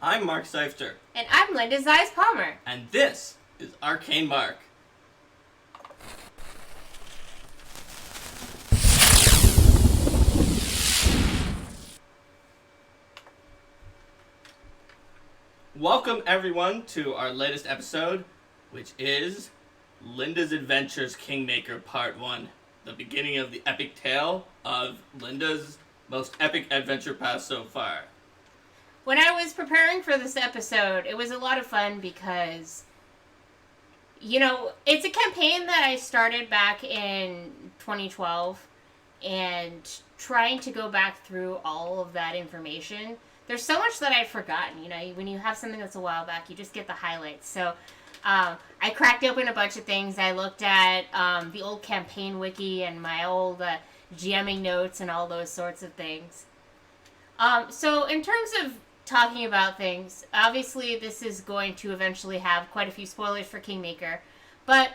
I'm Mark Seifter. And I'm Linda Zeiss Palmer. And this is Arcane Mark. Welcome everyone to our latest episode, which is Linda's Adventures Kingmaker Part 1. The beginning of the epic tale of Linda's most epic adventure path so far. When I was preparing for this episode, it was a lot of fun because, it's a campaign that I started back in 2012, and trying to go back through all of that information, there's so much that I'd forgotten. When you have something that's a while back, you just get the highlights. So I cracked open a bunch of things. I looked at the old campaign wiki and my old GMing notes and all those sorts of things. So in terms of talking about things, obviously this is going to eventually have quite a few spoilers for Kingmaker, but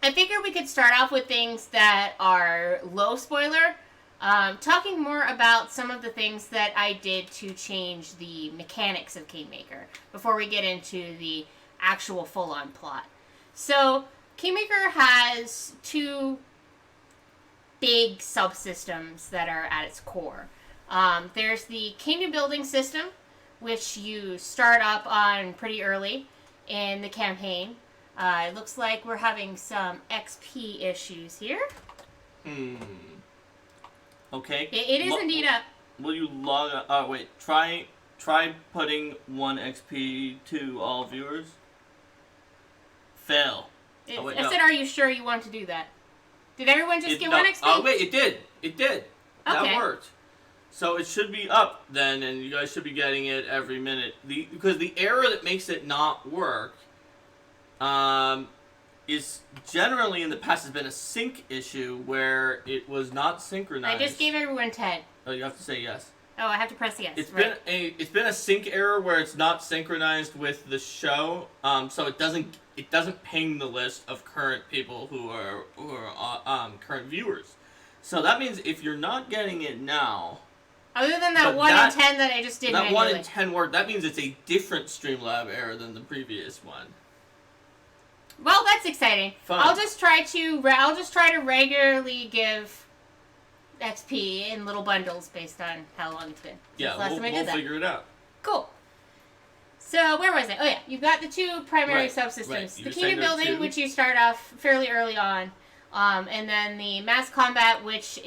I figured we could start off with things that are low spoiler, talking more about some of the things that I did to change the mechanics of Kingmaker before we get into the actual full-on plot. So Kingmaker has two big subsystems that are at its core. There's the kingdom building system, which you start up on pretty early in the campaign. It looks like we're having some XP issues here. Okay. It is indeed up. Will you log? Try putting 1 XP to all viewers. Fail. I said, are you sure you want to do that? Did everyone just get 1 XP? Oh wait, it did. Okay. That worked. So it should be up then, and you guys should be getting it every minute. Because the error that makes it not work is generally in the past has been a sync issue where it was not synchronized. I just gave everyone 10. Oh, you have to say yes. Oh, I have to press yes. It's been a sync error where it's not synchronized with the show, so it doesn't ping the list of current people who are current viewers. So that means if you're not getting it now. Other than that 1 in 10 that I just did manually. That 1 in 10 word, that means it's a different Streamlab error than the previous one. Well, that's exciting. Fun. I'll just try to regularly give XP in little bundles based on how long it's been. Yeah, we'll figure it out. Cool. So, where was it? Oh, yeah. You've got the two primary subsystems. Right. The kingdom building, which you start off fairly early on. And then the mass combat, which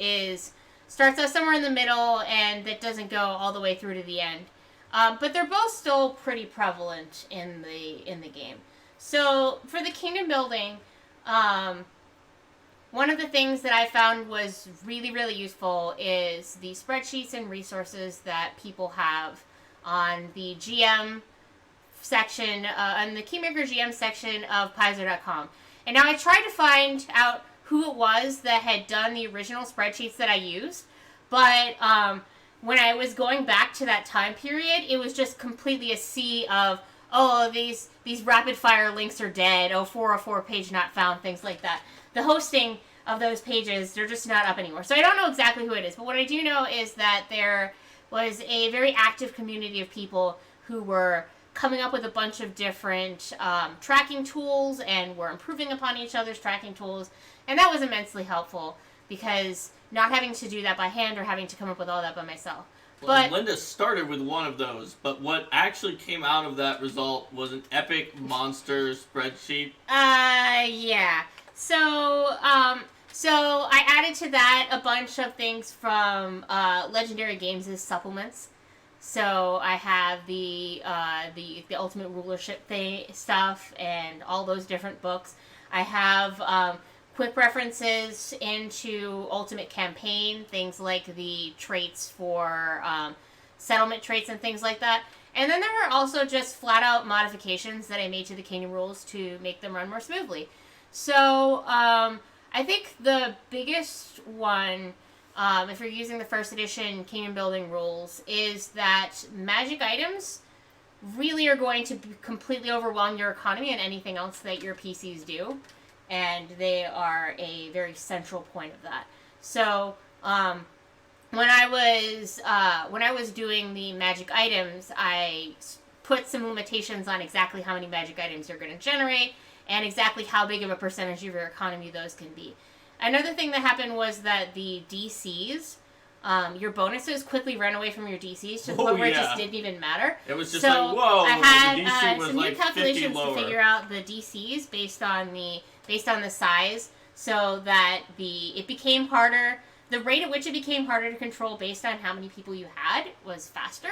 starts out somewhere in the middle and that doesn't go all the way through to the end. But they're both still pretty prevalent in the game. So, for the kingdom building, one of the things that I found was really, really useful is the spreadsheets and resources that people have on the GM section, on the Kingmaker GM section of Paizo.com. And now I tried to find out who it was that had done the original spreadsheets that I used, but when I was going back to that time period, it was just completely a sea of, these rapid-fire links are dead, 404 page not found, things like that. The hosting of those pages, they're just not up anymore. So I don't know exactly who it is, but what I do know is that there was a very active community of people who were coming up with a bunch of different tracking tools and were improving upon each other's tracking tools, and that was immensely helpful because not having to do that by hand or having to come up with all that by myself. Well, Linda started with one of those, but what actually came out of that result was an epic monster spreadsheet. Yeah. So I added to that a bunch of things from Legendary Games' supplements. So I have the Ultimate Rulership stuff and all those different books. I have quick references into Ultimate Campaign, things like the traits for settlement traits and things like that. And then there are also just flat-out modifications that I made to the Kingdom rules to make them run more smoothly. So I think the biggest one, if you're using the first edition Kingdom Building rules, is that magic items really are going to completely overwhelm your economy and anything else that your PCs do. And they are a very central point of that. So, when I was doing the magic items, I put some limitations on exactly how many magic items you're going to generate and exactly how big of a percentage of your economy those can be. Another thing that happened was that the DCs, your bonuses quickly ran away from your DCs to the point where it just didn't even matter. It was just like, whoa, I had the DC was some like new calculations 50 lower. to figure out the DCs based on the size, so that it became harder. The rate at which it became harder to control based on how many people you had was faster.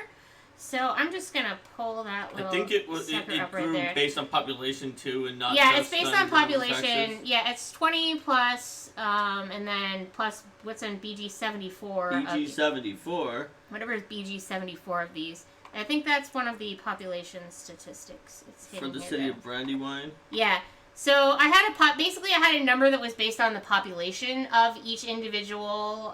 So I'm just gonna pull that little. I think it grew right based on population too, and not. Yeah, just it's based on population. Yeah, it's 20 plus, and then plus what's in BG 74. BG 74. Whatever is BG 74 of these. I think that's one of the population statistics. It's for the city of Brandywine. Yeah. So I had basically I had a number that was based on the population of each individual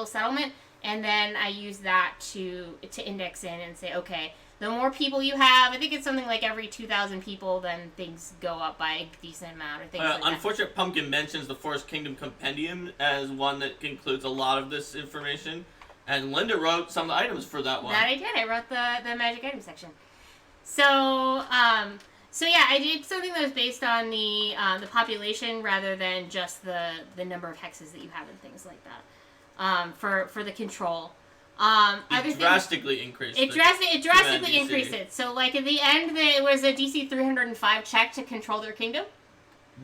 settlement. And then I use that to index in and say, okay, the more people you have, I think it's something like every 2,000 people, then things go up by a decent amount or things like that. Unfortunate Pumpkin mentions the Forest Kingdom Compendium as one that includes a lot of this information. And Linda wrote some of the items for that one. That I did. I wrote the magic item section. So yeah, I did something that was based on the population rather than just the number of hexes that you have and things like that. For the control. It drastically increased it. It drastically increased it. So, like, at the end, it was a DC 305 check to control their kingdom.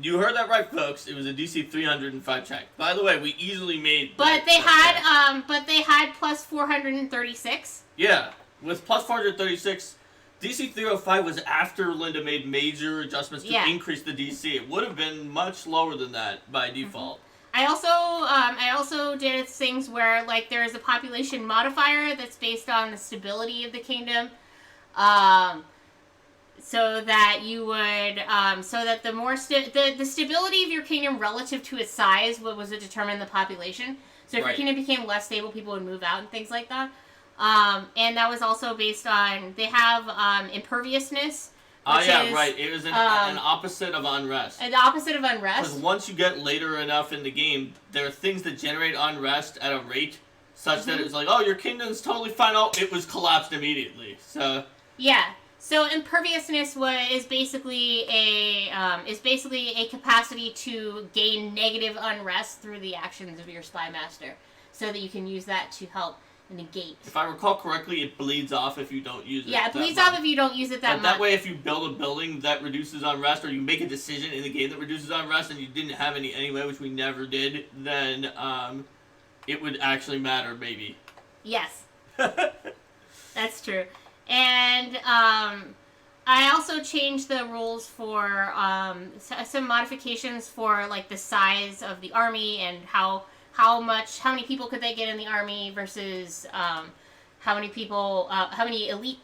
You heard that right, folks. It was a DC 305 check. By the way, we easily made. But they had plus 436. Yeah, with plus 436, DC 305 was after Linda made major adjustments to increase the DC. It would have been much lower than that by default. Mm-hmm. I also did things where, like, there is a population modifier that's based on the stability of the kingdom, so that you would, so that the more the stability of your kingdom relative to its size was to determine the population. So if your kingdom became less stable, people would move out and things like that. And that was also based on, they have imperviousness. It was an opposite of unrest. The opposite of unrest. Because once you get later enough in the game, there are things that generate unrest at a rate such that it's like, oh, your kingdom's totally fine. Oh, it was collapsed immediately. So yeah. So imperviousness is basically a capacity to gain negative unrest through the actions of your spy master, so that you can use that to help negate. If I recall correctly, it bleeds off if you don't use it. Yeah, it bleeds off if you don't use it that much. That way, if you build a building that reduces unrest, or you make a decision in the game that reduces unrest, and you didn't have any anyway, which we never did, then it would actually matter, maybe. Yes. That's true. And I also changed the rules for some modifications for, like, the size of the army and how many people could they get in the army versus how many elite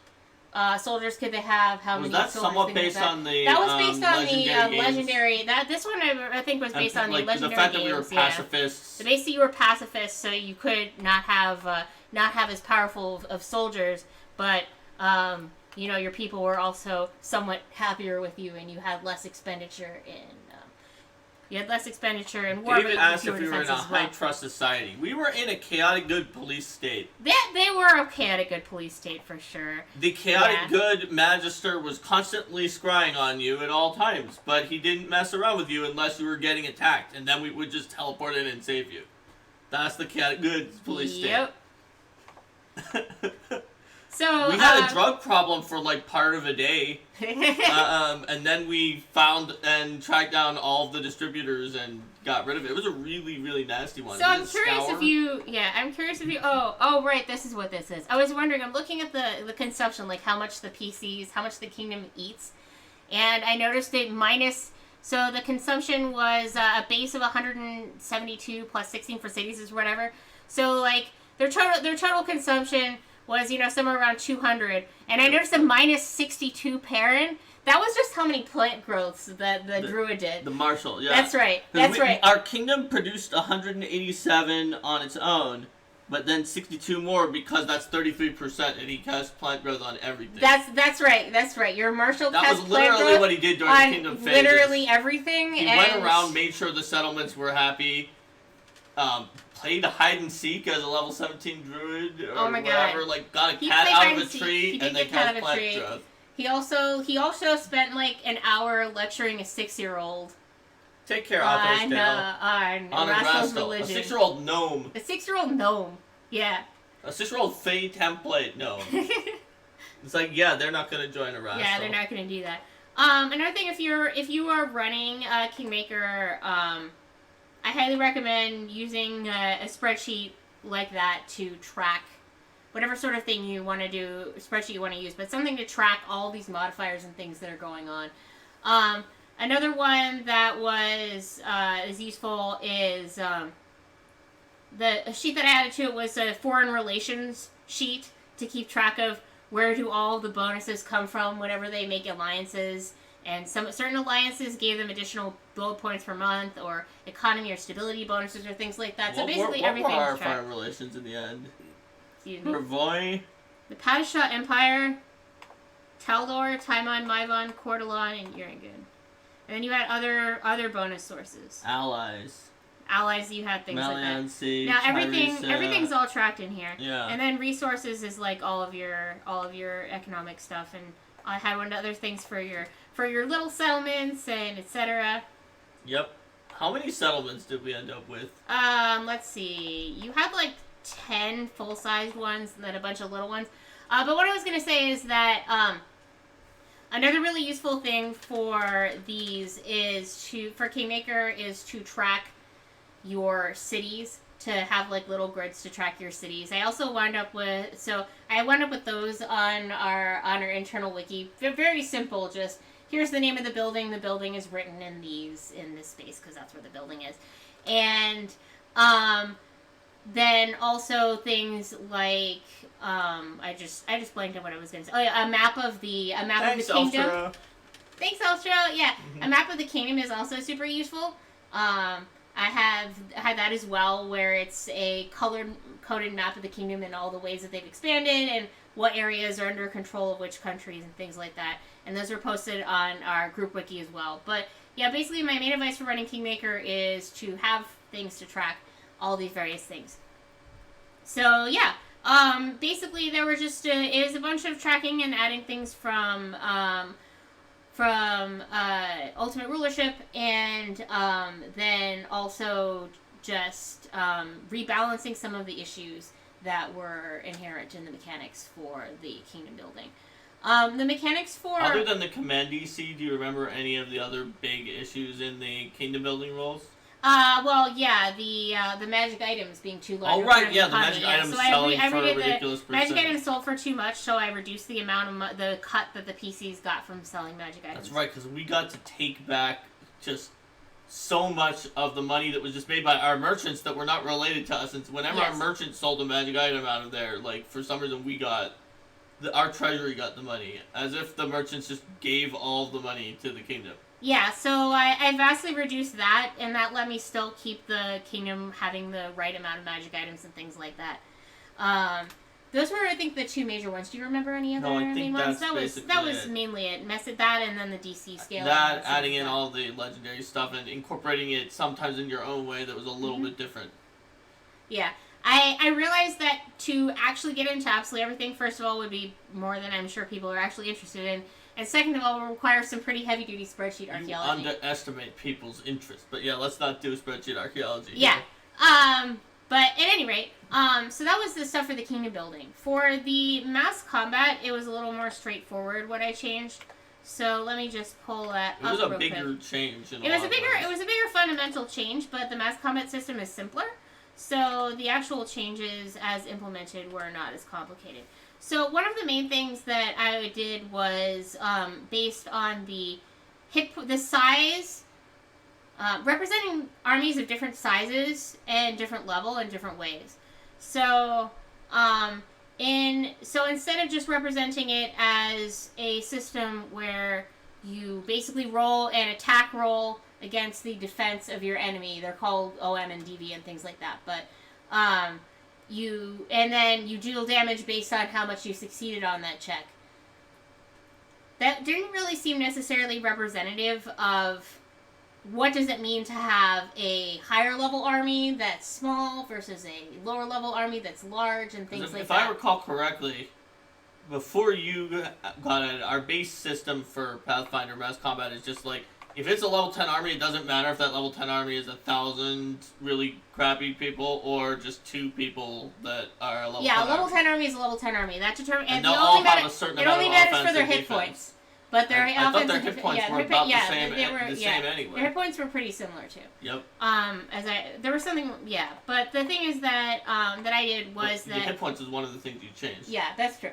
soldiers could they have? Was that somewhat based on the that was based on the legendary? This one I think was based on the legendary the fact that we were games, pacifists. Yeah. So basically, you were pacifists, so you could not have as powerful of soldiers, but your people were also somewhat happier with you, and you had less expenditure in. You had less expenditure in war. David asked if we were in a high-trust society. We were in a chaotic good police state. They were a chaotic good police state, for sure. The chaotic good magister was constantly scrying on you at all times, but he didn't mess around with you unless you were getting attacked, and then we would just teleport in and save you. That's the chaotic good police state. So we had a drug problem for, like, part of a day, and then we found and tracked down all of the distributors and got rid of it. It was a really, really nasty one. So I'm curious if you, oh, right, this is what this is. I was wondering, I'm looking at the consumption, like how much the kingdom eats, and I noticed it so the consumption was a base of 172 plus 16 for cities or whatever. So, like, their total consumption was, somewhere around 200. And I noticed a minus 62 parent. That was just how many plant growths that the druid did. The marshal, yeah. That's right. Right. Our kingdom produced 187 on its own, but then 62 more because that's 33%, and he cast plant growth on everything. That's right. Your marshal cast plant growth. That was literally what he did during the kingdom phases. Literally everything. He went around, made sure the settlements were happy. played hide and seek as a level 17 druid or Oh my whatever. God. Like got a He cat played out hide of a and seek. tree He did and then get cat cast out of a black tree. druid. He also spent like an hour lecturing a 6-year-old Take care, Author's on Tale. On Rascal's a religion. 6-year-old gnome. A 6-year-old gnome. Yeah. A 6-year-old Fey template gnome. It's like, yeah, they're not gonna join a Rascal. Yeah, they're not gonna do that. Another thing, if you are running Kingmaker, I highly recommend using a spreadsheet like that to track whatever sort of thing you want to do, spreadsheet you want to use, but something to track all these modifiers and things that are going on. Another one that is useful is the sheet that I added to it was a foreign relations sheet to keep track of where do all the bonuses come from whenever they make alliances. And some certain alliances gave them additional gold points per month, or economy or stability bonuses, or things like that. So basically, everything. What were our foreign relations in the end? Excuse me. Hervoy, The Padishah Empire, Taldor, Taimon, Maivon, Cordelon, and Urangun. And then you had other bonus sources. Allies, you had things like that. Now everything's all tracked in here. Yeah. And then resources is like all of your economic stuff, and I had one of the other things for your little settlements and etc. Yep. How many settlements did we end up with? Let's see. You had like 10 full-sized ones and then a bunch of little ones. But what I was gonna say is that another really useful thing for these for Kingmaker is to track your cities, to have like little grids to track your cities. I also wound up with those on our internal wiki. They're very simple. Just here's the name of the building. The building is written in this space because that's where the building is, and then also things like I just blanked on what I was going to say. Oh yeah, a map of the kingdom. Elstra. Thanks, Elstra. Yeah, a map of the kingdom is also super useful. I have had that as well, where it's a coded map of the kingdom and all the ways that they've expanded and what areas are under control of which countries and things like that. And those are posted on our group wiki as well. But yeah, basically my main advice for running Kingmaker is to have things to track all these various things. So yeah, basically there were just is a bunch of tracking and adding things from Ultimate Rulership, and then also just rebalancing some of the issues that were inherent in the mechanics for the kingdom building. The mechanics for... Other than the command DC, do you remember any of the other big issues in the kingdom building rules? Well, yeah, the magic items being too large. Oh, right, yeah, the magic items selling for a ridiculous percent. Magic items sold for too much, so I reduced the amount of the cut that the PCs got from selling magic items. That's right, because we got to take back just so much of the money that was just made by our merchants that were not related to us. And whenever our merchants sold a magic item out of there, like, for some reason our treasury got the money, as if the merchants just gave all the money to the kingdom. Yeah, so I vastly reduced that, and that let me still keep the kingdom having the right amount of magic items and things like that. Those were, I think, the two major ones. Do you remember any other main ones? That was mainly it. That and then the DC scale. That, adding in all the legendary stuff and incorporating it sometimes in your own way that was a little bit different. Yeah. I realized that to actually get into absolutely everything, first of all, would be more than I'm sure people are actually interested in. And second of all, will require some pretty heavy-duty spreadsheet archaeology. You underestimate people's interest. But yeah, let's not do spreadsheet archaeology. Yeah. But at any rate, so that was the stuff for the kingdom building. For the mass combat, it was a little more straightforward what I changed. So let me just pull that up. It was a bigger change. It was a bigger fundamental change, but the mass combat system is simpler. So the actual changes as implemented were not as complicated. So one of the main things that I did was based on the size, representing armies of different sizes and different level in different ways. So instead of just representing it as a system where you basically roll an attack roll against the defense of your enemy, they're called OM and DV and things like that, but then you deal damage based on how much you succeeded on that check. That didn't really seem necessarily representative of what does it mean to have a higher level army that's small versus a lower level army that's large and things like if that. If I recall correctly, before you got it, our base system for Pathfinder Mass Combat is just like, if it's a level 10 army, it doesn't matter if that level 10 army is 1,000 really crappy people or just 2 people that are a level 10 Yeah, a level army. 10 army is a level 10 army. That determines. And they'll all have a certain amount of It only matters for their offensive hit defense. points. But their I thought their hit points were about the same anyway. Their hit points were pretty similar too. Yep. There was something, yeah. But the thing is that that I did was the hit points is one of the things you changed. Yeah, that's true.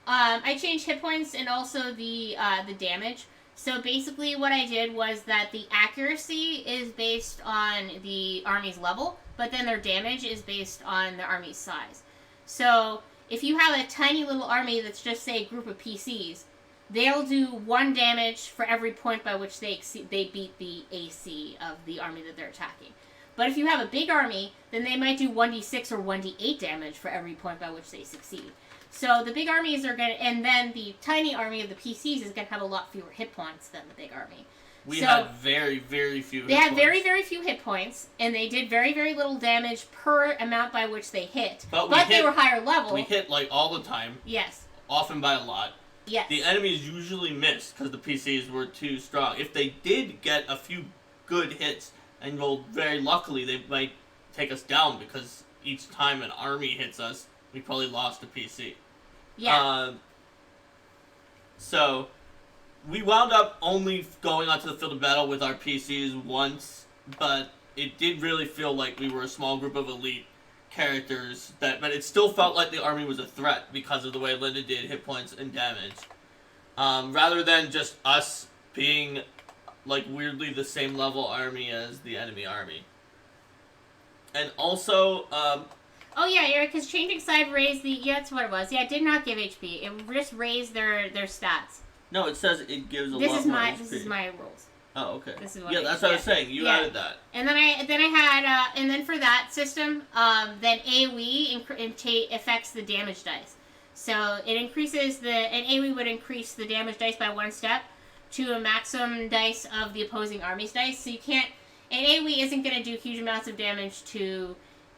I changed hit points and also the damage. So basically, what I did was that the accuracy is based on the army's level, but then their damage is based on the army's size. So if you have a tiny little army that's just say a group of PCs, they'll do 1 damage for every point by which they beat the AC of the army that they're attacking. But if you have a big army, then they might do 1d6 or 1d8 damage for every point by which they succeed. So the big armies are going to, and then the tiny army of the PCs is going to have a lot fewer hit points than the big army. We had very, very few hit points. They had very, very few hit points, and they did very, very little damage per amount by which they hit. But they were higher level. We hit, like, all the time. Yes. Often by a lot. Yes. The enemies usually missed because the PCs were too strong. If they did get a few good hits and rolled very luckily, they might take us down because each time an army hits us, we probably lost a PC. Yeah. So we wound up only going onto the field of battle with our PCs once, but it did really feel like we were a small group of elite characters but it still felt like the army was a threat because of the way Linda did hit points and damage. Rather than just us being like weirdly the same level army as the enemy army. And also, oh yeah, Eric, because changing side raised the... Yeah, that's what it was. Yeah, it did not give HP. It just raised their stats. No, it says it gives a lot more HP. This is my rules. Oh, okay. This is what that's what I was saying. You added that. And then I had... and then for that system, then AoE affects the damage dice. So it increases the... And AoE would increase the damage dice by 1 step to a maximum dice of the opposing army's dice. So you can't... And AoE isn't going to do huge amounts of damage to...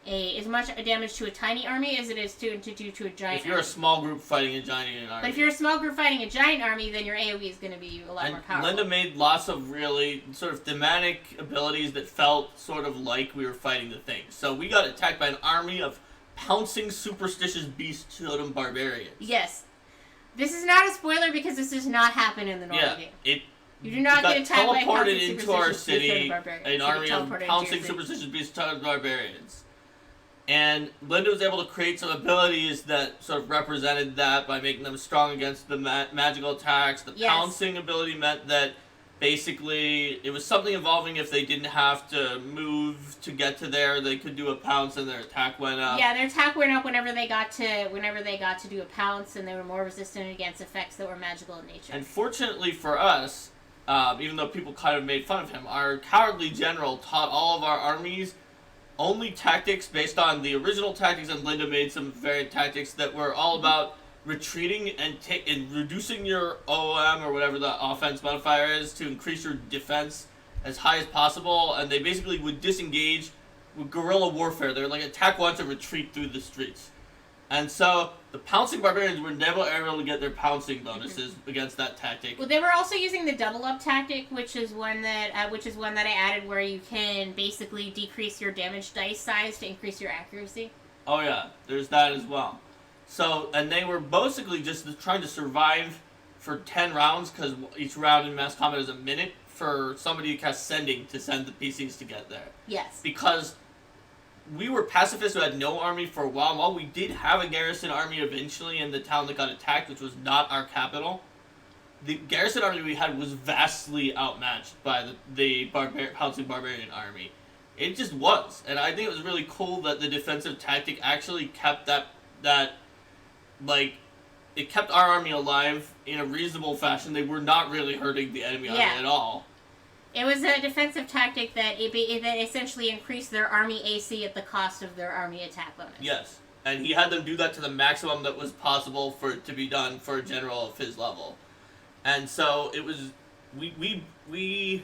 as much damage to a tiny army as it is to a giant army. If you're a small group fighting a giant army. But if you're a small group fighting a giant army, then your AoE is going to be a lot more powerful. Linda made lots of really sort of thematic abilities that felt sort of like we were fighting the thing. So we got attacked by an army of pouncing superstitious beast totem barbarians. Yes. This is not a spoiler because this does not happen in the normal game. You do not get attacked by pouncing into our superstitious city beast totem barbarians. an army of pouncing superstitious beast totem barbarians. And Linda was able to create some abilities that sort of represented that by making them strong against the magical attacks. The pouncing ability meant that basically it was something involving if they didn't have to move to get to there, they could do a pounce and their attack went up. Yeah, their attack went up whenever they got to do a pounce, and they were more resistant against effects that were magical in nature. And fortunately for us, even though people kind of made fun of him, our cowardly general taught all of our armies only tactics based on the original tactics, and Linda made some variant tactics that were all about retreating and reducing your OM or whatever the offense modifier is to increase your defense as high as possible. And they basically would disengage with guerrilla warfare. They would like attack once and retreat through the streets. And so the pouncing barbarians were never able to get their pouncing bonuses against that tactic. Well, they were also using the double up tactic, which is one that I added, where you can basically decrease your damage dice size to increase your accuracy. Oh yeah, there's that as well. So, and they were basically just trying to survive for 10 rounds, because each round in mass combat is a minute, for somebody to cast sending to send the PCs to get there. Yes. Because we were pacifists who had no army for a while. While we did have a garrison army eventually in the town that got attacked, which was not our capital, the garrison army we had was vastly outmatched by the pouncing barbarian army. It just was. And I think it was really cool that the defensive tactic actually kept it kept our army alive in a reasonable fashion. They were not really hurting the enemy army at all. It was a defensive tactic that essentially increased their army AC at the cost of their army attack bonus. Yes, and he had them do that to the maximum that was possible for it to be done for a general of his level. And so it was, we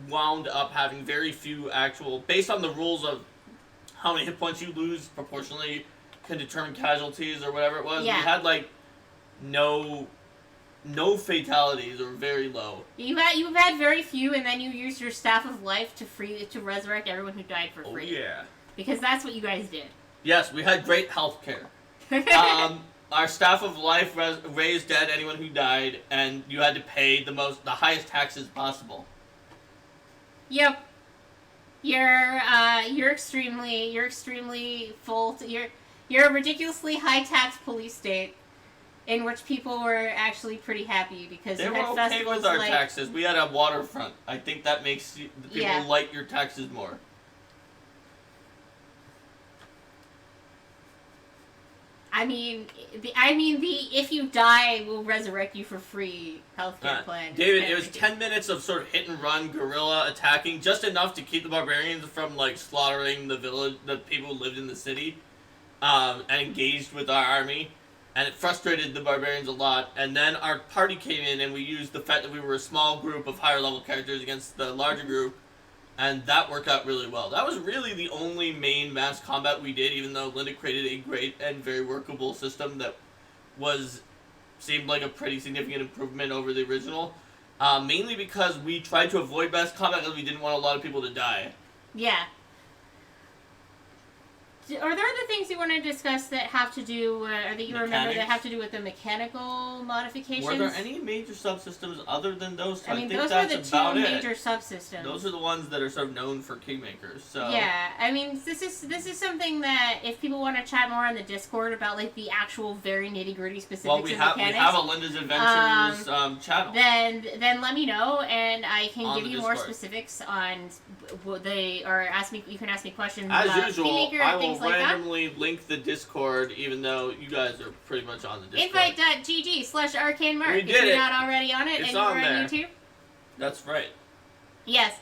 wound up having very few actual, based on the rules of how many hit points you lose proportionally can determine casualties or whatever it was. Yeah. We had like no fatalities or very low. You've had very few, and then you used your Staff of Life to resurrect everyone who died for free. Oh yeah. Because that's what you guys did. Yes, we had great health care. Our Staff of Life raised dead anyone who died, and you had to pay the highest taxes possible. Yep. You're extremely full. You're a ridiculously high tax police state, in which people were actually pretty happy because they you were had okay festivals with our like, taxes. We had a waterfront. I think that makes the people like your taxes more. I mean, if you die, we'll resurrect you for free healthcare plan. David, it was 10 minutes of sort of hit and run guerrilla attacking, just enough to keep the barbarians from like slaughtering the people who lived in the city, and engaged with our army, and it frustrated the barbarians a lot. And then our party came in, and we used the fact that we were a small group of higher level characters against the larger group. And that worked out really well. That was really the only main mass combat we did, even though Linda created a great and very workable system that seemed like a pretty significant improvement over the original. Mainly because we tried to avoid mass combat because we didn't want a lot of people to die. Yeah. Are there other things you want to discuss that have to do, or that you remember that have to do with the mechanical modifications? Were there any major subsystems other than those two? I mean, think those that's were the about two it. major subsystems. Those are the ones that are sort of known for Kingmakers. So yeah, I mean, this is something that if people want to chat more on the Discord about like the actual very nitty gritty specifics of mechanics, we have a Linda's Adventures channel. Then let me know, and I can give you more Discord. specifics on ask me. You can ask me questions As about usual, Kingmaker I and will things like that. randomly link the Discord, even though you guys are pretty much on the Discord. Invite.gg/arcanemark. We If did you're it. not already on it It's and you're on there. YouTube. That's right. Yes.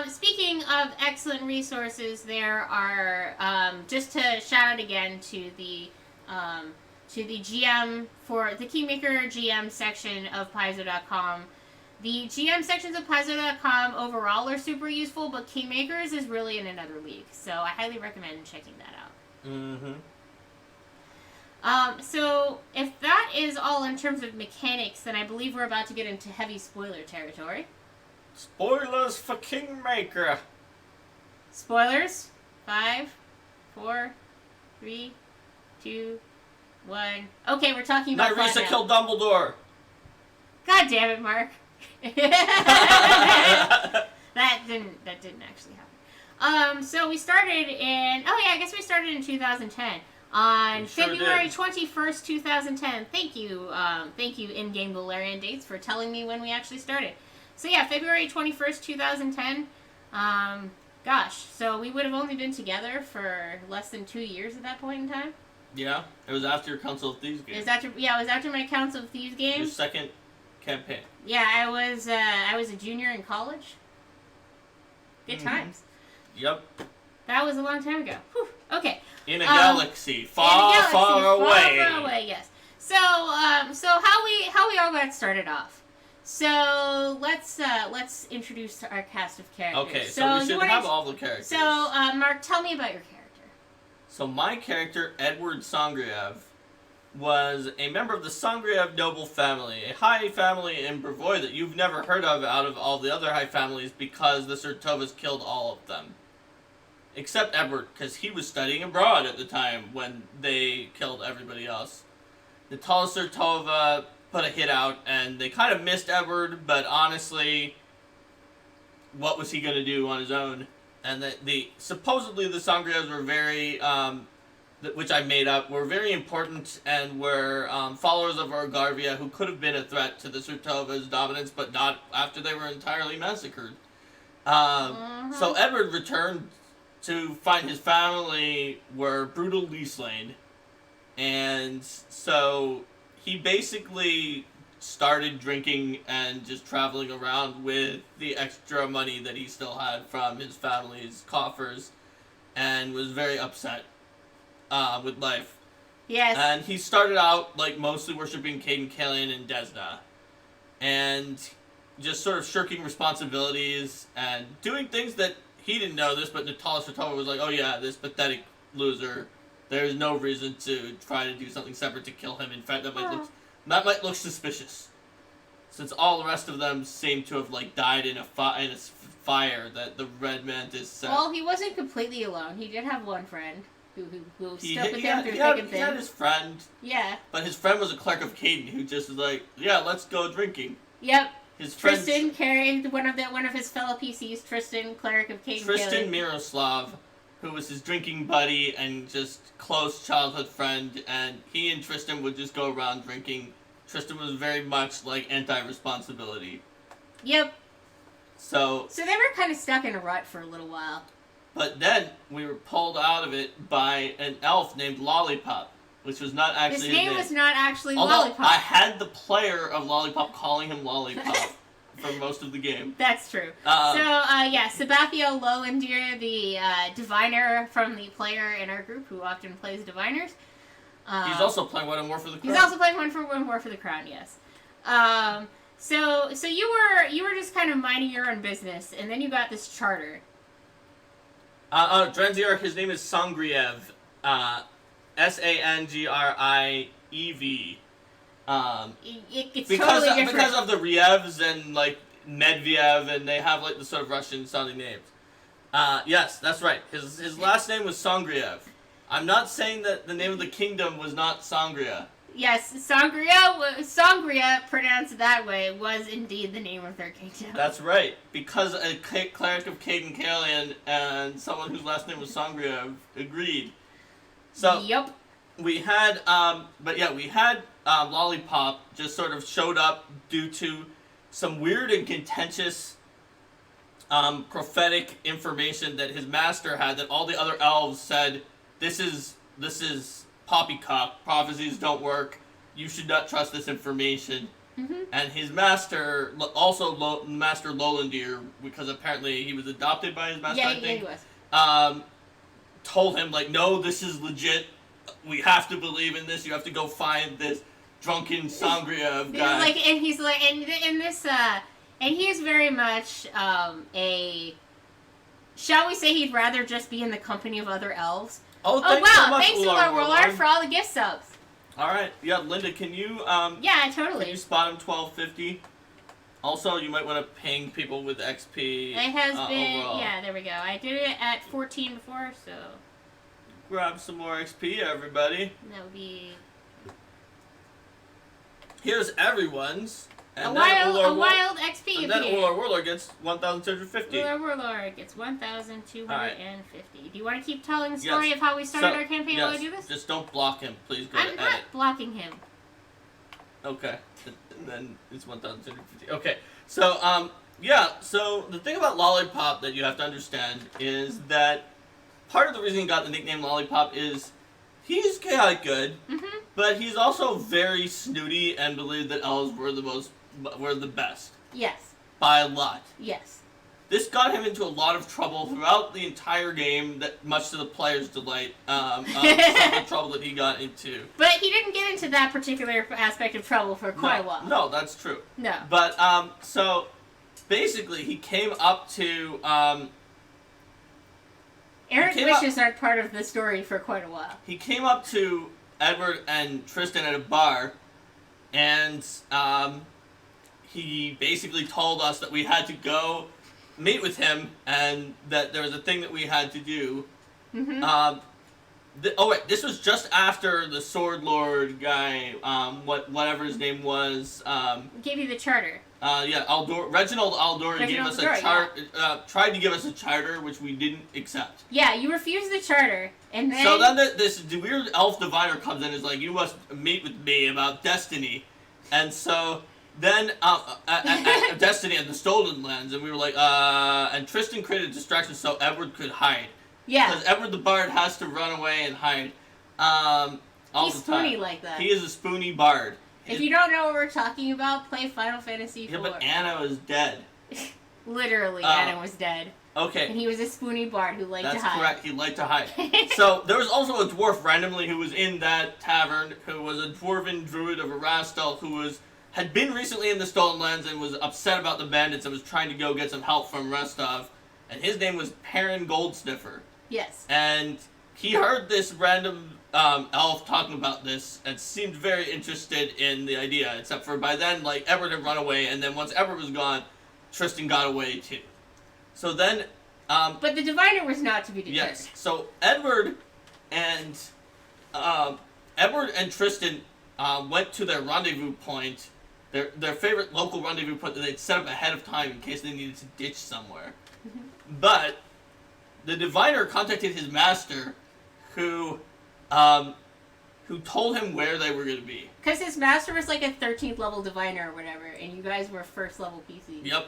Speaking of excellent resources, there are just to shout out again to the GM for the Kingmaker GM section of Paizo.com. The GM sections of Paizo.com overall are super useful, but Kingmakers is really in another league, so I highly recommend checking that out. Mm-hmm. So if that is all in terms of mechanics, then I believe we're about to get into heavy spoiler territory. Spoilers for Kingmaker. Spoilers. 5, 4, 3, 2, 1. Okay, we're talking about Nyrisa plot now. killed Dumbledore. God damn it, Mark. that didn't actually happen. So we started in. Oh yeah, I guess we started in 2010. On February 21st, 2010. Thank you, in-game Valerian dates for telling me when we actually started. So yeah, February 21st, 2010. Gosh, so we would have only been together for less than 2 years at that point in time. Yeah, it was after your Council of Thieves game. It was after my Council of Thieves game. Your second campaign. Yeah, I was a junior in college. Good times. Yep. That was a long time ago. Whew. Okay. In a galaxy far away. Yes. So how we all got started off. So let's introduce our cast of characters. Okay, so we should have all the characters. So Mark, tell me about your character. So my character, Edward Songriev, was a member of the Songriev noble family, a high family in Brevoy that you've never heard of out of all the other high families because the Surtovas killed all of them. Except Edward, because he was studying abroad at the time when they killed everybody else. The tallest Surtova put a hit out, and they kind of missed Edward, but honestly, what was he going to do on his own? And supposedly the Songrievs were very, which I made up, were very important and were followers of Orgarvia who could have been a threat to the Surtova's dominance, but not after they were entirely massacred. So Edward returned to find his family were brutally slain. And so he basically started drinking and just traveling around with the extra money that he still had from his family's coffers and was very upset with life. Yes. And he started out like mostly worshipping Caden Killian and Desna. And just sort of shirking responsibilities and doing things that he didn't know this, but Natalia Sotova was like, oh yeah, this pathetic loser. There's no reason to try to do something separate to kill him. In fact, that might look suspicious, since all the rest of them seem to have like died in a fire that the Red Mantis set. Well, he wasn't completely alone. He did have one friend who stuck with him through thick and thin. He had his friend. Yeah. But his friend was a clerk of Caden who just was like, yeah, let's go drinking. Yep. His Tristan carried one of his fellow PCs, Tristan, cleric of Caden. Tristan Miroslav, who was his drinking buddy and just close childhood friend, and he and Tristan would just go around drinking. Tristan was very much like anti-responsibility. Yep. So they were kind of stuck in a rut for a little while. But then we were pulled out of it by an elf named Lollipop, which was not actually his name. His name was not actually Although Lollipop. I had the player of Lollipop calling him Lollipop for most of the game. That's true. Sabathio Lolandir, the diviner from the player in our group who often plays diviners. He's also playing One More for the Crown. He's also playing One More for the Crown, yes. So you were just kind of minding your own business, and then you got this charter. Drenzier, his name is Sangriev. Sangriev. It's because totally different. Because of the Rievs and, like, Medvedev, and they have, like, the sort of Russian-sounding names. Yes, that's right. His last name was Sangriev. I'm not saying that the name of the kingdom was not Sangria. Yes, Sangria, pronounced that way, was indeed the name of their kingdom. That's right, because a cleric of Caden Kalian and someone whose last name was Sangria agreed. So, yep. We had, Lollipop just sort of showed up due to some weird and contentious prophetic information that his master had that all the other elves said, this is poppycock, prophecies don't work, you should not trust this information. Mm-hmm. And his master, also Master Lolandir, because apparently he was adopted by his master, I think, he was. Told him, like, no, this is legit, we have to believe in this, you have to go find this drunken Sangria guy. And he is very much shall we say he'd rather just be in the company of other elves. Oh wow! Thanks, Ular Warlord, for all the gift subs. All right, yeah, Linda, can you? Yeah, totally. Can you spot him 1250? Also, you might want to ping people with XP. It has been. Overall. Yeah, there we go. I did it at 14 before, so. Grab some more XP, everybody. That would be. Here's everyone's. And a wild XP. And then Ular Warlord gets 1,250. Ular Warlord gets 1,250. Right. Do you want to keep telling the story of how we started our campaign while I do this? Just don't block him, please. I'm not blocking him. Okay. And then it's 1,250. Okay. So, so the thing about Lollipop that you have to understand is that part of the reason he got the nickname Lollipop is he's chaotic good, but he's also very snooty and believed that elves were the best. Yes. By a lot. Yes. This got him into a lot of trouble throughout the entire game, that much to the player's delight, some of the trouble that he got into. But he didn't get into that particular aspect of trouble for quite a while. No, that's true. No. But, so, basically, he came up to, Errant wishes aren't part of the story for quite a while. He came up to Edward and Tristan at a bar, and, he basically told us that we had to go meet with him, and that there was a thing that we had to do. This was just after the Sword Lord guy, whatever his name was, gave you the charter. Reginald Aldori gave us a chart. Yeah. Tried to give us a charter, which we didn't accept. Yeah, you refused the charter, and then. So then this weird elf diviner comes in and is like, "You must meet with me about destiny," and so. Then, at Destiny at the Stolen Lands, and we were like, and Tristan created a distraction so Edward could hide. Yeah. Because Edward the Bard has to run away and hide, all He's the time. spoony like that. He is a spoony bard. If you don't know what we're talking about, play Final Fantasy IV. Yeah, but Anna was dead. Literally, Anna was dead. Okay. And he was a spoony bard who liked to hide. That's correct, he liked to hide. So, there was also a dwarf randomly who was in that tavern, who was a dwarven druid of Erastel, who was had been recently in the Stolen Lands and was upset about the bandits and was trying to go get some help from Rostov. And his name was Perrin Goldsniffer. Yes. And he heard this random elf talking about this and seemed very interested in the idea, except for by then, like, Edward had run away, and then once Edward was gone, Tristan got away too. So then... but the diviner was not to be deterred. Yes. So Edward and Tristan went to their rendezvous point, their favorite local rendezvous point that they'd set up ahead of time in case they needed to ditch somewhere. But the diviner contacted his master, who told him where they were going to be. Because his master was like a 13th level diviner or whatever, and you guys were first level PCs. Yep.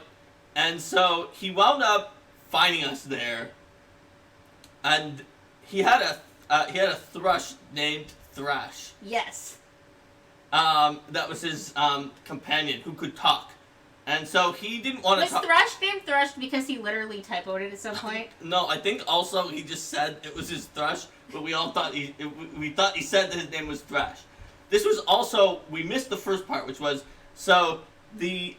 And so he wound up finding us there, and he had a thrush named Thrash. Yes. That was his companion who could talk. And so he didn't want to talk. Was Thrush named Thrush because he literally typoed it at some point? No, I think also he just said it was his Thrush, but we all thought he said that his name was Thrash. This was also, we missed the first part, which was, so the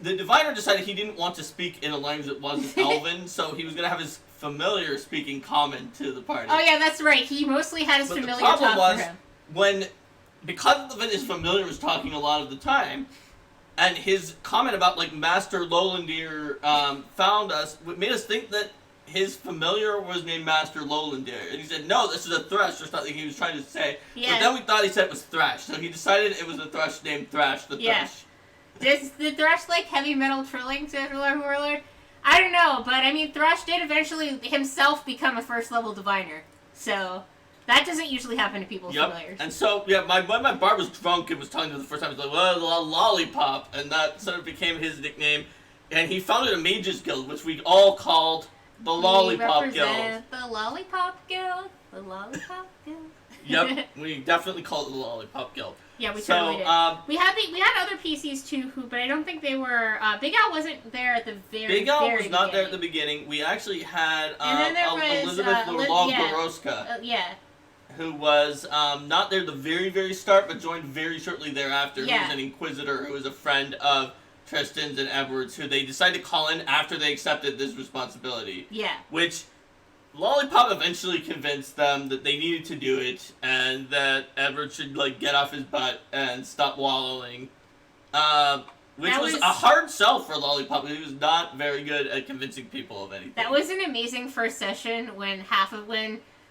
diviner decided he didn't want to speak in a language that wasn't Elven, so he was going to have his familiar speaking common to the party. Oh yeah, that's right. He mostly had his familiar talk for him. The problem was, because his familiar was talking a lot of the time, and his comment about, like, Master Lolandir found us, made us think that his familiar was named Master Lolandir. And he said, no, this is a thrush, or something he was trying to say. Yeah. But then we thought he said it was Thrash, so he decided it was a thrush named Thrash the Thrush. Does the Thrush like heavy metal trilling to Warlord? I don't know, but I mean, Thrush did eventually himself become a first level diviner. So, that doesn't usually happen to people's familiars. And so, yeah, when my bar was drunk and was telling me the first time, he was like, well, Lollipop, and that sort of became his nickname. And he founded a mages guild, which we all called the Lollipop Guild. The Lollipop Guild. The Lollipop Guild. Yep, we definitely called it the Lollipop Guild. Yeah, we totally did. We had other PCs too, but I don't think they were. Big Al wasn't there at the very. Big Al very was not beginning. there at the beginning. We actually had and then there was, Elizabeth Goroska. Yeah. Who was not there at the very, very start, but joined very shortly thereafter. Yeah. Who was an Inquisitor, who was a friend of Tristan's and Edward's, who they decided to call in after they accepted this responsibility. Yeah. Which Lollipop eventually convinced them that they needed to do it, and that Edward should, like, get off his butt and stop wallowing. Which was a hard sell for Lollipop. He was not very good at convincing people of anything. That was an amazing first session when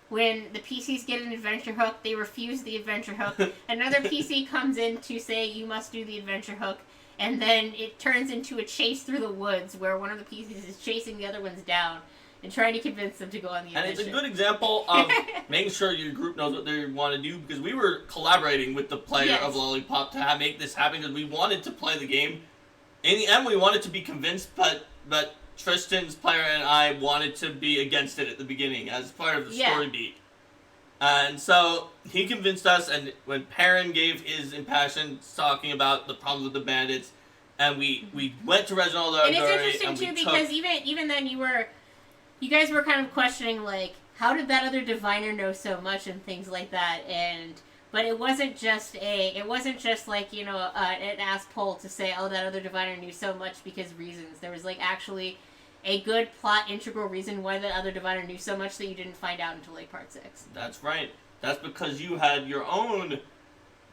when the PCs get an adventure hook, they refuse the adventure hook. Another PC comes in to say, you must do the adventure hook. And then it turns into a chase through the woods where one of the PCs is chasing the other ones down and trying to convince them to go on the adventure. And it's a good example of making sure your group knows what they want to do, because we were collaborating with the player of Lollipop to make this happen, because we wanted to play the game. In the end, we wanted to be convinced, but Tristan's player and I wanted to be against it at the beginning as part of the story beat. And so he convinced us, and when Perrin gave his impassioned talking about the problems with the bandits, and we went to Reginald Ardori, and it's interesting too, because even then you guys were kind of questioning, like, how did that other diviner know so much and things like that, but it wasn't just like, you know, an ass poll to say, oh, that other diviner knew so much because reasons. There was, like, actually a good plot integral reason why the other diviner knew so much that you didn't find out until, like, part 6. That's right. That's because you had your own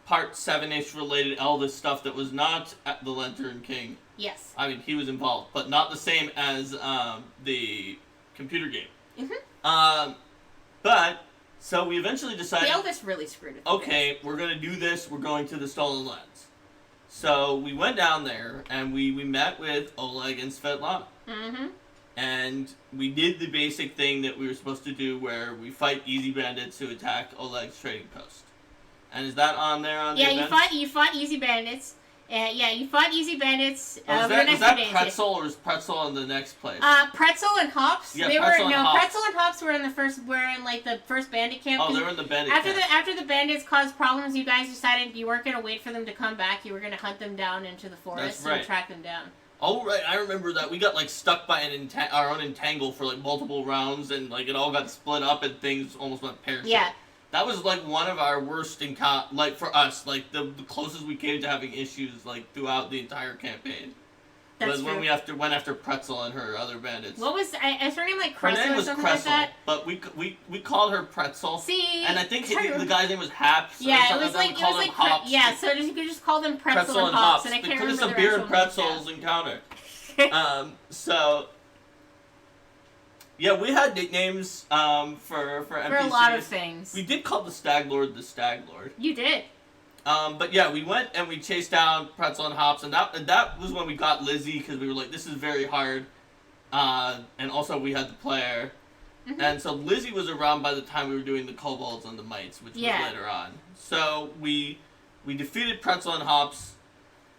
part 7-ish related eldest stuff that was not at the Lantern King. Yes. I mean, he was involved, but not the same as the computer game. Mm-hmm. But, so we eventually decided... The eldest really screwed it. Okay, we're going to do this. We're going to the Stolen Lands. So we went down there, and we met with Oleg and Svetlana. Mm-hmm. And we did the basic thing that we were supposed to do, where we fight easy bandits who attack Oleg's trading post. And is that on there on the events? you fought easy bandits. You fought easy bandits. Was that Pretzel, or was Pretzel in the next place? Pretzel and Hops. Yeah, Pretzel and Hops were in the first bandit camp. Oh, they were in the bandit camp. After the bandits caused problems, you guys decided you weren't going to wait for them to come back. You were going to hunt them down into the forest and track them down. Oh, right, I remember that. We got, like, stuck by our own entangle for, like, multiple rounds, and, like, it all got split up and things almost went pear-shaped. Yeah. That was like one of our worst like for us, like the closest we came to having issues like throughout the entire campaign. That's was true. when we went after Pretzel and her other bandits. What was is her name, like Her Cressel name or was something Cressel, like that? but we called her Pretzel. See, and I think the guy's name was Haps. Yeah, it was like Hops. yeah. So you could just call them Pretzel and Hops. and I can't Because remember it's a beer and actual pretzels encounter. So yeah, we had nicknames for NPCs. For a lot of things. We did call the Stag Lord the Stag Lord. You did. But yeah, we went and we chased down Pretzel and Hops, and that was when we got Lizzie, because we were like, this is very hard. And also we had the player. Mm-hmm. And so Lizzie was around by the time we were doing the kobolds and the mites, which was later on. So we defeated Pretzel and Hops,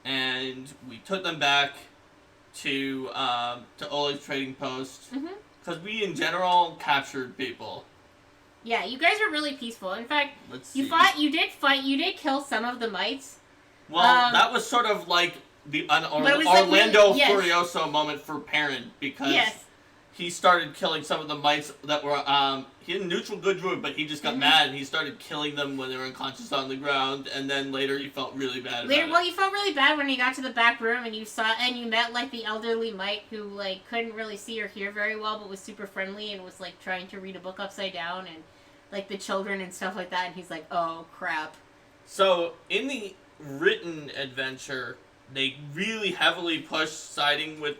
and we took them back to Oleg's trading post, because we in general captured people. Yeah, you guys were really peaceful. In fact, you did kill some of the mites. Well, that was sort of like the Orlando Furioso moment for Perrin, because he started killing some of the mites that were, he had a neutral good druid, but he just got mad and he started killing them when they were unconscious on the ground, and then later he felt really bad about it. Well, you felt really bad when you got to the back room and you met like the elderly mite who like couldn't really see or hear very well, but was super friendly and was like trying to read a book upside down, and like the children and stuff like that, and he's like, oh crap. So in the written adventure, they really heavily push siding with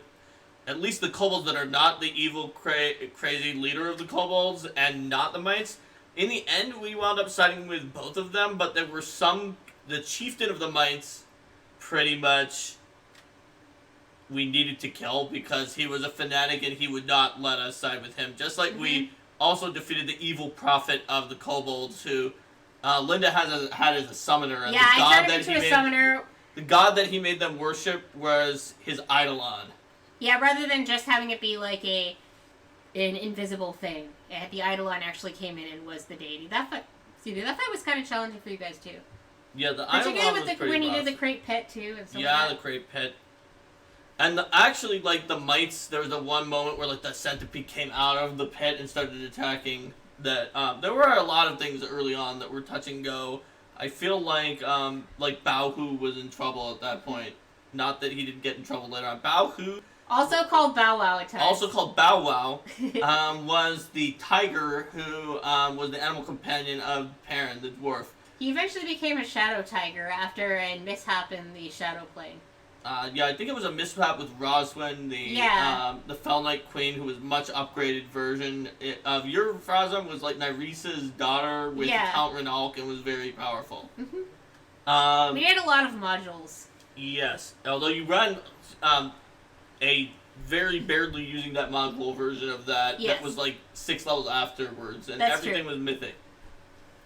at least the kobolds that are not the evil crazy leader of the kobolds and not the mites. In the end, we wound up siding with both of them, but there were the chieftain of the mites pretty much we needed to kill because he was a fanatic and he would not let us side with him. Just like we also defeated the evil prophet of the kobolds, who Linda had as a summoner. And I turned him into a summoner. The god that he made them worship was his eidolon. Yeah, rather than just having it be like an invisible thing. The eidolon actually came in and was the deity. That fight was kind of challenging for you guys too. Yeah, the eidolon was pretty when rough. You did the crepe pit too. And stuff the crepe pit. And actually, like, the mites, there was the one moment where, like, the centipede came out of the pit and started attacking. There were a lot of things early on that were touch and go. I feel like Bao-Hu was in trouble at that point. Not that he didn't get in trouble later on. Bao-Hu... Also called Bow Wow at times. Also called Bow Wow, was the tiger who was the animal companion of Perrin, the dwarf. He eventually became a shadow tiger after a mishap in the shadow plane. I think it was a mishap with Roswin, the Fell Knight Queen, who was much upgraded version of your Frozum, was like Nyrisa's daughter with Count Renalk and was very powerful. Mm-hmm. We had a lot of modules. Yes, although you run a very barely using that module version of that that was like 6 levels afterwards, and everything was mythic.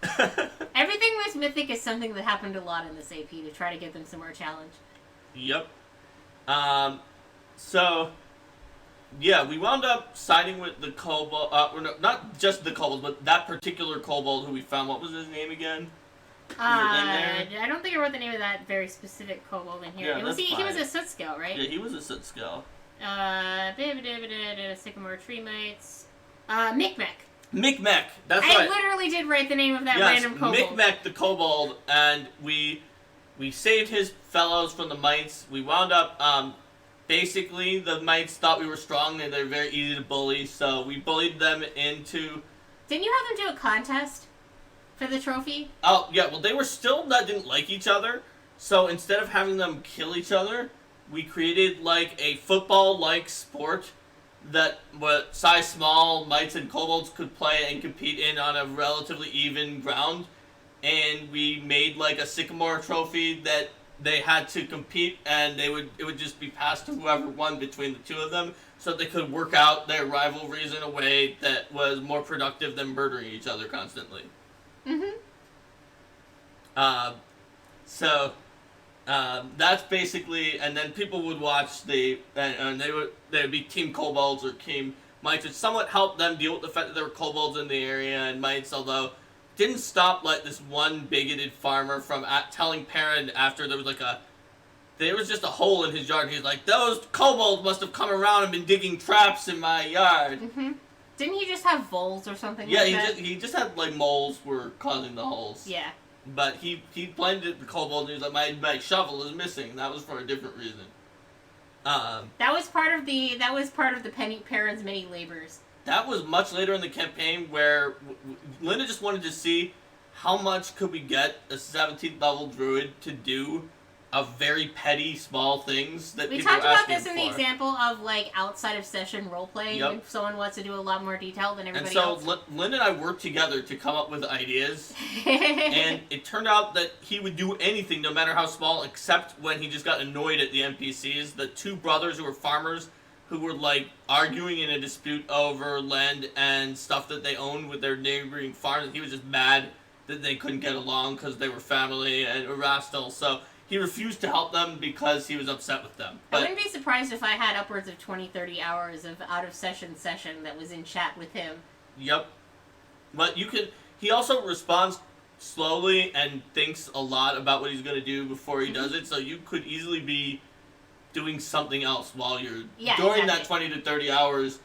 Everything was mythic is something that happened a lot in this AP to try to give them some more challenge. Yep. So, yeah, we wound up siding with the kobold, not just the kobold, but that particular kobold who we found. What was his name again? I don't think I wrote the name of that very specific kobold in here. Yeah, he was a soot scale, right? Yeah, he was a soot scale. Sycamore tree mites. Micmac. Micmac, that's right. I literally did write the name of that random kobold. Micmac the kobold, and we saved his fellows from the mites. We wound up, basically, the mites thought we were strong and they're very easy to bully, so we bullied them into... Didn't you have them do a contest for the trophy? Oh, yeah, well, they were still didn't like each other, so instead of having them kill each other, we created, like, a football-like sport that size small mites and kobolds could play and compete in on a relatively even ground. And we made like a sycamore trophy that they had to compete, and it would just be passed to whoever won between the two of them, so that they could work out their rivalries in a way that was more productive than murdering each other constantly. Mm-hmm. That's basically, and then people would watch and they would be Team Kobolds or Team Mites, which somewhat helped them deal with the fact that there were kobolds in the area and mites, although didn't stop like this one bigoted farmer from telling Perrin after there was just a hole in his yard, and he's like, those kobolds must have come around and been digging traps in my yard. Mm-hmm. Didn't he just have voles or something Yeah, like that? he just had, like, moles were causing the holes. Yeah. But he blamed it the kobold, and he was like, my shovel is missing, and that was for a different reason. That was part of the Perrin's many labors. That was much later in the campaign where Linda just wanted to see how much could we get a 17th level druid to do of very petty, small things that we people talked were about asking this in for. the example of like outside of session roleplay. Yep. If someone wants to do a lot more detail than everybody and else. so Linda and I worked together to come up with ideas, and it turned out that he would do anything, no matter how small, except when he just got annoyed at the NPCs. The two brothers who were farmers, who were like arguing in a dispute over land and stuff that they owned with their neighboring farms. He was just mad that they couldn't get along because they were family and Erastil. So he refused to help them because he was upset with them. I wouldn't be surprised if I had upwards of 20-30 hours of out-of-session that was in chat with him. Yep. But he also responds slowly and thinks a lot about what he's going to do before he does it, so you could easily be doing something else while you're... during that 20 to 30 hours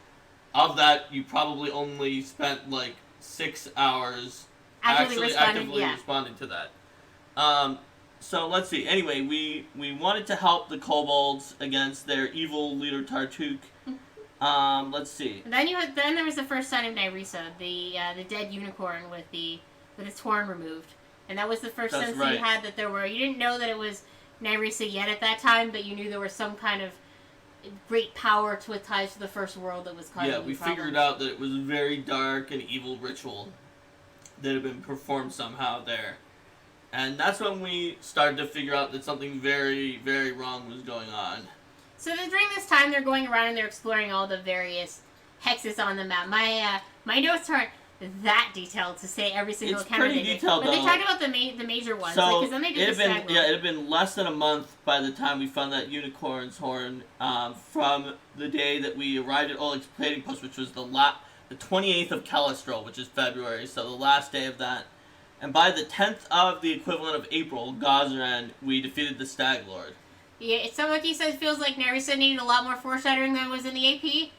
of that, you probably only spent like 6 hours actively responding to that. So let's see. Anyway, we wanted to help the kobolds against their evil leader Tartuk. Let's see. Then there was the first sign of Nyrisa, the dead unicorn with its horn removed, and that was the first sense that you had that there were. You didn't know that it was Nyrisa yet at that time, but you knew there was some kind of great power with ties to the first world that was causing we figured out that it was a very dark and evil ritual that had been performed somehow there. And that's when we started to figure out that something very, very wrong was going on. So during this time, they're going around and they're exploring all the various hexes on the map. My notes aren't that detailed to say every single encounter they did. It's pretty detailed, but they talked about the major ones. So then they did it had been less than a month by the time we found that unicorn's horn from the day that we arrived at Oleg's trading post, which was the 28th of Calistro, which is February, so the last day of that. And by the 10th of the equivalent of April, Gazran, we defeated the Stag Lord. Yeah, it's something like he says feels like Nyrisa needed a lot more foreshadowing than was in the AP.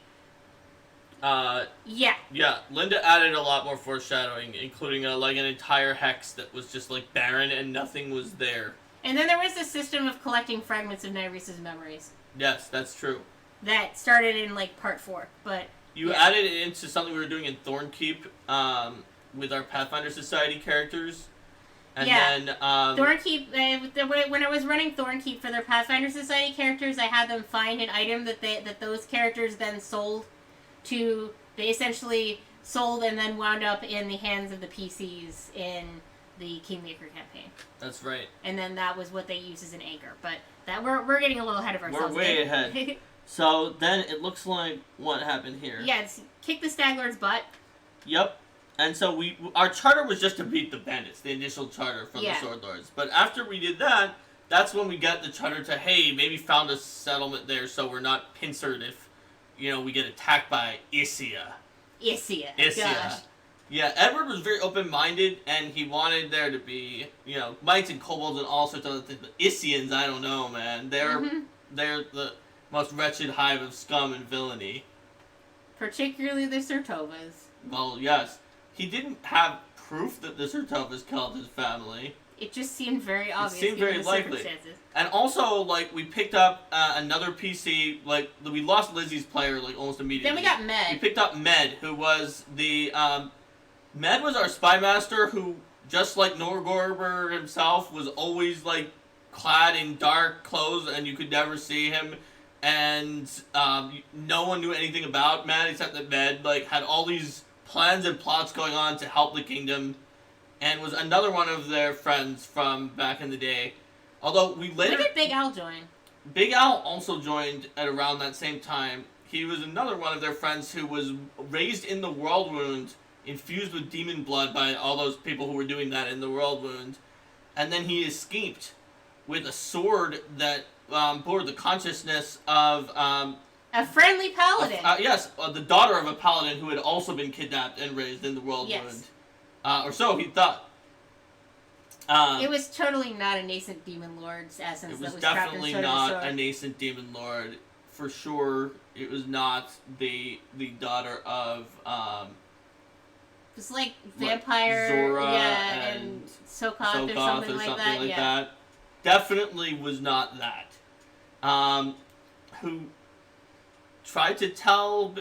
Yeah. Yeah, Linda added a lot more foreshadowing, including an entire hex that was just like barren and nothing was there. And then there was the system of collecting fragments of Nyrisa's memories. Yes, that's true. That started in part 4, but you added it into something we were doing in Thornkeep with our Pathfinder Society characters. And then Thornkeep, when I was running Thornkeep for their Pathfinder Society characters, I had them find an item that those characters then sold to. They essentially sold and then wound up in the hands of the PCs in the Kingmaker campaign. That's right. And then that was what they used as an anchor. But that we're getting a little ahead of ourselves. We're way ahead. So then it looks like what happened here. Yeah, it's kick the Stag Lord's butt. Yep. And so our charter was just to beat the bandits, the initial charter from the Sword Lords. But after we did that, that's when we got the charter to, hey, maybe found a settlement there so we're not pincered if, we get attacked by Issia. Gosh. Yeah, Edward was very open-minded, and he wanted there to be, mites and kobolds and all sorts of other things. But Issians, I don't know, man. They're the most wretched hive of scum and villainy. Particularly the Sertovas. Well, yes. He didn't have proof that the Sertovas killed his family. It just seemed very obvious. It seemed very likely. And also, we picked up another PC, we lost Lizzie's player, almost immediately. Then we got Med. We picked up Med, who was the, Med was our spy master who, just like Norgorber himself, was always, clad in dark clothes and you could never see him. And, no one knew anything about Med except that Med, had all these plans and plots going on to help the kingdom, and was another one of their friends from back in the day. Although we later... When did Big Al join? Big Al also joined at around that same time. He was another one of their friends who was raised in the World Wound, infused with demon blood by all those people who were doing that in the World Wound. And then he escaped with a sword that bore the consciousness of... a friendly paladin. Yes, the daughter of a paladin who had also been kidnapped and raised in the World Wound. Or so he thought. It was totally not a nascent demon lord's essence. It was definitely not a nascent demon lord. for sure it was not the daughter of It's like vampire, Zora and Sokoth or something like that. Definitely was not that. Who tried to tell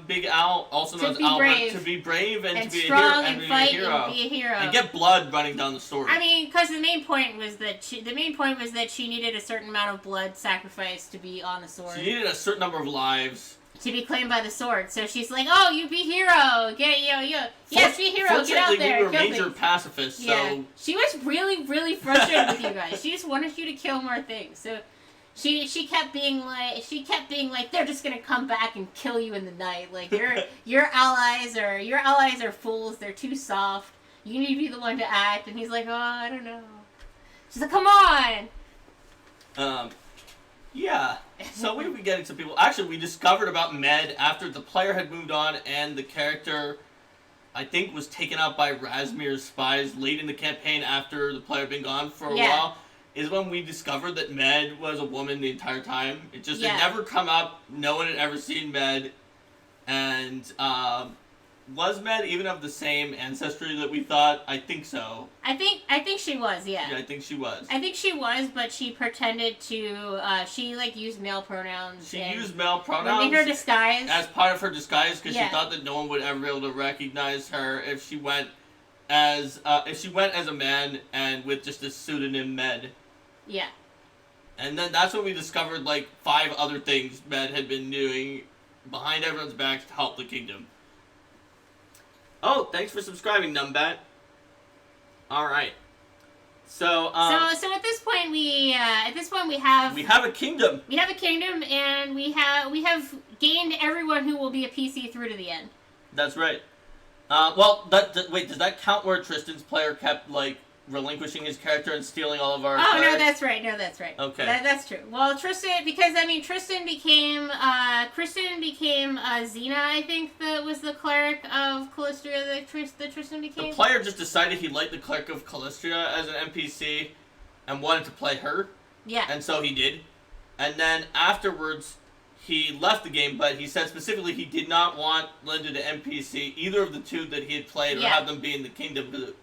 Big Al, also known as Albert, to be brave and to be strong a and hero, fight and be a hero, and get blood running down the sword. I mean, because the main point was that she needed a certain amount of blood sacrificed to be on the sword. She needed a certain number of lives to be claimed by the sword. So she's like, "Oh, you be hero, yes, be hero, get out there." We were major pacifists, so yeah. She was really, really frustrated with you guys. She just wanted you to kill more things. So she kept being like, they're just gonna come back and kill you in the night. Like your allies are fools. They're too soft. You need to be the one to act. And he's like, "Oh, I don't know." She's like, "Come on." Yeah. So we were getting some people. Actually, we discovered about Med after the player had moved on and the character, I think, was taken out by Razmir's spies late in the campaign after the player had been gone for a while. Is when we discovered that Med was a woman the entire time. It just had never come up. No one had ever seen Med. And was Med even of the same ancestry that we thought? I think so. I think she was, yeah. Yeah, I think she was. I think she was, but she pretended to, she used male pronouns. She used male pronouns. In her disguise. As part of her disguise, because she thought that no one would ever be able to recognize her if she went as a man and with just a pseudonym Med. Yeah. And then that's when we discovered, 5 other things Med had been doing behind everyone's backs to help the kingdom. Oh, thanks for subscribing, Numbat. All right. So at this point we have a kingdom. We have a kingdom, and we have gained everyone who will be a PC through to the end. That's right. Wait, does that count where Tristan's player kept relinquishing his character and stealing all of our? Oh, players? No, that's right. Okay. That's true. Well, Tristan became Xena, I think, that was the cleric of Calistria that Tristan became. The player just decided he liked the cleric of Calistria as an NPC and wanted to play her. Yeah. And so he did. And then afterwards, he left the game, but he said specifically he did not want Linda to NPC either of the two that he had played or have them be in the kingdom.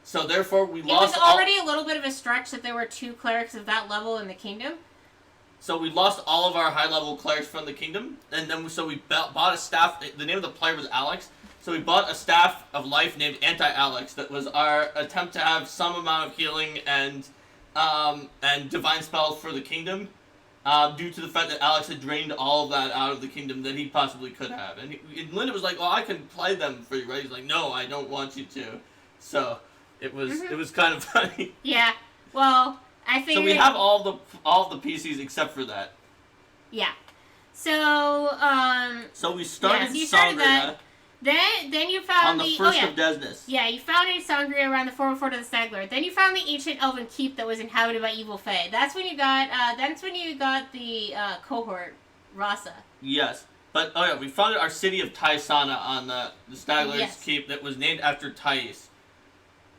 So therefore, we lost. It was already a little bit of a stretch that there were 2 clerics of that level in the kingdom. So we lost all of our high-level clerics from the kingdom, and then we bought a staff. The name of the player was Alex, so we bought a staff of life named Anti-Alex. That was our attempt to have some amount of healing and divine spells for the kingdom, due to the fact that Alex had drained all of that out of the kingdom that he possibly could have. And Linda was like, "Well, I can play them for you, right?" He's like, "No, I don't want you to." So. It was kind of funny. Yeah. Well, I figured. So we have all the PCs except for that. Yeah. So So we started. You started that. Then you found on the first of Desnus. Yeah, you found it in Sangria around the former fort of the Stag Lord. Then you found the ancient elven keep that was inhabited by evil fae. That's when you got. That's when you got the cohort, Rasa. Yes. But we found our city of Taisana on the Stag Lord's keep that was named after Thais.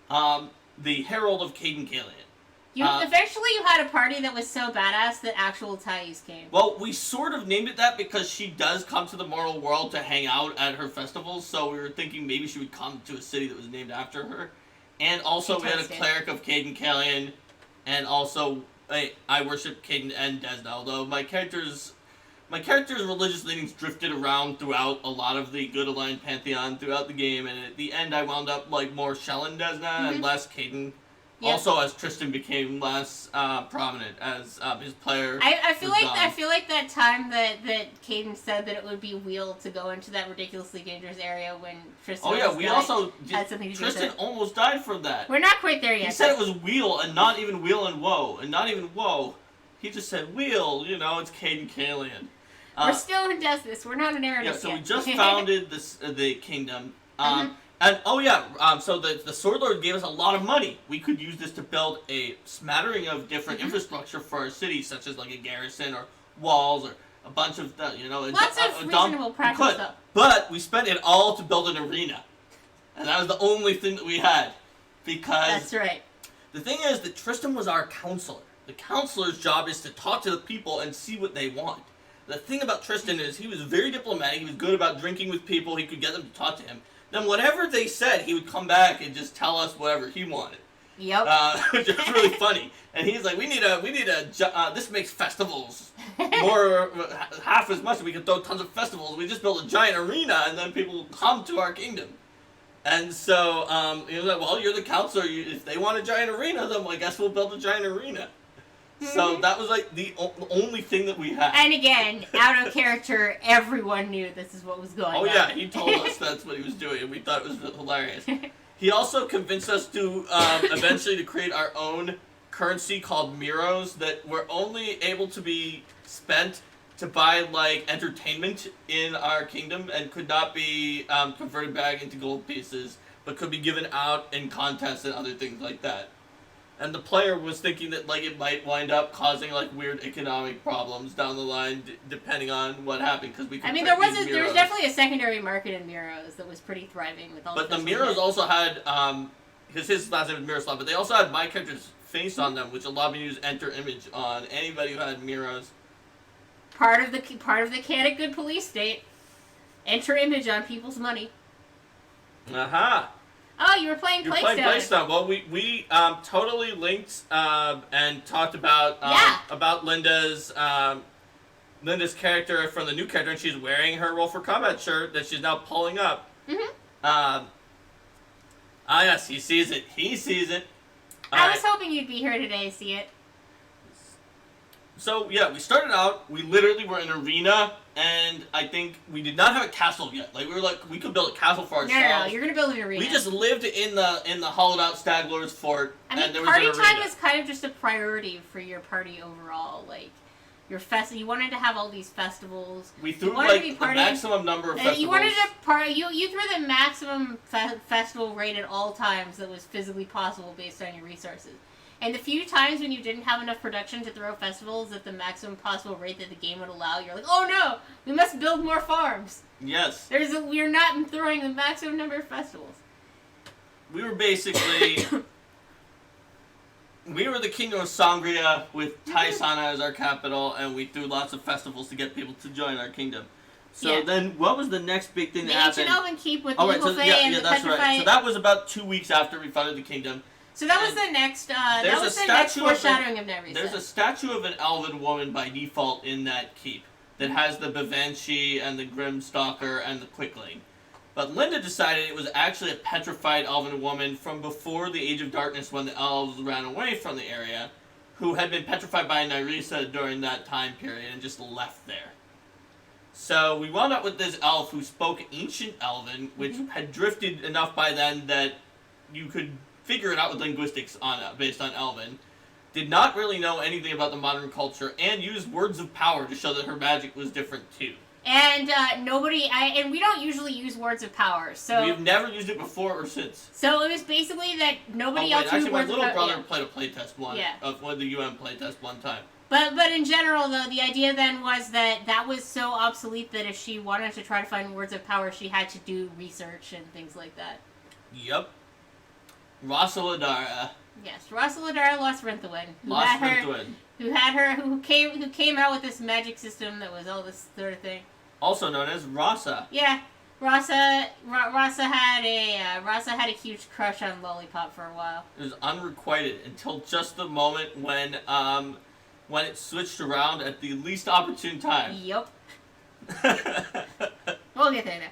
The Herald of Caden Kalian. Eventually you had a party that was so badass that actual Thais came. Well, we sort of named it that because she does come to the mortal world to hang out at her festivals, so we were thinking maybe she would come to a city that was named after her. And also we had a cleric of Caden Kalian, and also I worship Caden and Desna, although my character's religious leanings drifted around throughout a lot of the Good Aligned Pantheon throughout the game, and at the end I wound up more Shell and Desna and less Caden. Yep. Also, as Tristan became less prominent as his player. I feel like that time that Caden said that it would be wheel to go into that ridiculously dangerous area when Tristan. Oh yeah, we also had something to do with it. Tristan almost died from that. We're not quite there yet. He said it was wheel and not even wheel and woe and not even woe. He just said wheel. It's Caden Kalian. We're still in Desnus. We're not in Erebus yet. So we just founded the kingdom. And so the Sword Lord gave us a lot of money. We could use this to build a smattering of different infrastructure for our city, such as a garrison or walls or a bunch of lots of reasonable practical stuff. But we spent it all to build an arena, and that was the only thing that we had, because that's right. The thing is that Tristan was our counselor. The counselor's job is to talk to the people and see what they want. The thing about Tristan is he was very diplomatic. He was good about drinking with people. He could get them to talk to him. Then whatever they said, he would come back and just tell us whatever he wanted. Yep. Which is really funny. And he's like, this makes festivals more, half as much. We can throw tons of festivals. We just build a giant arena, and then people will come to our kingdom. And so, he was like, well, you're the counselor. If they want a giant arena, then I guess we'll build a giant arena. So that was like the only thing that we had. And again, out of character, everyone knew this is what was going on. Oh yeah, he told us that's what he was doing, and we thought it was hilarious. He also convinced us to eventually to create our own currency called Miros that were only able to be spent to buy like entertainment in our kingdom and could not be converted back into gold pieces, but could be given out in contests and other things like that. And the player was thinking that like it might wind up causing like weird economic problems down the line, depending on what happened. Because we. There was definitely a secondary market in Miros that was pretty thriving with all. But the Miros also had because his last name was Miroslav, but they also had my character's face on them, which allowed me to use enter image on anybody who had Miros. Part of the chaotic good police state. Enter image on people's money. Aha. Oh, you were playing Playstone. Well, we totally linked and talked about Linda's character from the new character, and she's wearing her Roll for Combat shirt that she's now pulling up. Mm-hmm. Yes, he sees it. I was hoping you'd be here today to see it. So, yeah, we started out, we literally were in an arena, and I think we did not have a castle yet. Like, we could build a castle for ourselves. No, you're going to build an arena. We just lived in the hollowed out Stag Lord's fort, and there was an arena. Party time is kind of just a priority for your party overall. Like, you wanted to have all these festivals. We threw, the maximum number of festivals. You wanted to you threw the maximum festival rate at all times that was physically possible based on your resources. And the few times when you didn't have enough production to throw festivals at the maximum possible rate that the game would allow, you're like, oh no, we must build more farms. Yes. We're not throwing the maximum number of festivals. We were basically, we were the kingdom of Sangria with Taisana as our capital, and we threw lots of festivals to get people to join our kingdom. So then, what was the next big thing that happened? The ancient Elven Keep with the Eagle Fae and the Petrified. Right. So that was about 2 weeks after we founded the kingdom. So that was the next. That was the next foreshadowing of Nereus. There's a statue of an elven woman by default in that keep that has the Bavanchi and the Grimstalker and the Quickling. But Linda decided it was actually a petrified elven woman from before the Age of Darkness when the elves ran away from the area, who had been petrified by Nyrisa during that time period and just left there. So we wound up with this elf who spoke Ancient Elven, which had drifted enough by then that you could figure it out with linguistics based on Elven, did not really know anything about the modern culture, and used words of power to show that her magic was different too. And and we don't usually use words of power, so we've never used it before or since. So it was basically that nobody else used words of power. Actually, my little brother played a playtest the UM playtest one time. But in general, though, the idea then was that was so obsolete that if she wanted to try to find words of power, she had to do research and things like that. Yep. Rosaladara. Yes, Rosaladara lost Rinthawin. Who came out with this magic system that was all this sort of thing. Also known as Rasa. Yeah, Rasa had a huge crush on Lollipop for a while. It was unrequited until just the moment when it switched around at the least opportune time. Yep. We'll get there now.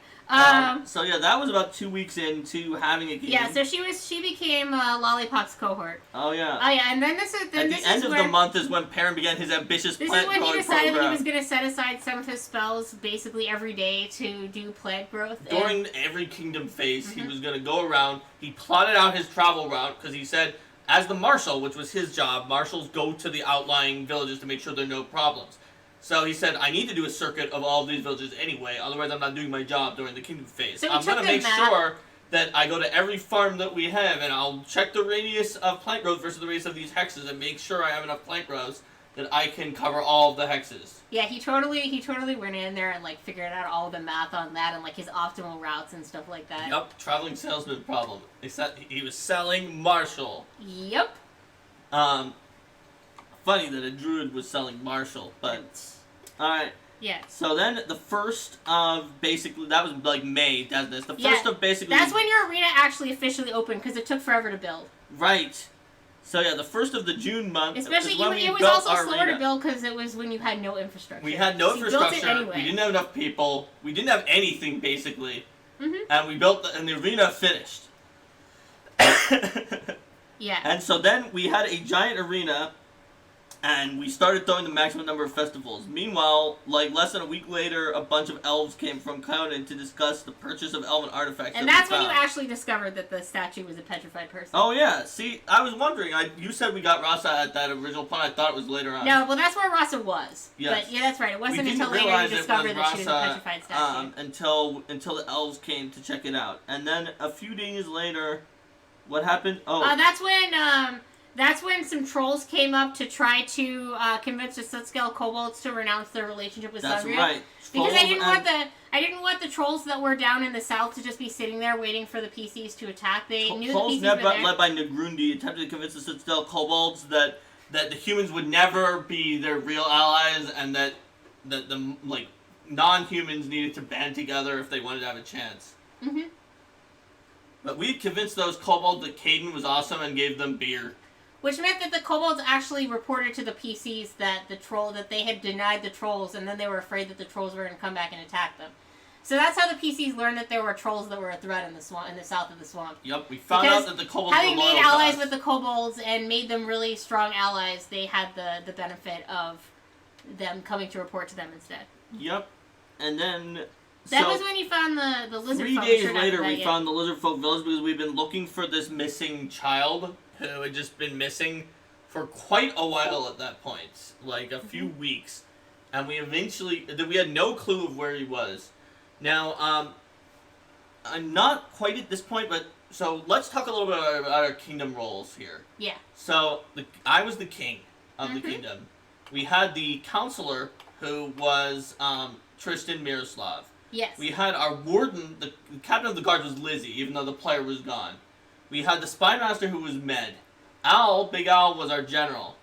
So yeah, that was about 2 weeks into having a game. Yeah, so she became Lollipop's cohort. Oh yeah. Oh yeah, and then at the end of the month is when Perrin began his ambitious plant growing program. This is when he decided that he was going to set aside some of his spells basically every day to do plant growth. During every kingdom phase, he was going to go around. He plotted out his travel route because he said, as the marshal, which was his job, marshals go to the outlying villages to make sure there are no problems. So he said, I need to do a circuit of all of these villages anyway, otherwise I'm not doing my job during the kingdom phase. So I'm going to make sure that I go to every farm that we have, and I'll check the radius of plant growth versus the radius of these hexes, and make sure I have enough plant growths that I can cover all of the hexes. Yeah, he totally went in there and figured out all the math on that and his optimal routes and stuff like that. Yep, traveling salesman problem. Except he was selling Marshall. Yep. Funny that a druid was selling Marshall, but alright. Yeah. So then the first of basically, that was like May, doesn't it? The first of basically... That's when your arena actually officially opened, because it took forever to build. Right. So yeah, the first of the June month. Especially, it was also slower to build because it was when you had no infrastructure. We had no infrastructure. You built it anyway. We didn't have enough people. We didn't have anything basically. And we built and the arena finished. Yeah. And so then we had a giant arena, and we started throwing the maximum number of festivals. Meanwhile, like less than a week later, a bunch of elves came from Conan to discuss the purchase of elven artifacts. And that's when you actually discovered that the statue was a petrified person. Oh yeah, see, I was wondering. You said we got Rasa at that original point. I thought it was later on. No, well that's where Rasa was. Yes. But yeah, that's right. It wasn't until later you discovered that she was a petrified statue. Until the elves came to check it out, and then a few days later, what happened? Oh, that's when some trolls came up to try to convince the Sutscale kobolds to renounce their relationship with That's Sagria. right. Because I didn't want the trolls that were down in the south to just be sitting there waiting for the PCs to attack. They knew trolls the PCs were there. led by Negrundi attempted to convince the Sutscale kobolds that the humans would never be their real allies, and that the non-humans needed to band together if they wanted to have a chance. Mm-hmm. But we convinced those kobolds that Caden was awesome and gave them beer. Which meant that the kobolds actually reported to the PCs that they had denied the trolls, and then they were afraid that the trolls were going to come back and attack them. So that's how the PCs learned that there were trolls that were a threat in the swamp, in the south of the swamp. Yep, we found out that the kobolds were loyal to us. Having made allies with the kobolds and made them really strong allies, they had the benefit of them coming to report to them instead. Yep, and then... That was when you found the lizard 3 folk. days later, we found the lizard folk village because we've been looking for this missing child who had just been missing for quite a while at that point, like a few weeks, and we had no clue of where he was. Now, I'm not quite at this point, but so let's talk a little bit about our kingdom roles here. Yeah. So I was the king of the kingdom. We had the counselor who was Tristan Miroslav. Yes. We had our warden, the captain of the guard was Lizzie, even though the player was gone. We had the spy master who was Med. Big Al was our general.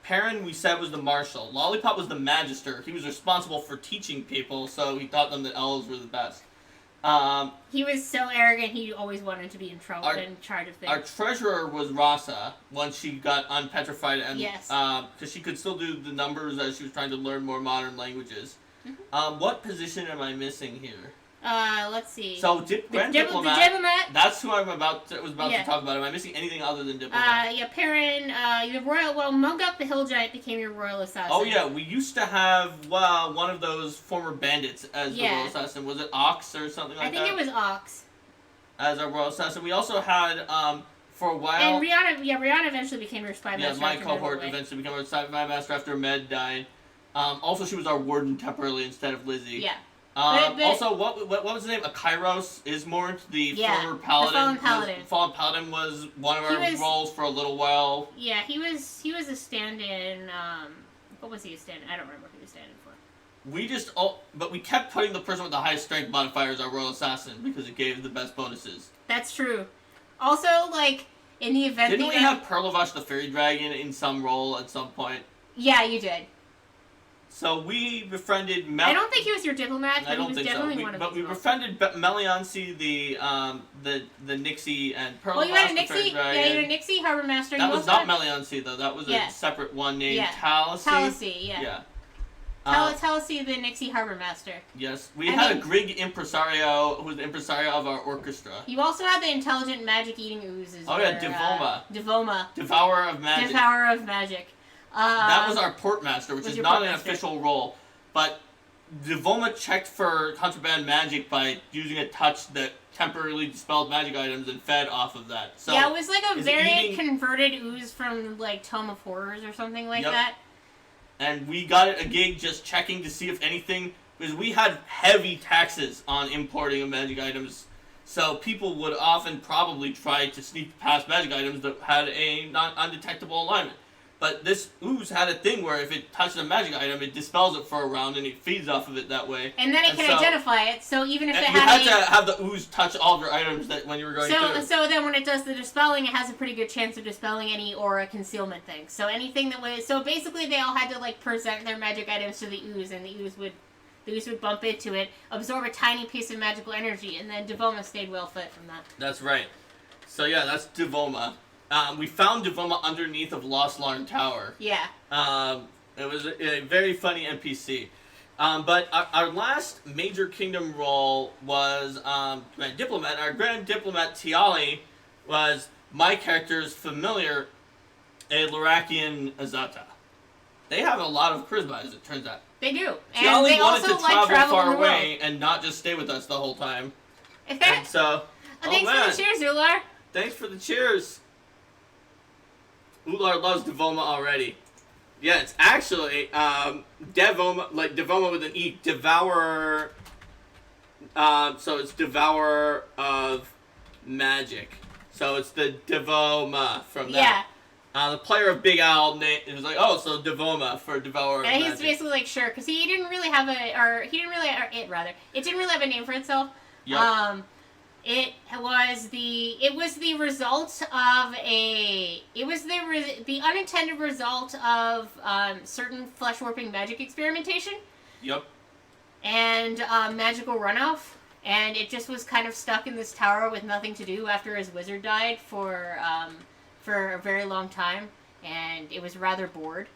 Perrin, we said, was the marshal. Lollipop was the magister. He was responsible for teaching people, so he taught them that elves were the best. He was so arrogant, he always wanted to be in charge of things. Our treasurer was Rasa, once she got unpetrified, and because she could still do the numbers as she was trying to learn more modern languages. What position am I missing here? Let's see. So, Grand Diplomat. The diplomat. That's who I was about to talk about. Am I missing anything other than Diplomat? Perrin, the royal. Well, Muguk the Hill Giant became your royal assassin. Oh yeah, we used to have one of those former bandits as the royal assassin. Was it Ox or something like that? I think it was Ox. As our royal assassin, we also had for a while. And Rihanna eventually became your spy master. Yeah, my cohort eventually became our spy master after Med died. Also, she was our warden temporarily instead of Lizzie. Yeah. Also, what was his name? Akairos Ismort, the former paladin. The fallen paladin. Fallen paladin was one of our roles for a little while. Yeah, he was a stand-in. What was he a stand-in? I don't remember who he was stand-in for. But we kept putting the person with the highest strength modifier as our royal assassin because it gave the best bonuses. That's true. Also, in the event didn't we have Perlavash the fairy dragon in some role at some point? Yeah, you did. So we befriended I don't think he was your diplomat, but he was definitely one of them. But we befriended Meliancy, the Nixie, and Pearl. Well, you had a Nixie, you had a Nixie Harbor Master. That was not Meliancy though. That was a separate one named Talasy. Talasy, yeah. Talasy, the Nixie Harbor Master. Yes, we had a Grig Impresario, who was the impresario of our orchestra. You also had the intelligent magic-eating oozes. Oh yeah, Devoma. Devoma. Devourer of Magic. Devourer of Magic. That was our portmaster, which is not an official role, but Devoma checked for contraband magic by using a touch that temporarily dispelled magic items and fed off of that. So yeah, it was like a very converted ooze from Tome of Horrors or something like that. And we got it a gig just checking to see if anything, because we had heavy taxes on importing of magic items, so people would often probably try to sneak past magic items that had a undetectable alignment. But this ooze had a thing where if it touched a magic item, it dispels it for a round and it feeds off of it that way. And then it can identify it, so even if it you had to have the ooze touch all of your items that when you were going through. So then when it does the dispelling, it has a pretty good chance of dispelling any aura concealment thing. So anything that was... So basically they all had to present their magic items to the ooze, and the ooze would Luz would bump into it, absorb a tiny piece of magical energy, and then Devoma stayed well fit from that. That's right. So yeah, that's Devoma. We found Devoma underneath of Lost Larn Tower. Yeah. It was a very funny NPC. But our last major kingdom role was Grand Diplomat. Our Grand Diplomat Tiali was my character's familiar, a Lurakian Azata. They have a lot of charisma, as it turns out. They do. And Tiali they wanted also to like travel far the away world. and not just stay with us the whole time. And so, Thanks for the cheers, Ular. Thanks for the cheers. Ular loves Devoma already. Yeah, it's actually Devoma, like Devoma with an E, Devourer. So it's Devourer of Magic. So it's the Devoma from that. Yeah. The player of Big Owl was like, oh, so Devoma for Devourer of And Magic. he's basically like, sure, because he didn't really have it didn't really have a name for itself. Yep. It was the result of the unintended result of certain flesh warping magic experimentation. Yep. And magical runoff, and it just was kind of stuck in this tower with nothing to do after his wizard died for a very long time, and it was rather bored.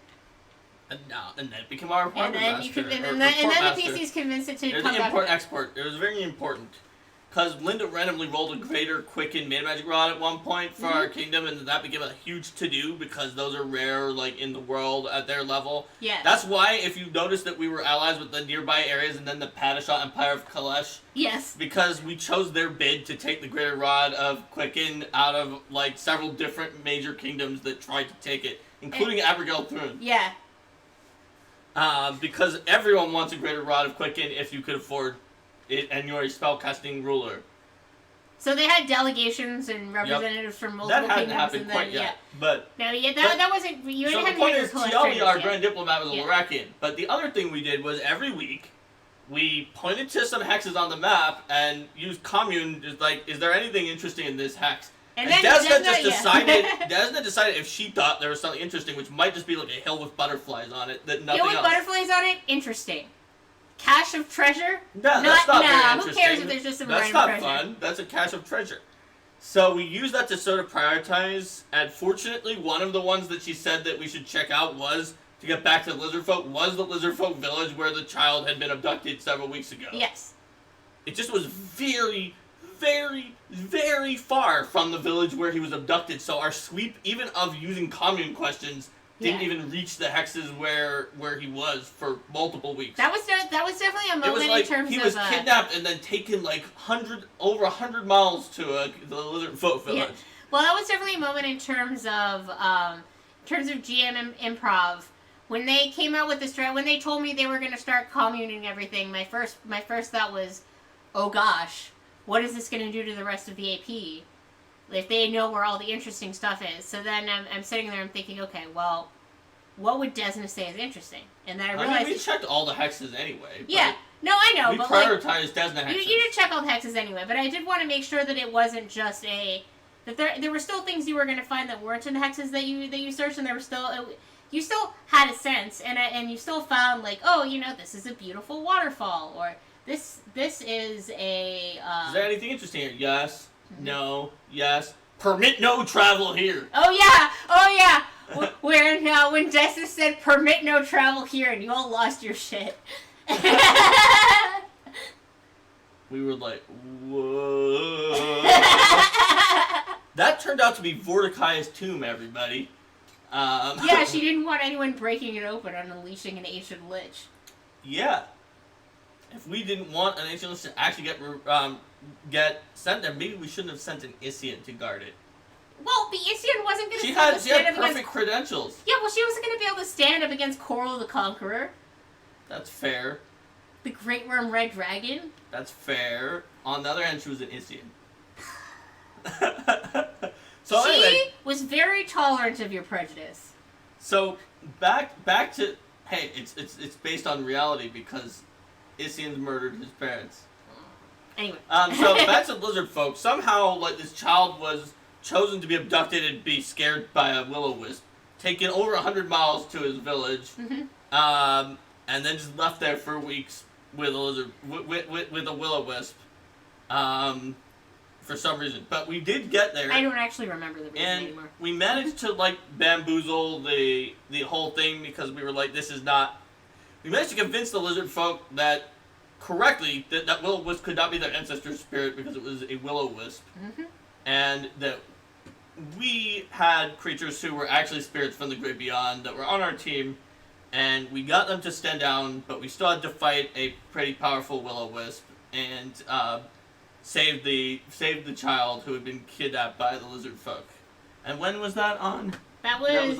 And then it became our And then master. and then the PCs convinced it to It was come the back. import-export. It was very important. Because Linda randomly rolled a greater quicken mana magic rod at one point for our kingdom, and that became a huge to-do because those are rare, like, in the world at their level. Yeah. That's why, if you notice that we were allies with the nearby areas and then the Padishah Empire of Kalesh, Yes. because we chose their bid to take the greater rod of quicken out of, like, several different major kingdoms that tried to take it, including Abigail Thrun. Yeah. Because everyone wants a greater rod of quicken if you could afford it, and you're a spellcasting ruler. So they had delegations and representatives from multiple That hadn't kingdoms, happened and then quite yet. yeah. But No, yeah, that wasn't. You so the hadn't point hit is, your Tiali, collectors our yet. Grand Diplomat, was a Yeah. Lurakian. But the other thing we did was every week we pointed to some hexes on the map and used commune. Just like, is there anything interesting in this hex? And And then Desna just yeah. decided. Desna decided if she thought there was something interesting, which might just be like a hill with butterflies on it, that nothing Hill with else. butterflies on it, interesting. Cache of treasure? No, that's not very who interesting. cares if there's just some That's random not treasure? fun. That's a cache of treasure. So we used that to sort of prioritize, and fortunately, one of the ones that she said that we should check out was, to get back to Lizardfolk, was the Lizardfolk village where the child had been abducted several weeks ago. Yes. It just was very, very, very far from the village where he was abducted, so our sweep, even of using commune questions, didn't even reach the hexes where he was for multiple weeks. That was definitely a It moment was like in terms he of was kidnapped and then taken like over 100 miles to the Lizardfolk village. Yeah. Well, that was definitely a moment in terms of GM improv. When they came out with this when they told me they were going to start communing everything, my first thought was, oh gosh, what is this going to do to the rest of the AP? If they know where all the interesting stuff is. So then I'm sitting there and thinking, okay, well, what would Desna say is interesting? And then I realized... we checked all the hexes anyway. Yeah. No, I know, we but prioritized Desna hexes. You did check all the hexes anyway, but I did want to make sure that it wasn't just that there were still things you were going to find that weren't in the hexes that you searched, and there were still... you still had a sense, and you still found, like, oh, this is a beautiful waterfall, or this is a... is there anything interesting here? Yes. No. Yes. Permit no travel here. Oh yeah. When Desna said permit no travel here, and you all lost your shit. We were like, whoa. That turned out to be Vorticaya's tomb, everybody. Yeah, she didn't want anyone breaking it open and unleashing an ancient lich. Yeah. If we didn't want an ancient lich to actually get sent there, maybe we shouldn't have sent an Isian to guard it. Well, the Isian wasn't going to She stand had up perfect against... credentials. Yeah, well, she wasn't going to be able to stand up against Coral the Conqueror. That's fair. The Great Worm Red Dragon. That's fair. On the other hand, she was an Isian. So She anyway, was very tolerant of your prejudice. so back to hey, it's based on reality because Isians murdered his parents. Anyway. So back to Lizard Folk. Somehow, like, this child was chosen to be abducted and be scared by a will-o-wisp, taken over 100 miles to his village, Mm-hmm. and then just left there for weeks with a lizard with a will-o-wisp, for some reason. But we did get there. I don't actually remember the reason and anymore. we managed to like bamboozle the whole thing because we were like, this is not. We managed to convince the lizard folk that correctly that will-o-wisp could not be their ancestor's spirit because it was a will-o-wisp, and that we had creatures who were actually spirits from the great beyond that were on our team, and we got them to stand down, but we still had to fight a pretty powerful will-o-wisp and save the child who had been kidnapped by the lizard folk. And when was that on? That was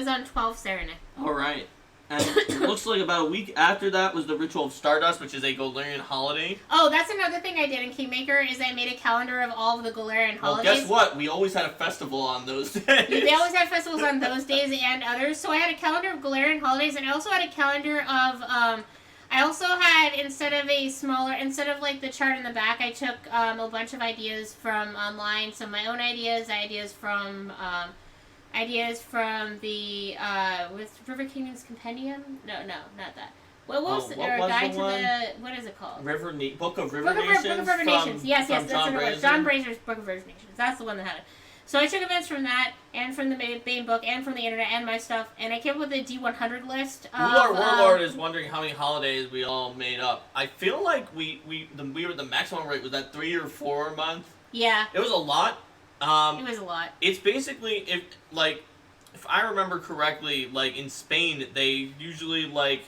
on 12 Saranac. All right. And it looks like about a week after that was the Ritual of Stardust, which is a Golarian holiday. Oh, that's another thing I did in Kingmaker, is I made a calendar of all of the Golarian holidays. Well, guess what? We always had a festival on those days. They always had festivals on those days and others. So I had a calendar of Golarian holidays, and I also had a calendar of, I also had, instead of like the chart in the back, I took a bunch of ideas from online, some of my own ideas from the with River Kingdom's Compendium. No, not that. What is it called? Book of River Nations. Book of River Nations. Yes, that's what it was. John Brazer's Book of River Nations. That's the one that had it. So I took events from that, and from the main book, and from the internet, and my stuff, and I came up with a D100 list. Our Warlord is wondering how many holidays we all made up. I feel like we were the maximum rate was that 3 or 4 a month. Yeah. It was a lot. It was a lot. It's basically if I remember correctly, like in Spain, they usually like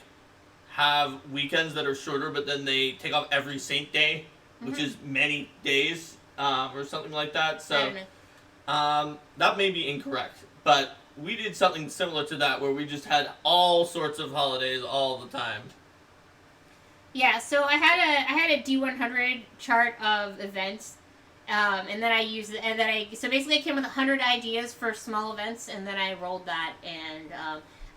have weekends that are shorter, but then they take off every Saint Day, which is many days, or something like that. So, that may be incorrect, but we did something similar to that where we just had all sorts of holidays all the time. Yeah. So I had a D100 chart of events. And then so basically I came with 100 ideas for small events, and then I rolled that, and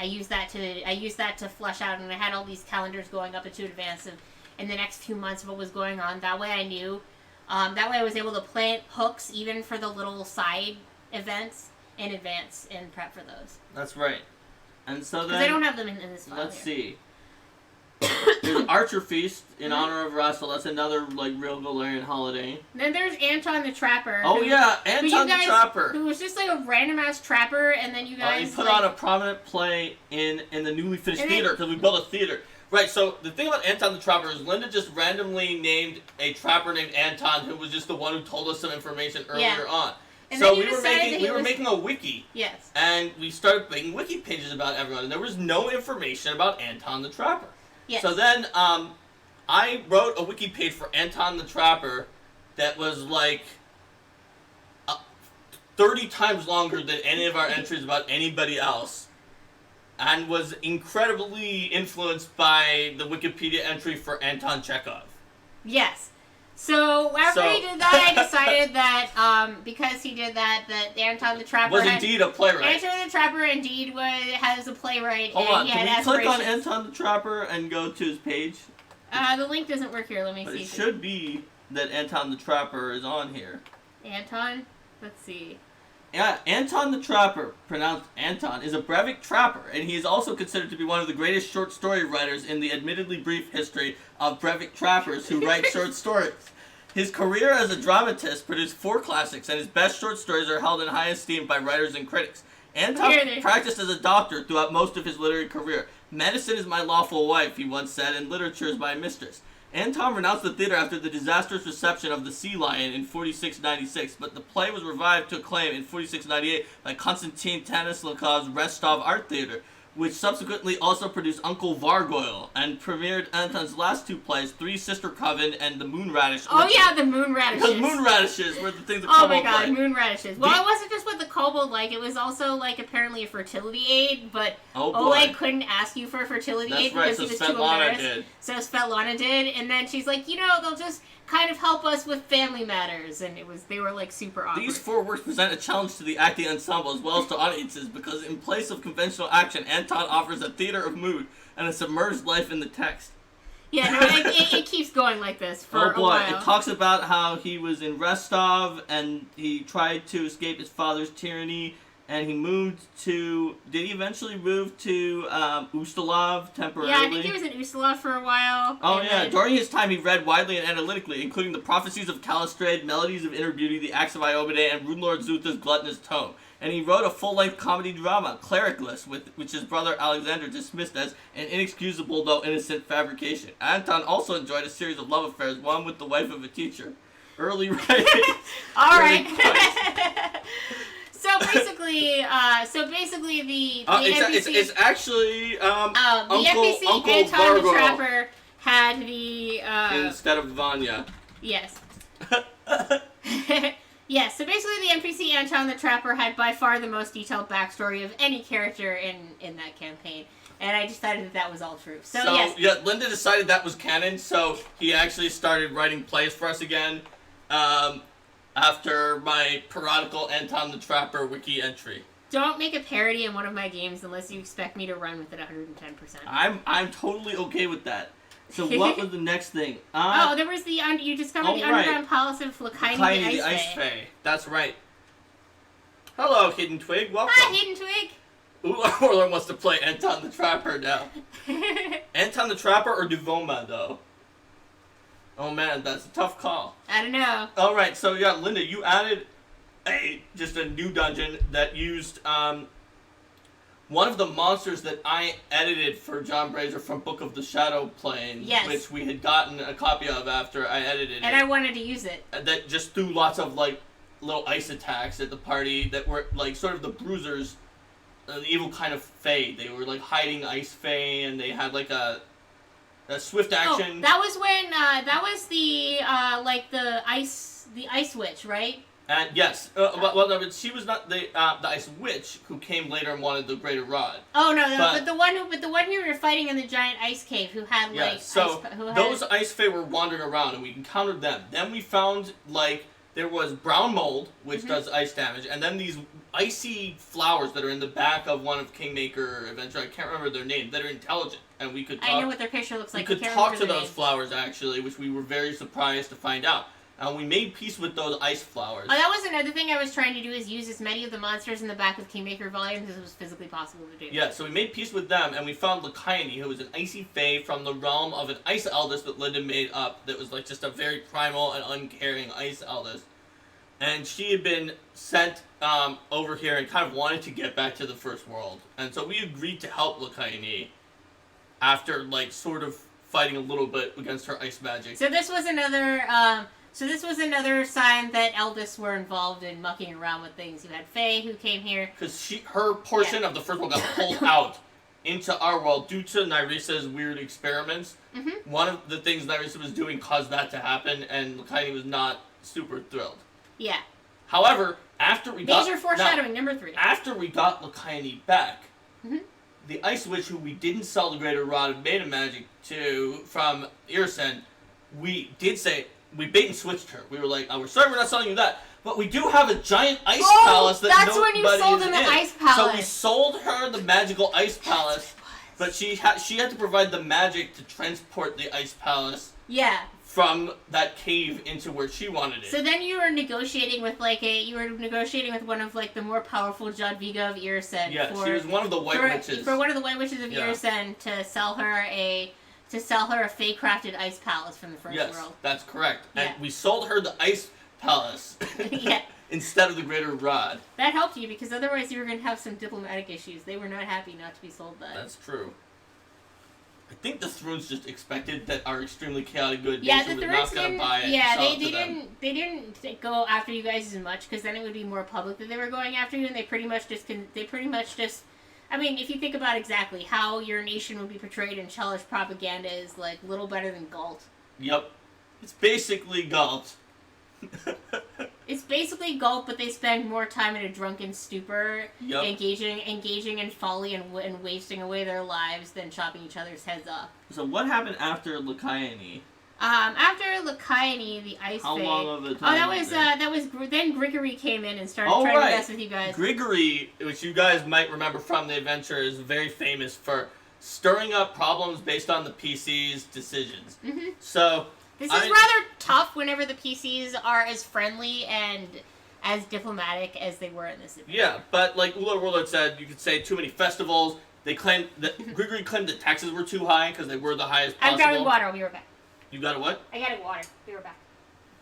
I used that to flesh out, and I had all these calendars going up into advance of in the next few months of what was going on. That way I knew, that way I was able to plant hooks even for the little side events in advance and prep for those. That's right. And so then, because I don't have them in this file. Let's see. There's Archer Feast in honor of Russell. That's another like real Golarian holiday. Then there's Anton the Trapper. Oh yeah, Anton the Trapper. Who was just like a random ass trapper, and then you guys. He put on a prominent play in the newly finished theater because we built a theater. Right. So the thing about Anton the Trapper is Linda just randomly named a trapper named Anton, who was just the one who told us some information earlier on. And so we were making a wiki. Yes. And we started making wiki pages about everyone, and there was no information about Anton the Trapper. Yes. So then, I wrote a wiki page for Anton the Trapper that was like 30 times longer than any of our entries about anybody else, and was incredibly influenced by the Wikipedia entry for Anton Chekhov. Yes. So after he did that, I decided that because he did that Anton the Trapper was indeed a playwright. Anton the Trapper indeed has a playwright. Hold on, can we click on aspirations. Anton the Trapper and go to his page? The link doesn't work here. Let me see. It should be that Anton the Trapper is on here. Anton? Let's see. Yeah, Anton the Trapper, pronounced Anton, is a Breivik trapper, and he is also considered to be one of the greatest short story writers in the admittedly brief history of Breivik trappers who write short stories. His career as a dramatist produced 4 classics, and his best short stories are held in high esteem by writers and critics. Anton practiced as a doctor throughout most of his literary career. Medicine is my lawful wife, he once said, and literature is my mistress. Anton renounced the theater after the disastrous reception of The Sea Lion in 4696, but the play was revived to acclaim in 4698 by Konstantin Stanislav's Rostov Art Theater, which subsequently also produced Uncle Vargoyle, and premiered Anton's last 2 plays, Three Sister Coven and The Moon Radish. Oh yeah, the Moon Radishes. Because moon radishes were the things that Oh my god, moon radishes. Well, it wasn't just what the kobold like, it was also like apparently a fertility aid, but Oleg couldn't ask you for a fertility aid because he was too embarrassed. So Svetlana did, and then she's like, they'll just kind of help us with family matters, and they were like super awkward. These 4 works present a challenge to the acting ensemble as well as to audiences because in place of conventional action, Anton offers a theater of mood and a submerged life in the text. Yeah, no, it keeps going like this for a while. It talks about how he was in Rostov and he tried to escape his father's tyranny and he moved to... Did he eventually move to Ustalov temporarily? Yeah, I think he was in Ustalov for a while. Oh, yeah. During his time, he read widely and analytically, including the Prophecies of Calistrade, Melodies of Inner Beauty, The Acts of Iobade, and Rune Lord Zutha's Gluttonous Tome. And he wrote a full-length comedy drama, Clericless, which his brother Alexander dismissed as an inexcusable though innocent fabrication. Anton also enjoyed a series of love affairs, one with the wife of a teacher. Early writing. All right. So basically, the NPC. It's actually the Uncle Anton the Vargo Trapper had the instead of Vanya. Yes. Yes. So basically, the NPC Anton the Trapper had by far the most detailed backstory of any character in that campaign, and I decided that was all true. So yes. Yeah, Linda decided that was canon, so he actually started writing plays for us again. After my parodical Anton the Trapper wiki entry. Don't make a parody in one of my games unless you expect me to run with it 110%. I'm totally okay with that. So what was the next thing? There was you discovered the underground palace of Lakaini the Ice Fae. That's right. Hello, Hidden Twig. Welcome. Hi, Hidden Twig. Ooh, Orlin wants to play Anton the Trapper now. Anton the Trapper or Duvoma, though? Oh man, that's a tough call. I don't know. Alright, so yeah, Linda, you added just a new dungeon that used one of the monsters that I edited for John Brazier from Book of the Shadow Plane, yes. Which we had gotten a copy of after I edited it. And I wanted to use it. That just threw lots of like little ice attacks at the party that were like sort of the bruisers, the evil kind of fae. They were like hiding ice fae, and they had like a swift action. Oh, that was when that was the ice witch, right? And yes, well, no, but she was not the ice witch who came later and wanted the greater rod. Oh no, but the one who were fighting in the giant ice cave who had like those ice fae were wandering around and we encountered them. Then we found like there was brown mold which does ice damage, and then these icy flowers that are in the back of one of Kingmaker Adventure. I can't remember their name. That are intelligent, and we could. I know what their picture looks like. We could talk to those flowers actually, which we were very surprised to find out. And we made peace with those ice flowers. Oh, that was another thing I was trying to do, is use as many of the monsters in the back of Kingmaker volumes as was physically possible to do. Yeah, so we made peace with them, and we found Lakaini, who was an icy fae from the realm of an ice eldest that Linda made up, that was like just a very primal and uncaring ice eldest. And she had been sent over here and kind of wanted to get back to the first world. And so we agreed to help Lakaini after, like, sort of fighting a little bit against her ice magic. So this was another... sign that Eldists were involved in mucking around with things. You had Faye who came here. Because her portion of the first world got pulled out into our world due to Nyrisa's weird experiments. Mm-hmm. One of the things Nyrisa was doing caused that to happen, and Lakaini was not super thrilled. Yeah. However, after we got... Major foreshadowing, number 3. After we got Lakaini back, the Ice Witch, who we didn't sell the Greater Rod of Beta Magic to from Irsen, we did say... We bait and switched her. We were like, oh, we're sorry we're not selling you that, but we do have a giant ice palace that that's when you sold him the ice palace. So we sold her the magical ice palace, but she had to provide the magic to transport the ice palace. Yeah. From that cave into where she wanted it. So then you were negotiating with one of like the more powerful Jadviga of Irsen. Yeah, she was one of the white witches. For one of the white witches of Irsen to sell her a Fae-crafted ice palace from the first world. Yes, that's correct. Yeah. And we sold her the ice palace instead of the Greater Rod. That helped you, because otherwise you were going to have some diplomatic issues. They were not happy not to be sold that. That's true. I think the Thrones just expected that our extremely chaotic good nation was not going to buy it. Yeah, they didn't go after you guys as much, because then it would be more public that they were going after you, and they pretty much just... I mean, if you think about exactly how your nation would be portrayed in Chelish propaganda is, like, little better than Galt. Yep. It's basically Galt. It's basically Galt, but they spend more time in a drunken stupor, engaging in folly and wasting away their lives than chopping each other's heads off. So what happened after Lakaini? After Lakaini, the Ice Fae... How long of a time that was then Grigory came in and started trying to mess with you guys. Grigory, which you guys might remember from the adventure, is very famous for stirring up problems based on the PC's decisions. Mm-hmm. So... This is rather tough whenever the PCs are as friendly and as diplomatic as they were in this adventure. Yeah, but like Warlord said, you could say too many festivals. They claimed that Grigory claimed that taxes were too high because they were the highest possible. I'm grabbing water. I'll be right back. You got a what? I got a water. Be right back.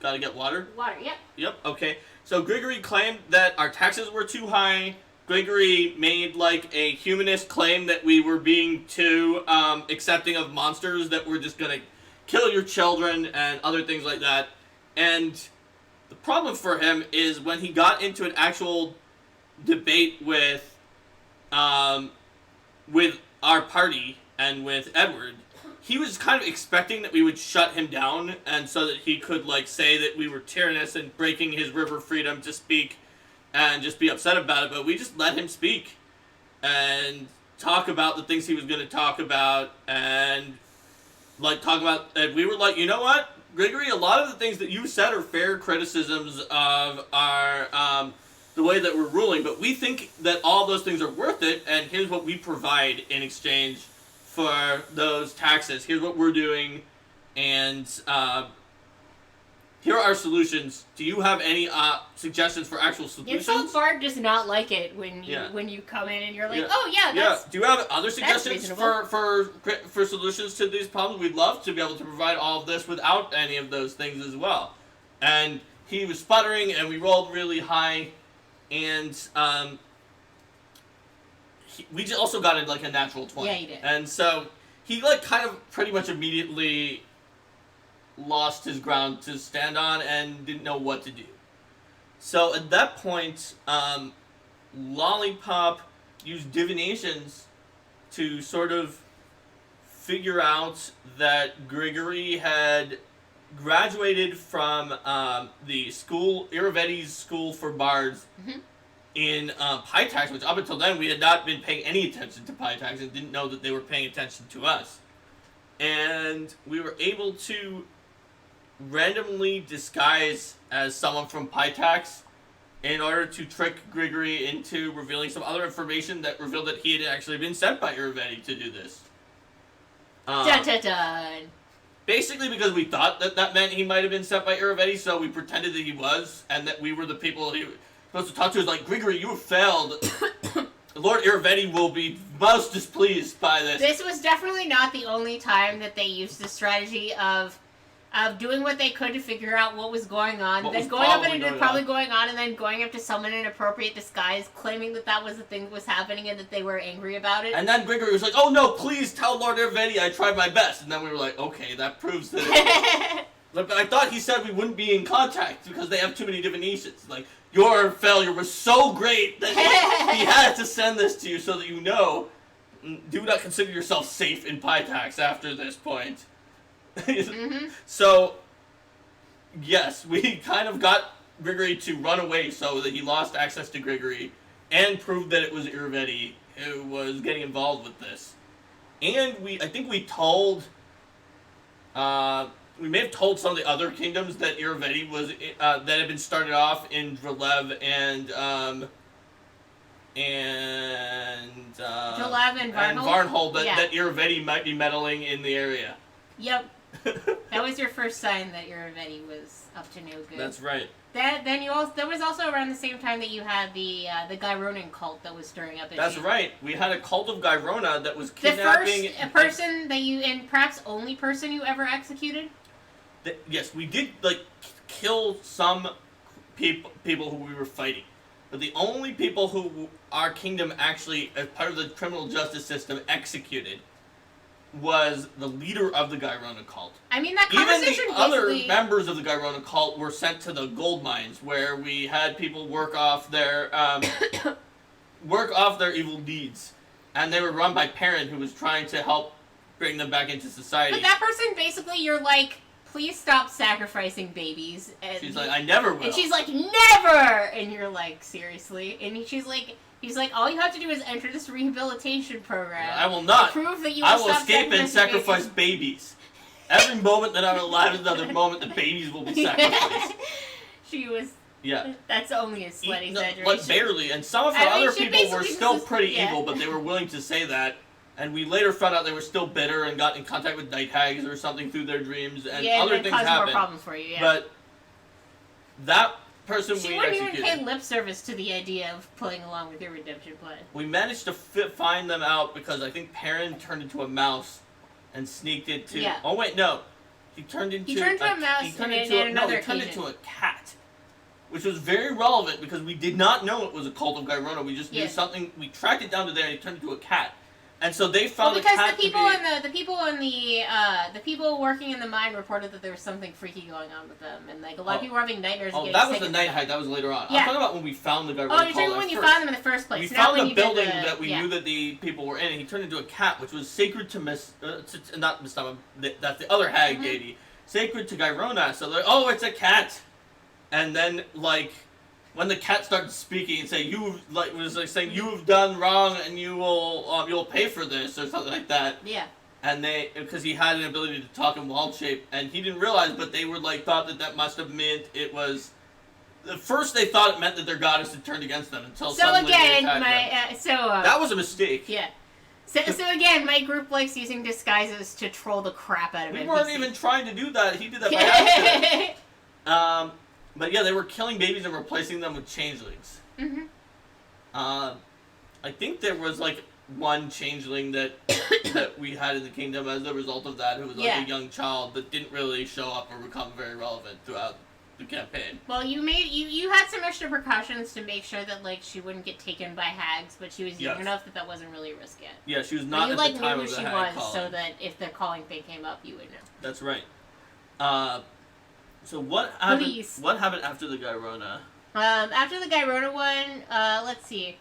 Gotta get water? Water, yep. Yep, okay. So Grigory claimed that our taxes were too high. Grigory made like a humanist claim that we were being too accepting of monsters that were just gonna kill your children and other things like that. And the problem for him is when he got into an actual debate with our party and with Edward, he was kind of expecting that we would shut him down, and so that he could like say that we were tyrannous and breaking his river freedom to speak, and just be upset about it. But we just let him speak, and talk about the things he was going to talk about, and like talk about. And we were like, you know what, Grigory, a lot of the things that you said are fair criticisms of our the way that we're ruling, but we think that all those things are worth it, and here's what we provide in exchange for those taxes. Here's what we're doing, and here are our solutions. Do you have any suggestions for actual solutions? Insult Bard does not like it when you come in and you're like, oh yeah, that's... Do you have other suggestions for solutions to these problems? We'd love to be able to provide all of this without any of those things as well. And he was sputtering, and we rolled really high, and we just also got like a natural 20. Yeah, he did. And so he like kind of pretty much immediately lost his ground to stand on and didn't know what to do. So at that point, Lollipop used divinations to sort of figure out that Grigory had graduated from the school, Iravetti's School for Bards, in Pytax, which up until then we had not been paying any attention to Pytax and didn't know that they were paying attention to us. And we were able to randomly disguise as someone from Pytax in order to trick Grigory into revealing some other information that revealed that he had actually been sent by Iravetti to do this. Dun dun dun! Basically because we thought that that meant he might have been sent by Iravetti, so we pretended that he was, and that we were the people he was supposed to talk to. Is like, Grigory, you have failed. Lord Iravetti will be most displeased by this. This was definitely not the only time that they used the strategy of doing what they could to figure out what was going on, then going up and going on, and then going up to someone in an appropriate disguise, claiming that that was the thing that was happening and that they were angry about it. And then Grigory was like, oh no, please tell Lord Iravetti I tried my best. And then we were like, okay, that proves that But I thought he said we wouldn't be in contact because they have too many divinations. Like, your failure was so great that he had to send this to you so that you know. Do not consider yourself safe in Pytax after this point. So, yes, we kind of got Grigory to run away so that he lost access to Grigory and proved that it was Iravetti who was getting involved with this. And I think we told, we may have told some of the other kingdoms that Iravetti was, that had been started off in Drelev and Varnhold that Iravetti might be meddling in the area. Yep. That was your first sign that Iravetti was up to no good. That's right. That was also around the same time that you had the Gyronan cult that was stirring up. That's right. We had a cult of Gyrona that was kidnapping the first person that you, and perhaps only person you ever executed. Yes, we did kill some people who we were fighting, but the only people who our kingdom actually, as part of the criminal justice system, executed was the leader of the Gyrona cult. I mean, that conversation even the other members of the Gyrona cult were sent to the gold mines, where we had people work off their evil deeds, and they were run by Perrin, who was trying to help bring them back into society. But that person, basically, you're like, please stop sacrificing babies. And she's like, I never will. And she's like, never! And you're like, seriously? And he's like, all you have to do is enter this rehabilitation program. I will not. Prove that you will escape and sacrifice babies. Every moment that I'm alive is another moment that babies will be sacrificed. She was... Yeah. That's only a slight exaggeration. Like, barely. And some of the other people were still pretty evil, but they were willing to say that. And we later found out they were still bitter and got in contact with night hags or something through their dreams, and other things happened. More problems for you, yeah. But that person She we wouldn't executed. even pay lip service to the idea of playing along with your redemption plan. We managed to find them out because I think Perrin turned into a mouse and sneaked into. Yeah. Oh wait, no, he turned into. He turned into a mouse he turned in into another he turned occasion. into a cat, which was very relevant because we did not know it was a cult of Gyrona. We just knew something. We tracked it down to there, and he turned into a cat. And so they found because the cat the people working in the mine reported that there was something freaky going on with them, and like a lot of people were having nightmares. Oh, that was the night hike. That was later on. Yeah. I'm talking about when we found the Gyrona. Oh, you're talking when you found them in the first place. We Not found when the you building did the, that we knew that the people were in, and he turned into a cat, which was sacred to not Miss that's the other hag deity, sacred to Gyrona. So they're like, oh, it's a cat, and then like. When the cat started speaking and saying you've done wrong and you'll pay for this or something like that. Yeah. And because he had an ability to talk in wild shape and he didn't realize, but they were like thought that must have meant it was. At first they thought it meant that their goddess had turned against them until suddenly they attacked them. That was a mistake. Yeah. So again, my group likes using disguises to troll the crap out of NPCs. We weren't even trying to do that. He did that by accident. But yeah, they were killing babies and replacing them with changelings. Mm-hmm. I think there was like one changeling that we had in the kingdom as a result of that, who was like a young child that didn't really show up or become very relevant throughout the campaign. Well, you had some extra precautions to make sure that like she wouldn't get taken by hags, but she was young enough that wasn't really a risk yet. Yeah, she was not at the time of the hag calling. So that if the calling thing came up, you would know. That's right. So what happened? What happened after the Gyrona? After the Gyrona one, let's see.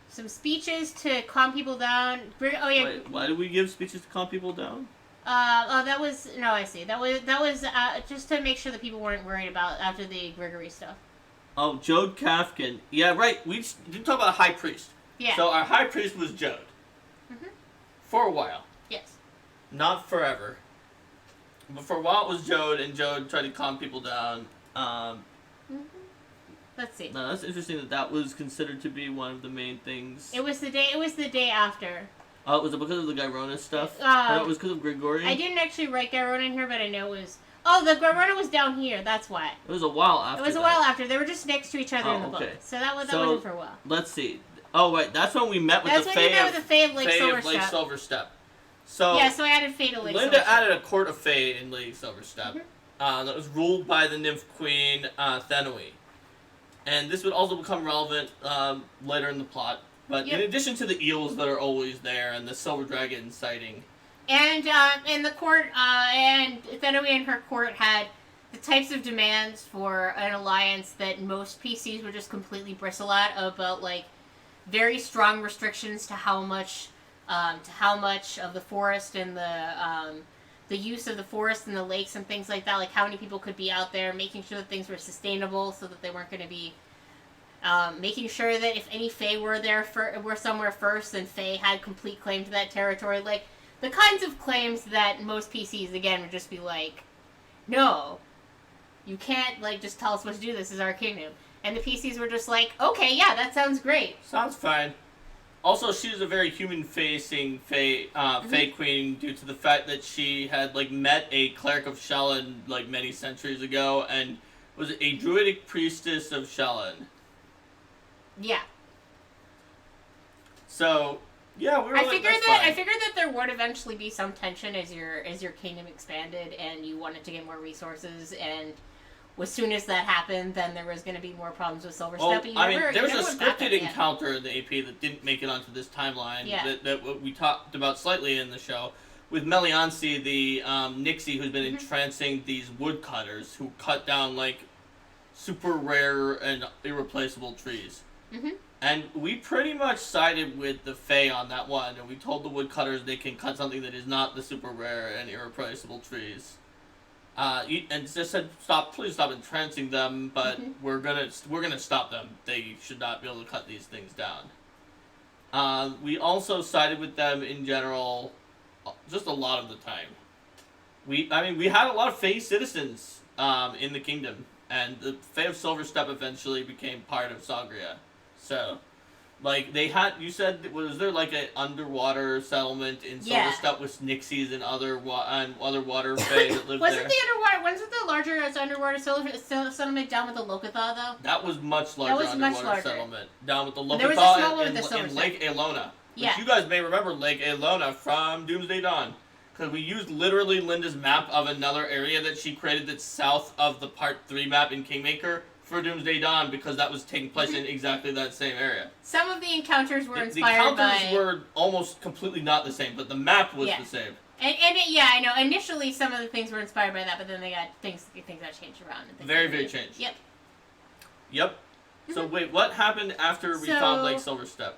Some speeches to calm people down. Oh yeah. Wait, why did we give speeches to calm people down? That was no. I see. That was just to make sure that people weren't worried about after the Grigory stuff. Oh, Jode Kafkin. Yeah, right. We didn't talk about a high priest. Yeah. So our high priest was Jode. Mhm. For a while. Yes. Not forever. But for a while it was Jode, and Jode tried to calm people down. Let's see. No, that's interesting that was considered to be one of the main things. It was the day after. Oh, was it because of the Gyrona stuff? Or it was because of Grigori? I didn't actually write Gyrona in here, but I know it was... Oh, the Gyrona was down here, that's why. It was a while after. It was a while after. They were just next to each other in the book. So that wasn't for a while. Let's see. Oh, right. That's when we met with the Fae. That's when you met with the Fae of Lake Silverstep. So yeah, so I added Fae to Lake Silverstep. Linda added a court of Fae in Lake Silverstep. That was ruled by the nymph queen, Thenui. And this would also become relevant later in the plot. But in addition to the eels that are always there and the silver dragon sighting. And the court, and Thenui and her court had the types of demands for an alliance that most PCs would just completely bristle at, about like very strong restrictions to how much of the forest and the use of the forest and the lakes and things like that, like how many people could be out there, making sure that things were sustainable so that they weren't going to be making sure that if any Fae were somewhere first, then Fae had complete claim to that territory. Like, the kinds of claims that most PCs, again, would just be like, no, you can't, like, just tell us what to do, this is our kingdom. And the PCs were just like, okay, yeah, that sounds great. Sounds fine. Also, she was a very human-facing Fae queen due to the fact that she had, like, met a cleric of Shelyn, like, many centuries ago, and was a druidic priestess of Shelyn. Yeah. So, yeah, we were I figured that there would eventually be some tension as your kingdom expanded and you wanted to get more resources, and as soon as that happened, then there was going to be more problems with Silverstep. There was a scripted encounter in the AP that didn't make it onto this timeline that we talked about slightly in the show with Meliancy, the Nixie, who's been entrancing these woodcutters who cut down like super rare and irreplaceable trees. And we pretty much sided with the Fae on that one, and we told the woodcutters they can cut something that is not the super rare and irreplaceable trees. And just said, please stop entrancing them, but we're gonna stop them. They should not be able to cut these things down. We also sided with them in general, just a lot of the time. We had a lot of Fae citizens in the kingdom, and the Fae of Silverstep eventually became part of Sagria. So, Like, they had, you said, was there like an underwater settlement in Yeah. Silverstep with Nixies and other water fae that lived Wasn't there? wasn't the larger underwater settlement down with the Lokotha, though? That was much larger That was much underwater larger. settlement. Down with the There was a small Lokotha one with the in Silverstep. Lake Elona. Yeah. Which you guys may remember Lake Elona from Doomsday Dawn. Because we used literally Linda's map of another area that she created that's south of the Part 3 map in Kingmaker for Doomsday Dawn, because that was taking place in exactly that same area. Some of the encounters were The inspired by... encounters were almost completely not the same, but the map was Yeah. the same. Yeah, I know. Initially, some of the things were inspired by that, but then they got things got changed around. And Very, very changed. Yep. Yep. So wait, what happened after we found Lake Silverstep?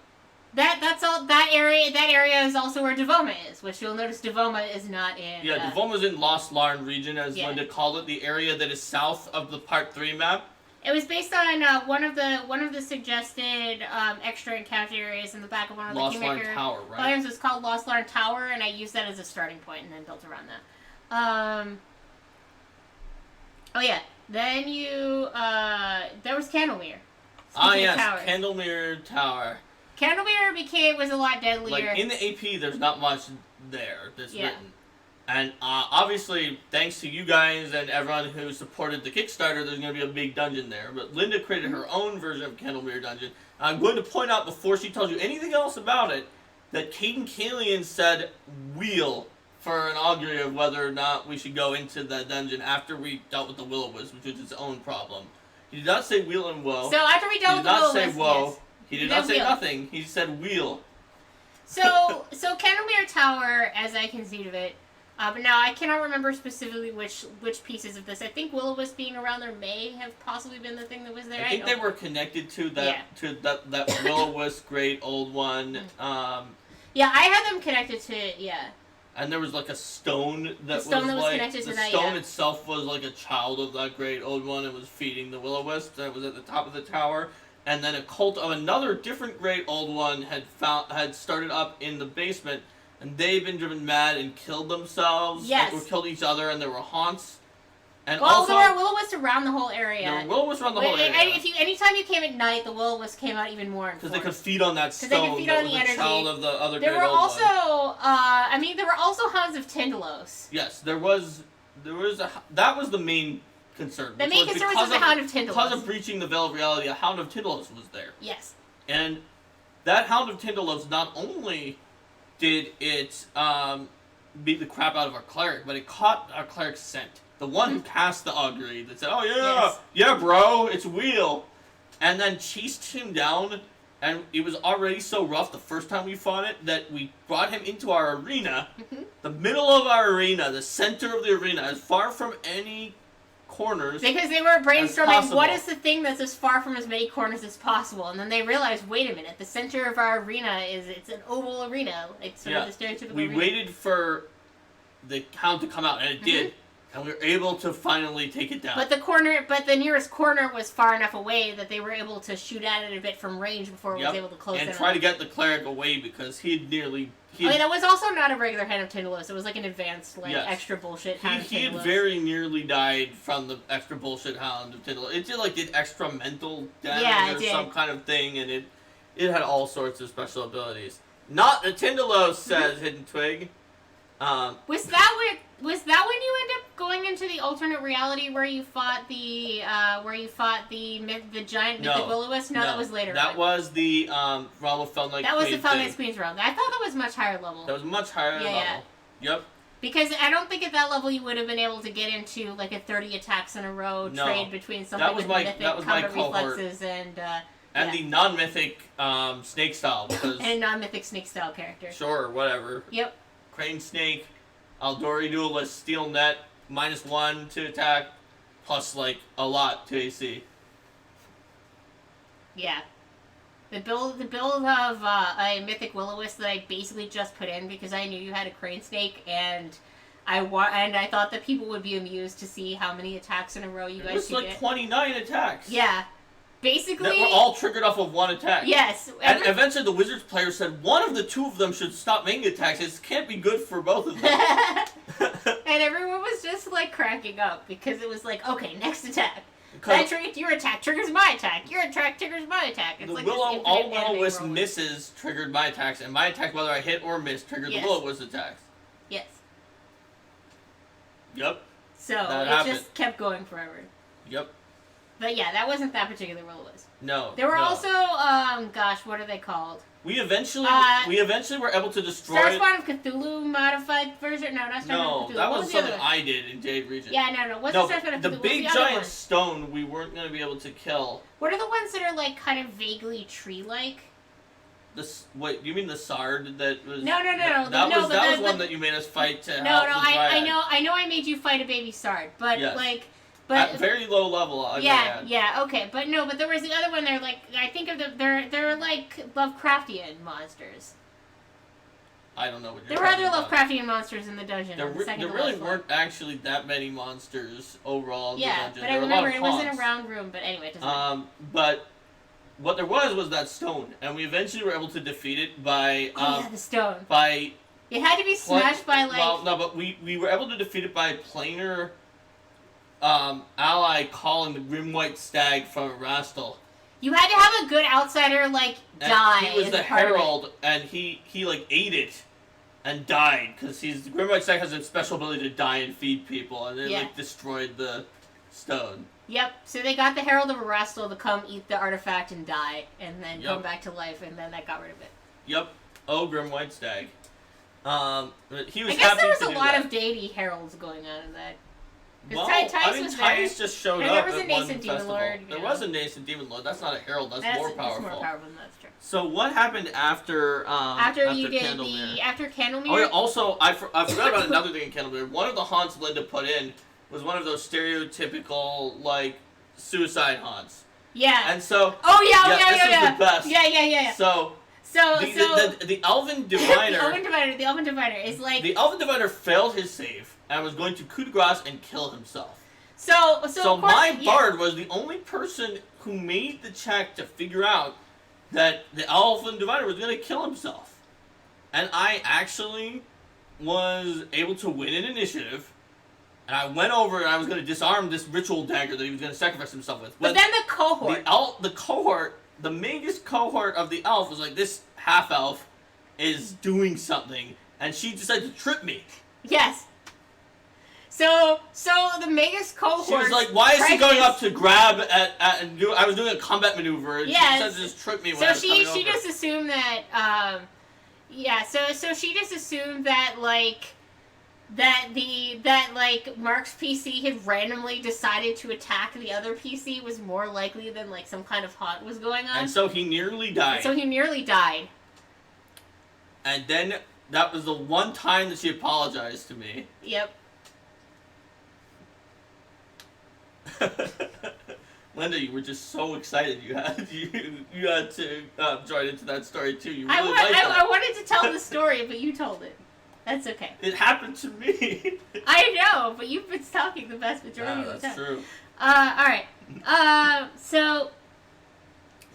That's all. That area is also where Devoma is, which you'll notice Devoma is not in. Yeah, Devoma's in Lost Larn region, as Yeah. Linda called it, the area that is south of the Part 3 map. It was based on one of the suggested extra encounter areas in the back of one of the Lost Larn Kingmaker Tower, right? volumes. It's called Lost Larn Tower, and I used that as a starting point, and then built around that. Oh yeah. Then there was Candlemere. Ah, Speaking of yes, towers. Candlemere Tower. Candlemere was a lot deadlier. Like, in the AP, there's not much there that's Yeah. written. And obviously, thanks to you guys and everyone who supported the Kickstarter, there's going to be a big dungeon there. But Linda created her own version of Candlemere Dungeon. I'm going to point out, before she tells you anything else about it, that Caden Kalian said wheel for an augury of whether or not we should go into the dungeon after we dealt with the Will-O-Wisp, which was its own problem. He did not say wheel and woe. So after we dealt with the He did not say Will-O-Wisp, woe. yes. He did not say wheel. nothing. He said wheel. So Candlemere Tower, as I conceive of it, but now I cannot remember specifically which pieces of this. I think Will-O-Wisp being around there may have possibly been the thing that was there. I think they were connected to that Will-O-Wisp great old one. Yeah, I had them connected to And there was like a stone that stone was that was like connected to the that, stone yeah. itself was like a child of that great old one and was feeding the Will-O-Wisp that was at the top of the tower. And then a cult of another different great old one had started up in the basement, and they've been driven mad and killed themselves. Yes. Or killed each other, and there were haunts. And well, also, there were Will-O-Wisps around the whole area. there were Will-O-Wisps around the whole area. Anytime you came at night, the Will-O-Wisps came out even more. Because they could feed on that stone. They could feed that on was the energy. Child of the other There great were old also, one. there were also Hounds of Tindalos. Yes, there was that was the main concern. The main concern was the Hound of Tindalos. Because of breaching the Veil of Reality, a Hound of Tindalos was there. Yes. And that Hound of Tindalos, not only did it beat the crap out of our cleric, but it caught our cleric's scent. The one who cast the augury that said, "Oh yeah, Yes. yeah, bro, it's Wheel," and then chased him down. And it was already so rough the first time we fought it that we brought him into our arena, the middle of our arena, the center of the arena, as far from any corners. Because they were brainstorming, possible. what is the thing that's as far from as many corners as possible? And then they realized, wait a minute, the center of our arena it's an oval arena, like sort of the stereotypical We arena. waited for the hound to come out, and it did. And we were able to finally take it down. But the nearest corner was far enough away that they were able to shoot at it a bit from range before it was able to close and in try on to it. get the cleric away because he had nearly... that was also not a regular Hand of Tindalos. It was like an advanced, extra bullshit Hand of Tindalos. He had very nearly died from the extra bullshit Hound of Tindalos. It did extra mental damage or some kind of thing, and it had all sorts of special abilities. Not the Tindalos, says Hidden Twig. Was that when you ended up going into the alternate reality where you fought the giant mythic Will-O-Wisp? No, that was later. That was the realm of Fell Knight. That was the Fell Knight's Queen's realm. I thought that was much higher level. That was much higher level. Yeah. Yep. Because I don't think at that level you would have been able to get into like a 30 attacks in a row trade between something with mythic combat reflexes and the non-mythic snake style. And a non-mythic snake style character. Sure, whatever. Yep. Crane Snake, Aldori Duelist, Steel Net, -1 to attack, plus a lot to AC. Yeah. The build of a mythic Will-O-Wisp that I basically just put in because I knew you had a Crane Snake and I thought that people would be amused to see how many attacks in a row you guys could get. It was 29 attacks. Yeah. Basically... That were all triggered off of one attack. Yes. And eventually the Wizards player said one of the two of them should stop making attacks. It can't be good for both of them. And everyone was just cracking up because it was okay, next attack. Your attack triggers my attack. Your attack triggers my attack. It's the like all Will-O-Wisp misses triggered my attacks, and my attacks, whether I hit or miss, triggered the Will-O-Wisp attacks. Yes. Yep. So it just kept going forever. Yep. But yeah, that wasn't that particular Will-O-Wisp. No. There were also, gosh, what are they called? We eventually were able to destroy. Starspawn of Cthulhu modified version? No, not Starspawn of Cthulhu. That was something I did in Jade Region. Yeah, no. What's Starspawn of Cthulhu? The big giant stone we weren't going to be able to kill. What are the ones that are like kind of vaguely tree-like? Wait, you mean the Sard that was? No. That was one that you made us fight to. I know. I made you fight a baby Sard, but But at very low level. Okay, but there was the other one. They're like, I think of they're like Lovecraftian monsters. I don't know what you're talking about. There were other Lovecraftian monsters in the dungeon. There really weren't actually that many monsters overall in the dungeon. But I remember it was in a round room. But anyway, it doesn't matter. But what there was that stone, and we eventually were able to defeat it by. The stone. By. It had to be smashed by like. Well, no, but we were able to defeat it by planar. Ally calling the Grim White Stag from Rastal. You had to have a good outsider die. He was the herald, and he ate it and died because the Grim White Stag has a special ability to die and feed people, and they destroyed the stone. Yep. So they got the herald of Rastal to come eat the artifact and die, and then come back to life, and then that got rid of it. Yep. Oh, Grim White Stag. He was. I guess there was a lot of deity heralds going on in that. Well, Tice just showed up at one festival. There was a nascent demon lord. That's not a herald. That's more powerful. That's more powerful. That's true. So what happened after you did Candlemere? After Candlemere? Oh yeah. Also, I forgot about another thing in Candlemere. One of the haunts Linda put in was one of those stereotypical suicide haunts. Yeah. And so. Oh yeah. This was the best. Yeah. So the Elven Diviner. the Elven Diviner is like. The Elven Diviner failed his save and was going to coup de grace and kill himself. So my bard was the only person who made the check to figure out that the Elven Diviner was going to kill himself. And I actually was able to win an initiative. And I went over and I was going to disarm this ritual dagger that he was going to sacrifice himself with. But then the cohort. The biggest cohort of the elf was like, this half-elf is doing something. And she decided to trip me. Yes. So the Magus cohort. She was like, "Why is he going up to grab and do?" I was doing a combat maneuver. And she decided to just trip me. When she just assumed that. So she just assumed that Mark's PC had randomly decided to attack the other PC was more likely than some kind of haunt was going on. And so he nearly died. And then that was the one time that she apologized to me. Yep. Linda, you were just so excited. You had to join into that story too. You really liked that. I wanted to tell the story, but you told it. That's okay. It happened to me. I know, but you've been talking the vast majority of the time. That's true. Alright. So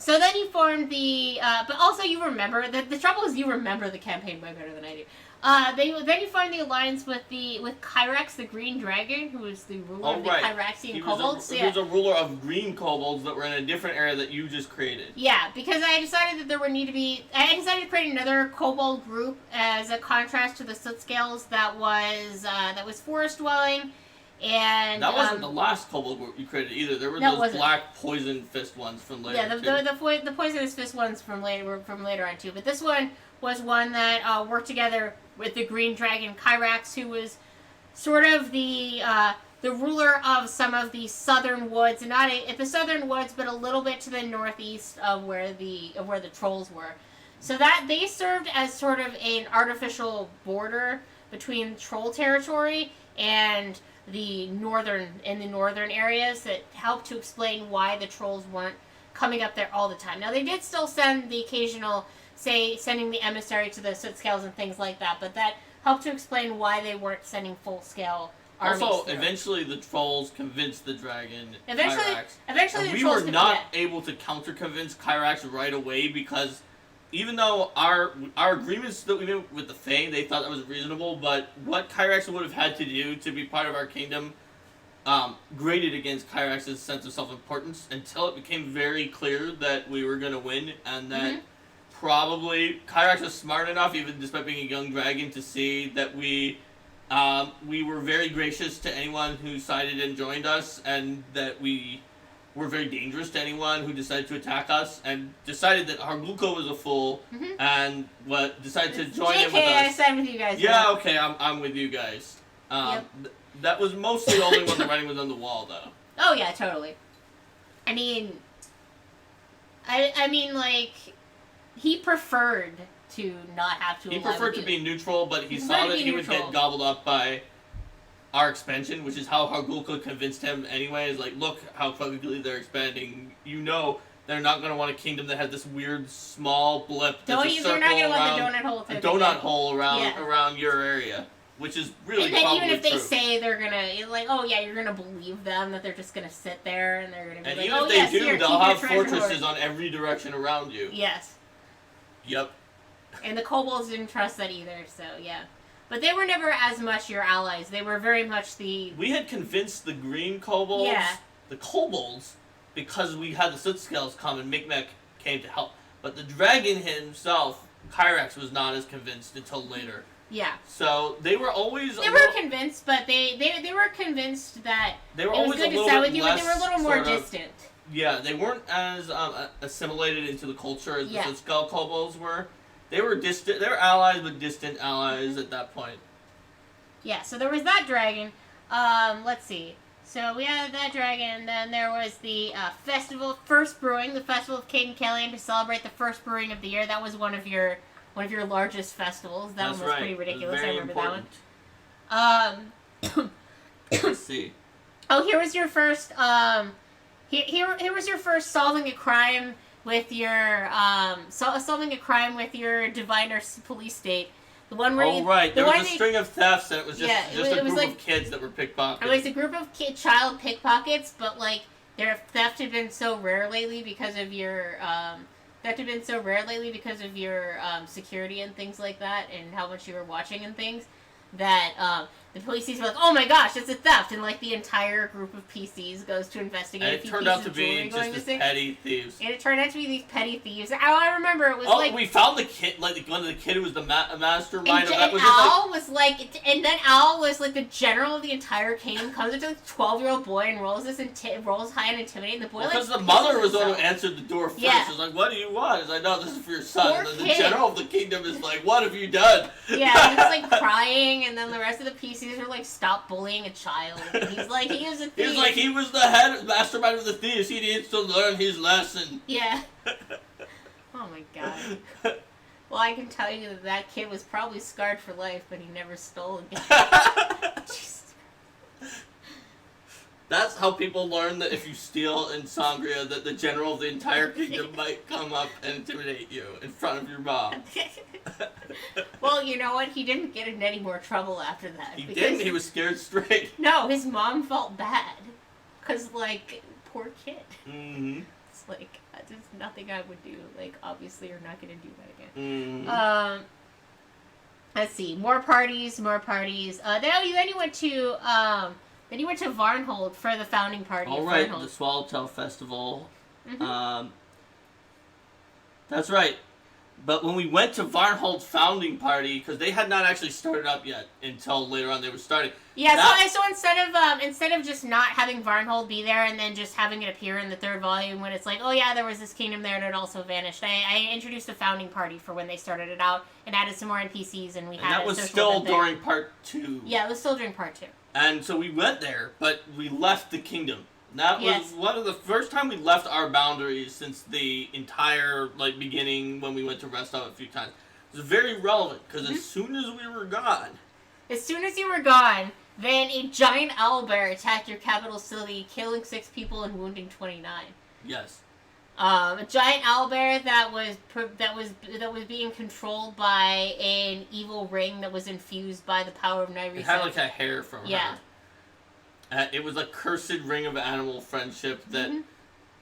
then you formed the, but also you remember, the trouble is you remember the campaign way better than I do. Then you formed the alliance with Kyrax, the Green Dragon, who is the ruler of the Kyraxian kobolds. He was a ruler of green kobolds that were in a different area that you just created. Yeah, because I decided that I decided to create another kobold group as a contrast to the soot scales that was forest dwelling. And that wasn't the last kobold group you created either. There were those black poison fist ones from later. Yeah, the poisonous fist ones from later on too. But this one was one that worked together with the Green Dragon Kyrax, who was sort of the ruler of some of the southern woods, and not at the southern woods, but a little bit to the northeast of where the trolls were. So that they served as sort of an artificial border between troll territory and the northern areas that helped to explain why the trolls weren't coming up there all the time. Now they did still send the occasional, say, sending the emissary to the soot scales and things like that, but that helped to explain why they weren't sending full-scale armies. Also, eventually the trolls convinced the dragon Kyrax. Eventually the trolls we were not able to counter-convince Kyrax right away because even though our agreements that we made with the Fae, they thought that was reasonable, but what Kyrax would have had to do to be part of our kingdom grated against Kyrax's sense of self-importance until it became very clear that we were going to win, and that probably Kyrax was smart enough, even despite being a young dragon, to see that we were very gracious to anyone who sided and joined us, and that we were very dangerous to anyone who decided to attack us, and decided that Hargulko was a fool, and decided to join in with us. I side with you guys. Yeah, okay, I'm with you guys. That was mostly only when the writing was on the wall, though. Oh yeah, totally. I mean, like, he preferred to not have to. He preferred to be neutral, but he saw that he would get gobbled up by our expansion, which is how Hargulka convinced him anyways. Like, look how quickly they're expanding. You know they're not going to want a kingdom that has this weird small blip. They're not going to want the donut hole. A donut hole around your area. Which is really and then probably even if they true. say they're gonna, like, oh yeah, you're gonna believe them that they're just gonna sit there and they're gonna be and like, even oh if they yes, do, here, they'll have fortresses hoard. on every direction around you. Yes. Yep. And the kobolds didn't trust that either, so yeah. But they were never as much your allies. They were very much the... We had convinced the green kobolds, the kobolds, because we had the soot scales come and Micmac came to help. But the dragon himself, Kyrax, was not as convinced until later. Yeah. So they were always... They were convinced, but they were convinced that they were it was always good a to little side bit with you, but they were a little more sort of, distant. Yeah, they weren't as assimilated into the culture as the soot scale kobolds were. They were distant. They were allies, but distant allies at that point. Yeah, so there was that dragon. Let's see. So we had that dragon, then there was the festival, first brewing, the Festival of Caden Kellian, to celebrate the first brewing of the year. That was one of your largest festivals. That one was pretty ridiculous. I remember important. that one. Let's see. Oh, here was your first. Here was your first solving a crime with your solving a crime with your diviner police state. The one where there was a string of thefts, and it was just a group like, of kids that were pickpocketing. It was a group of child pickpockets, but like their theft had been so rare lately because of your security and things like that, and how much you were watching and things, that the police were like, oh my gosh, it's a theft, and like the entire group of PCs goes to investigate. And it turned out to be just this petty thieves. And it turned out to be these petty thieves. I remember it was we found the kid, like one of the kid who was the mastermind of that. And then Al was like the general of the entire kingdom. Comes up to like 12-year-old boy and rolls high and intimidating the boy. Because the mother was the one who answered the door first. Yeah. She was like, "What do you want?" He's like, "No, this is for your son." And then the general of the kingdom is like, "What have you done?" Yeah, he was like crying, and then the rest of the PCs are like, "Stop bullying a child." And he's like, "He was a thief." He's like, he was the head mastermind of the thieves. He needs to learn his lesson. Yeah. Oh my god. Well, I can tell you that kid was probably scarred for life, but he never stole again. Jesus. That's how people learn that if you steal in Sangria, that the general of the entire kingdom might come up and intimidate you in front of your mom. Well, you know what? He didn't get in any more trouble after that. He didn't. He was scared straight. No, his mom felt bad. Because, like, poor kid. Mm-hmm. It's like, there's nothing I would do. Like, obviously, you're not going to do that again. Mm-hmm. Let's see. More parties. Then you went to... Then you went to Varnhold for the founding party. All right, the Swallowtail Festival. Mm-hmm. That's right. But when we went to Varnhold's founding party, because they had not actually started up yet until later on they were starting. Yeah, so instead of just not having Varnhold be there and then just having it appear in the third volume when it's like, oh yeah, there was this kingdom there and it also vanished, I introduced a founding party for when they started it out and added some more NPCs and that was still during part 2. Yeah, it was still during part 2. And so we went there, but we left the kingdom. That was one of the first time we left our boundaries since the entire beginning when we went to Restov a few times. It was very relevant because as soon as we were gone, then a giant owlbear attacked your capital city, killing 6 people and wounding 29. Yes. A giant owlbear that was being controlled by an evil ring that was infused by the power of Nyrisa. It had like a hair from her. It was a cursed ring of animal friendship that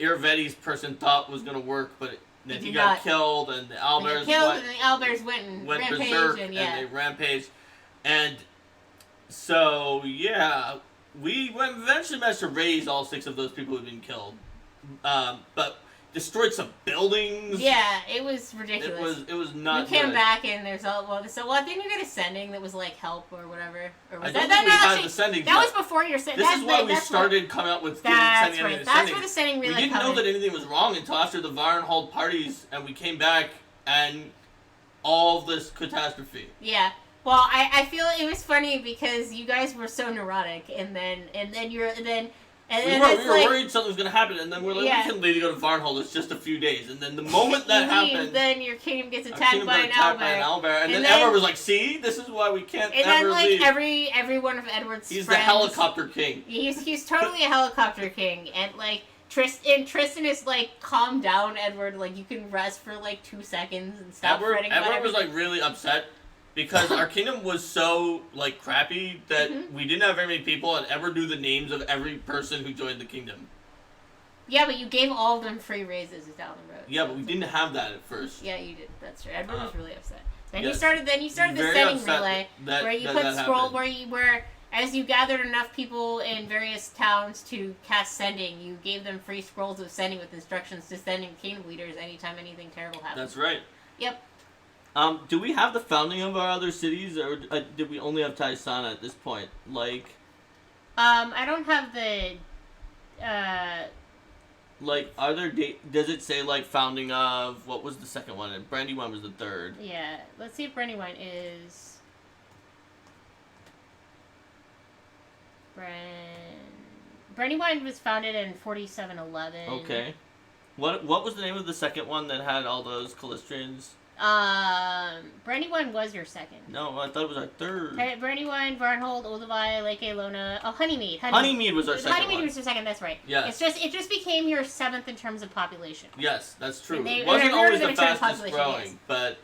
Irvedi's person thought was going to work, but then he got killed, and the owlbears went berserk, and they rampaged. And so, yeah, we eventually managed to raise all 6 of those people who had been killed. But destroyed some buildings. Yeah, it was ridiculous. It was not You came good. back and there's all didn't you get a sending that was like help or whatever? Or was I don't think we had the sending. That was before your sending. This is why we started coming up with sending. That's right. That's where the sending really We didn't know that anything was wrong until after the Varenhold parties, and we came back and all this catastrophe. Yeah. Well, I feel it was funny because you guys were so neurotic, and then we were worried something was going to happen, and then we're like, we can leave to go to Varnhold. It's just a few days, and then the moment that happened, then your kingdom gets attacked by an owlbear, and then Edward was like, "See, this is why we can't ever leave." And then every one of Edward's he's friends, the helicopter king. He's totally a helicopter king, and like Tristan is like, calm down, Edward. Like you can rest for like 2 seconds and stop fretting about Edward was everything. like really upset. Because our kingdom was so, like, crappy that we didn't have very many people and Edward knew the names of every person who joined the kingdom. Yeah, but you gave all of them free raises down the road. Yeah, but we didn't have that at first. Yeah, you did. That's true. Edward was really upset. Then yes. you started the sending relay where you put scroll where as you gathered enough people in various towns to cast sending, you gave them free scrolls of sending with instructions to sending kingdom leaders anytime anything terrible happened. That's right. Yep. Do we have the founding of our other cities, or did we only have Taisana at this point? Like, I don't have the, like, are there does it say, like, founding of, what was the second one? And Brandywine was the third. Yeah, let's see if Brandywine is, Brandywine was founded in 4711. Okay. What was the name of the second one that had all those Calistrians? Brandywine was your second. No, I thought it was our third. Brandywine, Varnhold, Olduvai, Lake Elona. Oh, Honeymead. Honeymead was our second Honeymead one. was your second, that's right. Yes. It just became your 7th in terms of population. Yes, that's true. It wasn't always the fastest growing, but...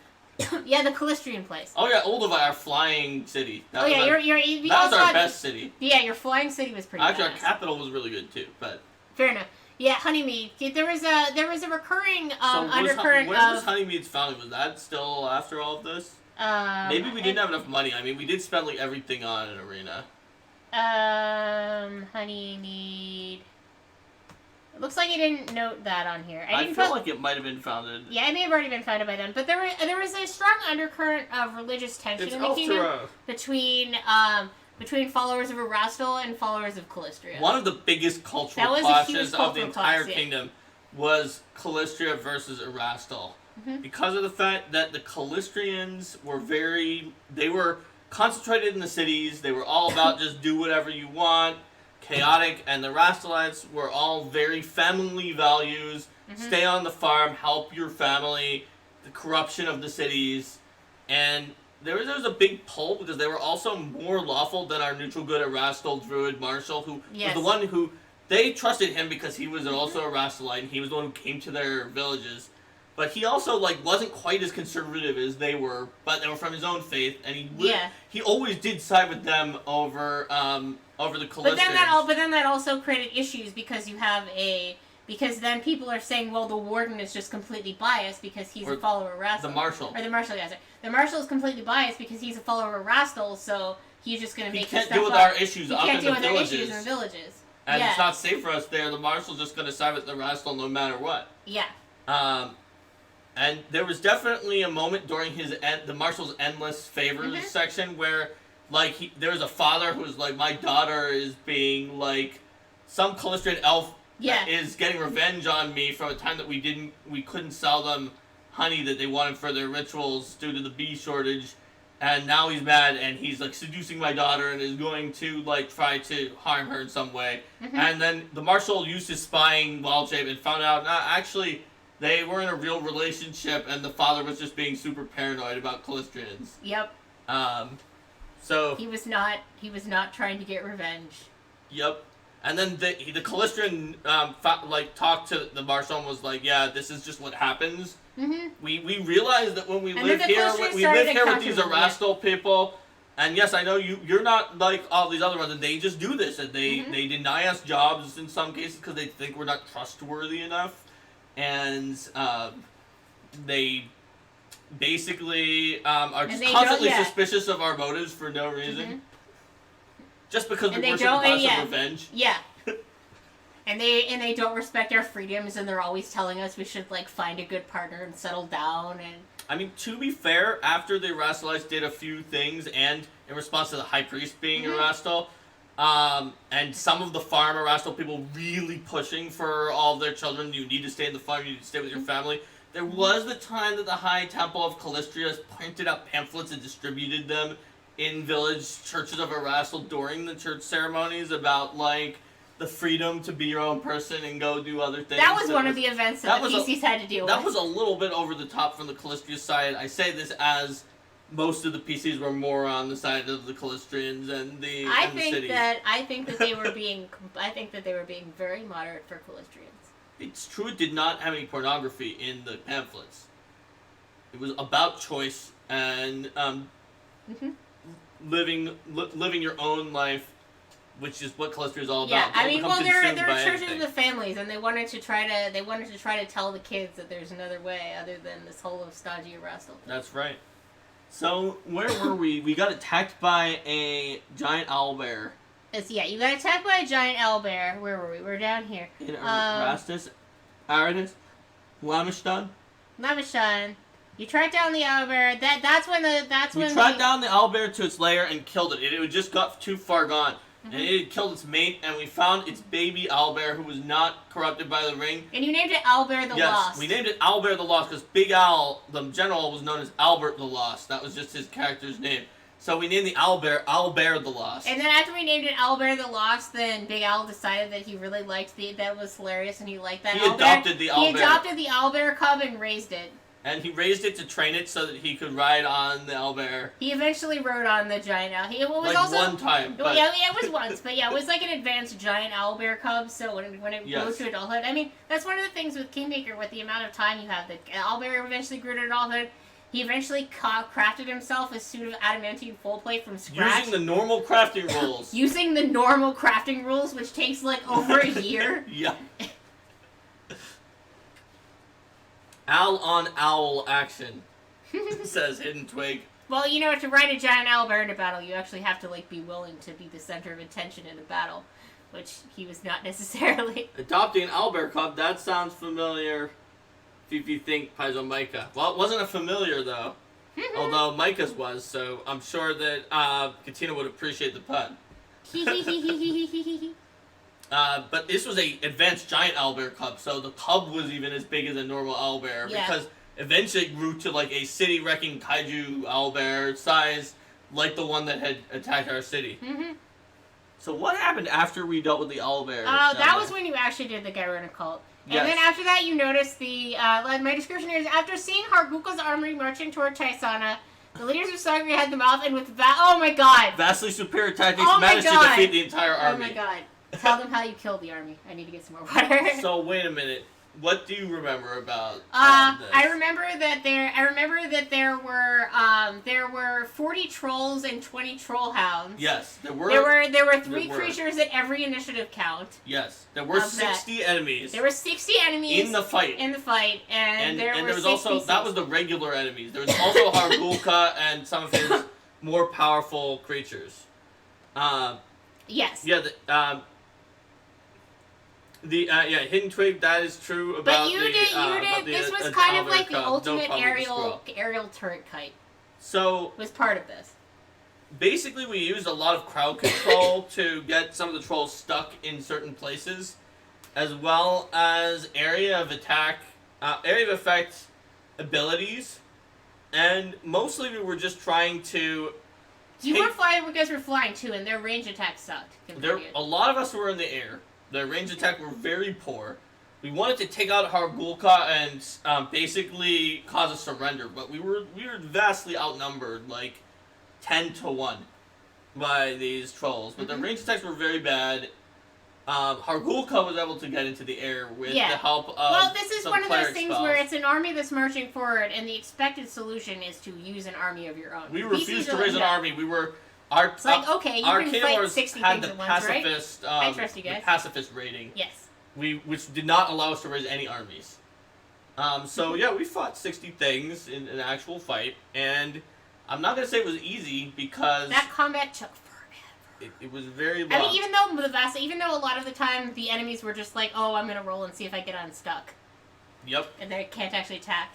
Yeah, the Calistrian place. Oh yeah, Olduvai, our flying city. That was our best city. Yeah, your flying city was pretty Actually, badass. our capital was really good too, but... Fair enough. Yeah, Honeymead. There was a recurring undercurrent. When was Honeymead's founding? Was that still after all of this? Maybe we didn't have enough money. I mean, we did spend like everything on an arena. Honeymead. It looks like you didn't note that on here. I feel like it might have been founded. Yeah, it may have already been founded by then. But there was a strong undercurrent of religious tension in the kingdom between followers of Erastil and followers of Calistria. One of the biggest cultural clashes of the entire kingdom was Calistria versus Erastil. Mm-hmm. Because of the fact that the Calistrians they were concentrated in the cities, they were all about just do whatever you want, chaotic, and the Erastilites were all very family values, stay on the farm, help your family, the corruption of the cities, and there was a big pull because they were also more lawful than our neutral good Erastil Druid Marshal, who was the one who... They trusted him because he was also a Erastilite, and he was the one who came to their villages. But he also, like, wasn't quite as conservative as they were, but they were from his own faith, and he always did side with them over the Calistrians. But then that also created issues because because then people are saying, well, the warden is just completely biased because he's a follower of Erastil. The marshal. Or the marshal, yes. The marshal is completely biased because he's a follower of Erastil, so he's just going to make his stuff up. He can't deal with our issues up in the villages. He can't deal with our issues in the villages. And it's not safe for us there. The marshal's just going to side with the Erastil no matter what. Yeah. And there was definitely a moment during the marshal's endless favors section where, like, there was a father who was like, my daughter is being, like, some Calistrian elf is getting revenge on me from a time that we couldn't sell them honey that they wanted for their rituals due to the bee shortage, and now he's mad and he's like seducing my daughter and is going to like try to harm her in some way. And then the marshal used his spying wild shape and found out actually they were in a real relationship and the father was just being super paranoid about Calistrians. Yep. So he was not trying to get revenge. Yep. And then the Calistrian talked to the marshal and was like, yeah, this is just what happens. Mm-hmm. We realized that when we live here with these Erastil people, and yes, I know you're not like all these other ones, and they just do this, and they deny us jobs in some cases because they think we're not trustworthy enough, and they basically are just constantly suspicious of our motives for no reason. Just because And we they worship don't- the goddess yeah. of revenge. Yeah. And they don't respect our freedoms, and they're always telling us we should, like, find a good partner and settle down, and... I mean, to be fair, after the Erastalites did a few things, and in response to the High Priest being Erastal, and some of the farm Erastal people really pushing for all of their children, you need to stay in the farm, you need to stay with your family, there was the time that the High Temple of Calistria printed up pamphlets and distributed them in village churches of Erastal during the church ceremonies about, like, the freedom to be your own person and go do other things. That was one of the events that the PCs had to deal with. That was a little bit over the top from the Calistria side. I say this as most of the PCs were more on the side of the Calistrians and the cities. I think that they were being very moderate for Calistrians. It's true it did not have any pornography in the pamphlets. It was about choice and living your own life, which is what Calistria is all about. Yeah, I mean, well, there are churches anything. with families, and they wanted to try to tell the kids that there's another way other than this whole stodgy Erastal. That's right. So where were we? We got attacked by a giant owlbear. You got attacked by a giant owlbear. Where were we? We're down here. In Rastus, Aradus, Lamishtan. Lamishtan. You tracked down the owlbear. We tracked down the owlbear to its lair and killed it. It had just got too far gone. And it had killed its mate, and we found its baby owlbear who was not corrupted by the ring. And you named it Owlbear the Lost. Yes, we named it Owlbear the Lost because Big Owl, the general, was known as Albert the Lost. That was just his character's name. So we named the owlbear Owlbear the Lost. And then after we named it Owlbear the Lost, then Big Owl decided that he really liked that was hilarious, and he liked that owlbear. Adopted the owlbear. He adopted the owlbear cub and raised it. And he raised it to train it so that he could ride on the owlbear. He eventually rode on the giant owl. It was like also one time. But... Yeah, it was once. But yeah, it was like an advanced giant owlbear cub, so when it goes to adulthood, I mean, that's one of the things with Kingmaker, with the amount of time you have. The owlbear eventually grew to adulthood. He eventually crafted himself a suit of adamantine full plate from scratch. Using the normal crafting rules. Using the normal crafting rules, which takes like over a year. Yeah. Owl on owl action, says Hidden Twig. Well, you know, to ride a giant owlbear in a battle, you actually have to like be willing to be the center of attention in a battle, which he was not necessarily. Adopting an owlbear cub, that sounds familiar. If you think Paizo Micah. Well, it wasn't a familiar though, although Micah's was. So I'm sure that Katina would appreciate the pun. But this was a advanced giant owlbear cub, so the cub was even as big as a normal owlbear, because eventually it grew to like a city-wrecking kaiju owlbear size, like the one that had attacked our city. So what happened after we dealt with the owlbear? That was when you actually did the Gyrona cult. And then after that, you noticed my description here is, after seeing Harguka's army marching toward Taisana, the leaders of Sagria had them off, and with oh my god! Vastly superior tactics managed to defeat the entire army. Oh my god. Tell them how you killed the army. I need to get some more water. So wait a minute. What do you remember about this? I remember that there were 40 trolls and 20 troll hounds. Yes, there were 3 creatures at every initiative count. Yes, there were 60 enemies. There were 60 enemies in the fight. And there was also that was the regular enemies. There was also Hargulka and some of his more powerful creatures. Yes. Yeah. Hidden Twig, that is true about. But you did. This was kind of like the ultimate aerial turret kite. So was part of this. Basically, we used a lot of crowd control to get some of the trolls stuck in certain places, as well as area of effect abilities, and mostly we were just trying to. You guys were flying too, and their range attack sucked. A lot of us were in the air. Their range attack were very poor. We wanted to take out Hargulka and basically cause a surrender, but we were vastly outnumbered, like 10-1, by these trolls. But their range attacks were very bad. Hargulka was able to get into the air with the help of Well, this is one of those things spells. where it's an army that's marching forward, and the expected solution is to use an army of your own. We refused to raise an army. We were... It's like, okay, you can fight 60 had things the at once, pacifist, right? I trust you guys. The pacifist rating. Yes. Which did not allow us to raise any armies. We fought 60 things in an actual fight, and I'm not going to say it was easy because... That combat took forever. it was very long. I mean, even though a lot of the time the enemies were just like, oh, I'm gonna roll and see if I get unstuck. Yep. And they can't actually attack.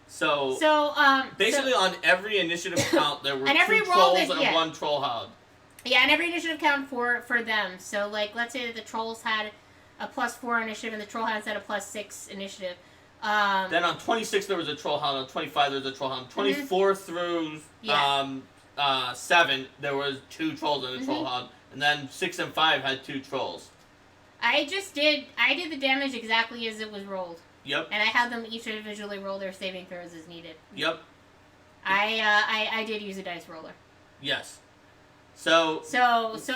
So basically on every initiative count there were two trolls and one troll hound. Yeah, and every initiative count for them. So like, let's say that the trolls had a +4 initiative and the troll hounds had a +6 initiative. Then on 26 there was a troll hound. On 25 there was a troll hound. 24 through 7 there was 2 trolls and a troll hound, and then 6 and 5 had 2 trolls. I did the damage exactly as it was rolled. Yep. And I had them each individually roll their saving throws as needed. Yep. I did use a dice roller. Yes. So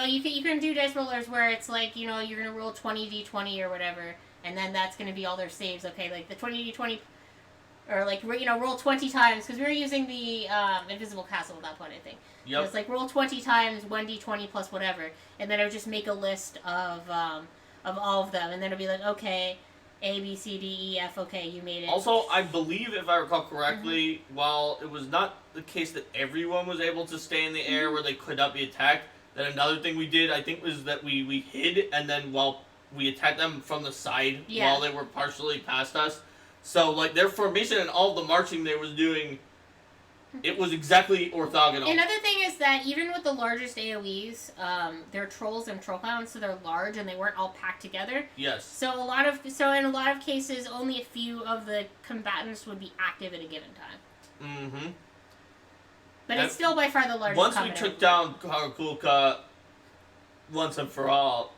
you can do dice rollers where it's like, you know, you're gonna roll 20d20 or whatever, and then that's gonna be all their saves. Okay, like the 20d20, or like, you know, roll 20 times, because we were using the invisible castle at that point, I think. Yep. It's like roll 20 times 1d20 plus whatever, and then I would just make a list of all of them, and then it'd be like, okay, A, B, C, D, E, F, okay, you made it. Also, I believe, if I recall correctly, while it was not the case that everyone was able to stay in the air where they could not be attacked, that another thing we did, I think, was that we hid, and then while we attacked them from the side while they were partially past us. So, like, their formation and all the marching they was doing, it was exactly orthogonal. Another thing is that even with the largest AoEs, they're trolls and trollhounds, so they're large and they weren't all packed together. Yes. So in a lot of cases, only a few of the combatants would be active at a given time. Mm-hmm. But it's still by far the largest. Once we took down Karagulka once and for all,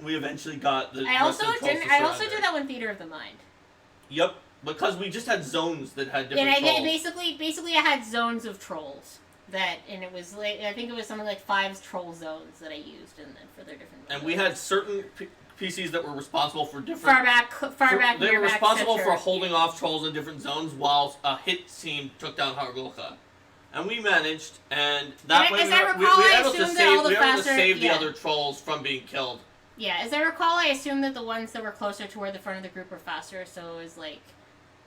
we eventually got the. I also did that one Theater of the Mind. Yep. Because we just had zones that had different trolls. Basically I had zones of trolls and it was like, I think it was something like 5 troll zones that I used and then for their different. And we had certain PCs that were responsible for different. Far back. They were responsible for holding off trolls in different zones, while a hit team took down Hargulka. And we managed, and that way we were able to save the other trolls from being killed. Yeah, as I recall, I assumed that the ones that were closer toward the front of the group were faster, so it was like.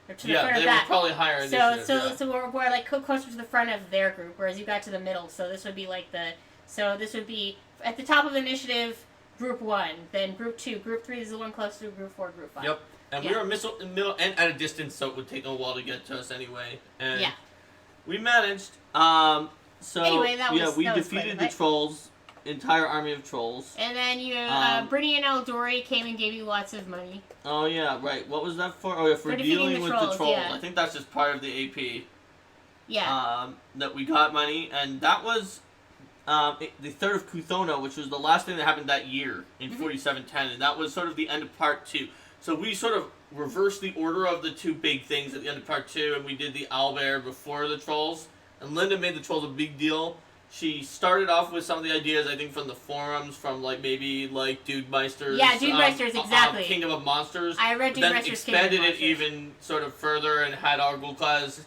They were probably higher initiative. So we're like closer to the front of their group, whereas you got to the middle. So this would be like this would be at the top of initiative, group 1, then group 2, group 3 is the one close to group 4, group 5. Yep, and we were in the middle and at a distance, so it would take a while to get to us anyway. And we managed. Anyway, we defeated the trolls. Entire army of trolls. And then Brittany and Eldori came and gave you lots of money. Oh yeah, right. What was that for? Oh yeah, for dealing with the trolls. Yeah. I think that's just part of the AP. Yeah. That we got money, and that was the third of Kuthona, which was the last thing that happened that year in 4710, and that was sort of the end of part 2. So we sort of reversed the order of the 2 big things at the end of part 2, and we did the owlbear before the trolls. And Linda made the trolls a big deal. She started off with some of the ideas, I think, from the forums, from maybe Dude Meister's. Yeah, Dude Meister's, exactly. Kingdom of Monsters. I read Dude Meister's Kingdom of Monsters. Then expanded it even sort of further and had Argulka as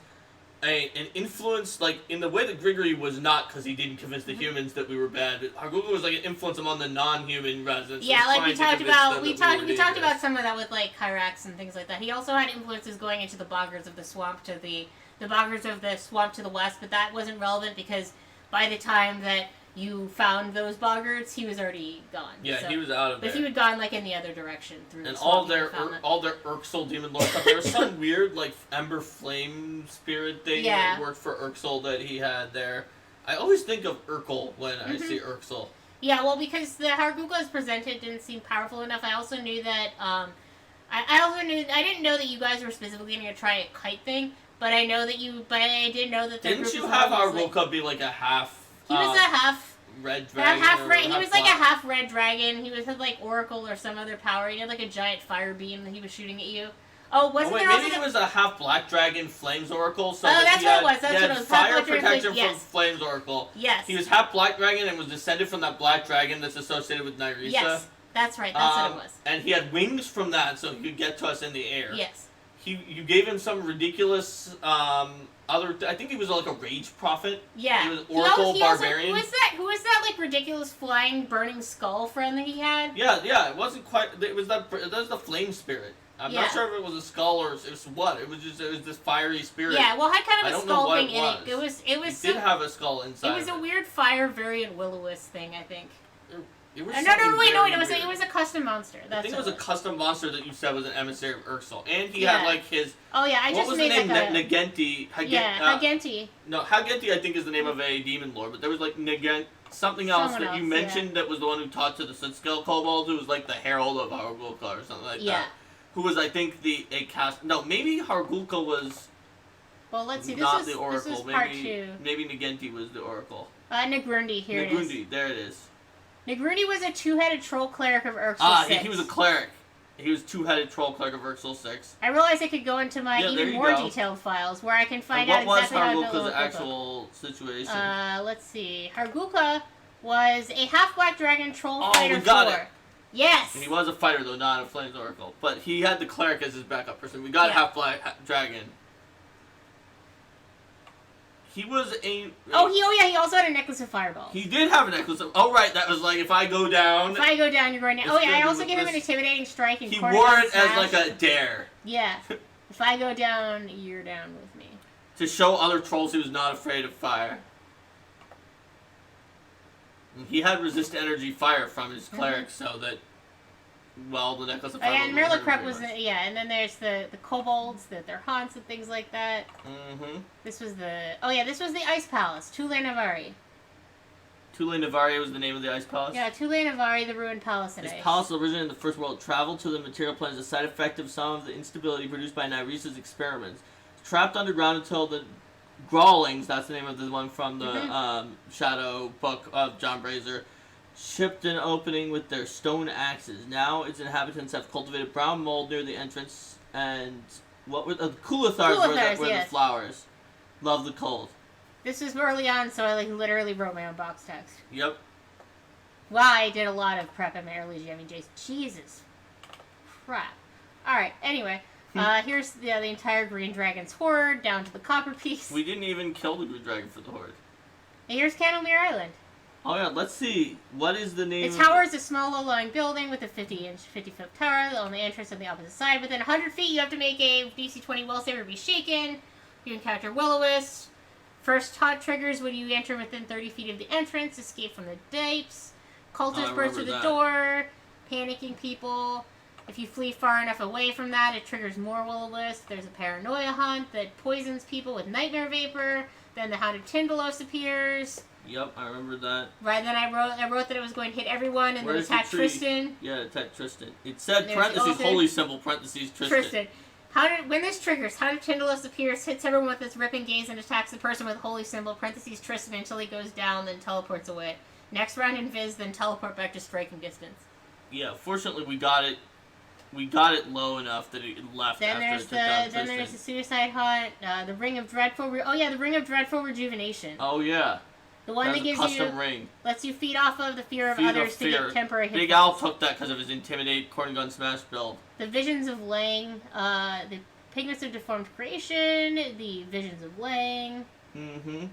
an influence, in the way that Grigory was not, because he didn't convince the humans that we were bad. But Argulka was like an influence among the non-human residents. Yeah, like we talked about some of that with Kyrax and things like that. He also had influences going into the boggers of the swamp to the boggers of the swamp to the west, but that wasn't relevant because by the time that you found those boggarts, he was already gone. Yeah, so, he was out of there. But he had gone in the other direction through. And the all their Urxel demon lord stuff. There was some weird ember flame spirit thing that worked for Urxel that he had there. I always think of Urkel when I see Urxel. Yeah, well, because the Hargulkas presented didn't seem powerful enough. I also knew that I didn't know that you guys were specifically going to try a kite thing. But I know that I did know that. Didn't you have Argulka be a half? He was a half red dragon. He was a half red dragon. He had Oracle or some other power. He had a giant fire beam that he was shooting at you. Oh, there maybe he was a half black dragon Flames Oracle. So that's what it was. That's what it was. Fire protection from Flames Oracle. Yes. He was half black dragon and was descended from that black dragon that's associated with Nyrisa. Yes, that's right. That's what it was. And he had wings from that, so he could get to us in the air. Yes. You gave him some ridiculous I think he was a rage prophet. Yeah. He was Oracle Barbarian. Who was that ridiculous flying burning skull friend that he had? Yeah, it wasn't quite. That was the flame spirit. I'm not sure if it was a skull or it was what. It was this fiery spirit. Yeah, well, it had kind of I a don't know skull what thing it in was. it. It was. It did have a skull inside. It was a weird fire variant Will-O-Wisp thing, I think. It was No, wait. It was a custom monster. I think it was a custom monster that you said was an emissary of Ursul, and he Yeah. had like his. Oh yeah, I what just was made the name? like a. Nagenti. Hagenti. No, Hagenti I think is the name of a demon lord, but there was like something else Someone that you else, mentioned that was the one who taught to the Soot-Scale kobold, who was like the herald of Hargulka or something like that. Who was I think maybe Hargulka was. Well, let's see. Not the oracle. This was part 2. Maybe Nagenti was the oracle. Nagrundi, here it is. Nagrundi, there it is. Nagrundi was a 2-headed troll cleric of Ursul 6. He was a cleric. He was 2-headed troll cleric of Ursul 6. I realized I could go into my even more detailed files where I can find out exactly how to build what was Hargulka's actual situation? Let's see. Hargulka was a half-black dragon troll fighter. We got it. Yes! And he was a fighter, though, not a Flames Oracle. But he had the cleric as his backup person. We got half-black dragon. He was a... he also had a necklace of fireballs. He did have a necklace of... Oh, right, that was like, if I go down... If I go down, you're going down. Oh, yeah, I also gave him an intimidating strike and he wore it as like a dare. Yeah. If I go down, you're down with me. To show other trolls he was not afraid of fire. And he had resist energy fire from his cleric, so that... Well, the necklace of fireballs... And Merlin was and then there's the kobolds, their haunts and things like that. Mm-hmm. This was the Ice Palace, Tule Navari. Tule Navari was the name of the Ice Palace? Yeah, Tule Navari, the ruined palace in This ice. palace originated in the First World. Traveled to the material plane as a side effect of some of the instability produced by Nyrisa's experiments. Trapped underground until the Grawlings, that's the name of the one from the Shadow book of John Brazier, shipped an opening with their stone axes. Now its inhabitants have cultivated brown mold near the entrance, and what were the Kulathars were the flowers. Love the cold. This was early on, so I literally wrote my own box text. Yep. Wow, I did a lot of prep in my early GMing days. Jesus. Crap. Alright, anyway. Here's the entire Green Dragon's horde, down to the copper piece. We didn't even kill the Green Dragon for the horde. And here's Candlemere Island. Oh yeah, let's see. What is the name? The tower is a small low-lying building with a 50-foot tower on the entrance on the opposite side. Within 100 feet, you have to make a DC 20 will save or be shaken. You encounter Will-O-Wisp. First taunt triggers when you enter within 30 feet of the entrance. Escape from the dipes. Cultists burst through the door, panicking people. If you flee far enough away from that, it triggers more Will-O-Wisp. There's a paranoia hunt that poisons people with nightmare vapor. Then the Hounded Tindalos appears. Yep, I remember that. Right, then I wrote that it was going to hit everyone and then attack Tristan. Yeah, attack Tristan. It said parentheses, holy symbol, parentheses, Tristan. When this triggers, Hounded Tindalos appears, hits everyone with its ripping gaze, and attacks the person with holy symbol, parentheses, Tristan, until he goes down, then teleports away. Next round invis, then teleport back to striking distance. Yeah, fortunately we got it low enough that it left then after it took down Tristan. Then there's the suicide hunt, the Ring of Dreadful... the Ring of Dreadful Rejuvenation. Oh, yeah. The one that gives custom ring. Lets you feed off of the fear of others to get temporary hit Big Al took that because of his Intimidate Corn Gun Smash build. The Visions of Lang, the Pigments of Deformed Creation, the Visions of Lang. Mm-hmm.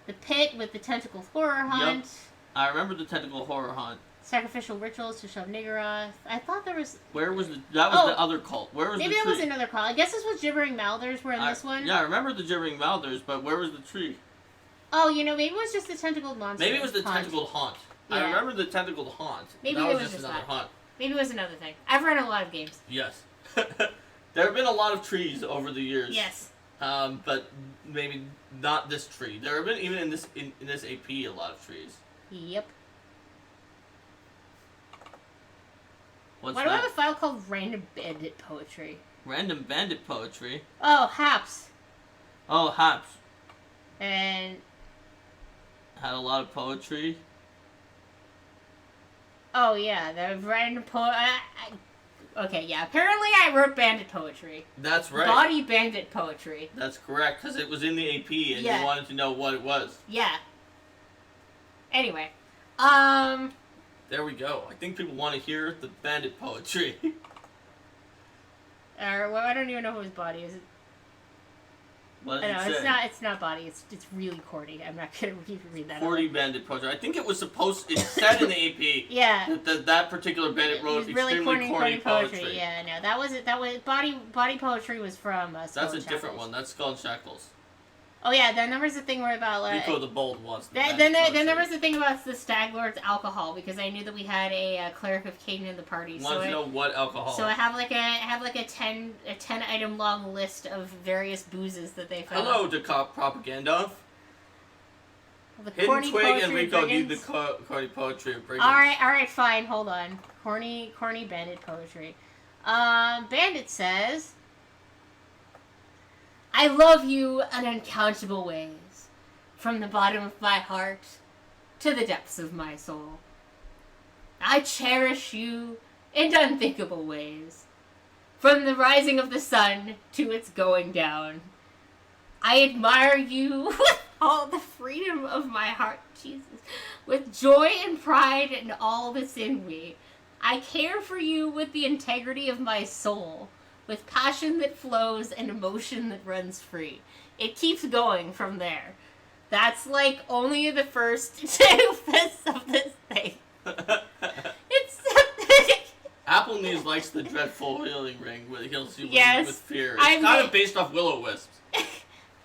The Pit with the Tentacle Horror Hunt. Yep. I remember the Tentacle Horror Hunt. Sacrificial Rituals to shove Niggeroth. I thought there was... Where was the... That was the other cult. Where was maybe the tree? Maybe that was another cult. I guess this was Gibbering Malders were in this one. Yeah, I remember the Gibbering Malders, but where was the tree? Oh, maybe it was just the Tentacled Monster. Maybe it was the Tentacled Haunt. Yeah. I remember the Tentacled Haunt. Maybe that it was just another haunt. Maybe it was another thing. I've run a lot of games. Yes. There have been a lot of trees over the years. Yes. But maybe not this tree. There have been, even in this AP, a lot of trees. Yep. Why do I have a file called Random Bandit Poetry? Random Bandit Poetry? Oh, Haps. Oh, Haps. And... had a lot of poetry. Oh, yeah. The random okay, yeah. Apparently I wrote bandit poetry. That's right. Body bandit poetry. That's correct, because it was in the AP, and you wanted to know what it was. Yeah. Anyway. There we go. I think people want to hear the bandit poetry. Well, I don't even know whose body is it. What I did know, it say? it's not body. It's really corny. I'm not gonna read that. Corny bandit poetry. I think it was supposed. It said in the AP. Yeah. That particular bandit wrote really extremely corny poetry. Yeah, no, that was body poetry was from Skull That's a and different Shackles. one. That's Skull and Shackles. Oh yeah, then there was the thing where about Rico the Bold was. then there was the thing about the Stag Lord's alcohol, because I knew that we had a cleric of Cain in the party. Want to know what alcohol? So I have like a 10 item long list of various boozes that they found. Hello, propaganda. The Hidden corny Twig and poetry Rico brigands. need the corny poetry of brigands. All right, fine. Hold on. Corny bandit poetry. Bandit says, I love you in uncountable ways, from the bottom of my heart to the depths of my soul. I cherish you in unthinkable ways, from the rising of the sun to its going down. I admire you with all the freedom of my heart, Jesus, with joy and pride and all that's in me. I care for you with the integrity of my soul, with passion that flows and emotion that runs free. It keeps going from there. That's like only the first 2 bits of this thing. It's Apple News likes the dreadful healing ring where he'll see with fear. It's I'm kind of based off Will-O-Wisps.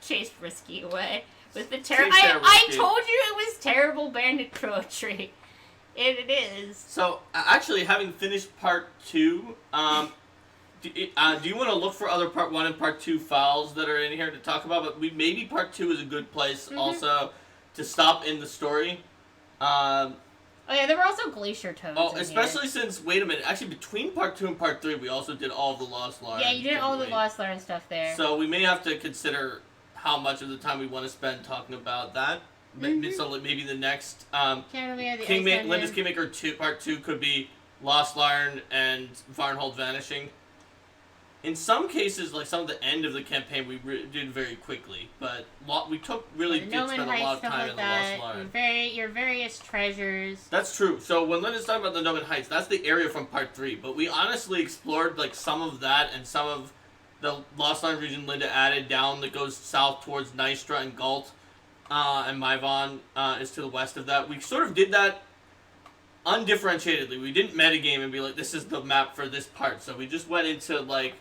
Chase Risky away with the I told you it was terrible bandit poetry. It is. So, actually, having finished part 2, do you want to look for other part 1 and part 2 files that are in here to talk about? But maybe part 2 is a good place also to stop in the story. Oh yeah, there were also glacier toads. Oh, especially since, wait a minute, actually between part 2 and part 3, we also did all of the Lost Larn. Yeah, you did all the Lost Larn stuff there. So we may have to consider how much of the time we want to spend talking about that. So maybe the next Linda's Kingmaker 2 part 2 could be Lost Larn and Varnhold vanishing. In some cases, like some of the end of the campaign, we did very quickly, but we did spend a lot of time in the Lost Larn. Your various treasures. That's true. So when Linda's talking about the Nomen Heights, that's the area from part 3, but we honestly explored like some of that and some of the Lost Larn region Linda added down that goes south towards Nystra and Galt, and Maivon is to the west of that. We sort of did that undifferentiatedly. We didn't metagame and be like, this is the map for this part. So we just went into like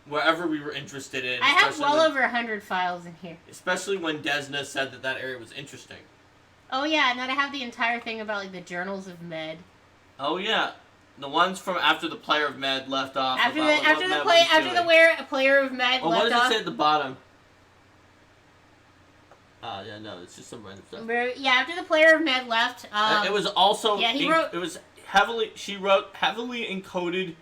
wherever we were interested in. I have well over 100 files in here. Especially when Desna said that area was interesting. Oh yeah, and then I have the entire thing about like the journals of Med. Oh yeah. The ones from after the player of Med left off. After the player of Med left off. What does it say at the bottom? Yeah, no, it's just some random stuff. Yeah, after the player of Med left. It was also. Yeah, he wrote. It was heavily. She wrote heavily encoded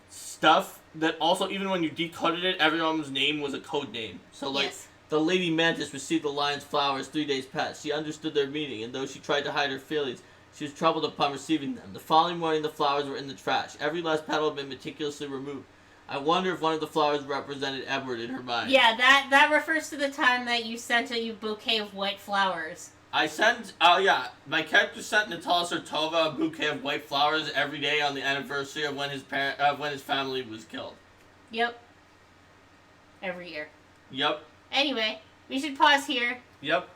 stuff that also, even when you decoded it, everyone's name was a code name. So like. Yes. The Lady Mantis received the lion's flowers 3 days past. She understood their meaning, and though she tried to hide her feelings, she was troubled upon receiving them. The following morning, the flowers were in the trash. Every last petal had been meticulously removed. I wonder if one of the flowers represented Edward in her mind. Yeah, that refers to the time that you sent a bouquet of white flowers. I sent, my character sent Natalis Tova a bouquet of white flowers every day on the anniversary of when his family was killed. Yep. Every year. Yep. Anyway, we should pause here. Yep.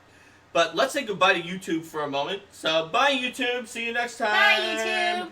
But let's say goodbye to YouTube for a moment. So, bye YouTube. See you next time. Bye YouTube.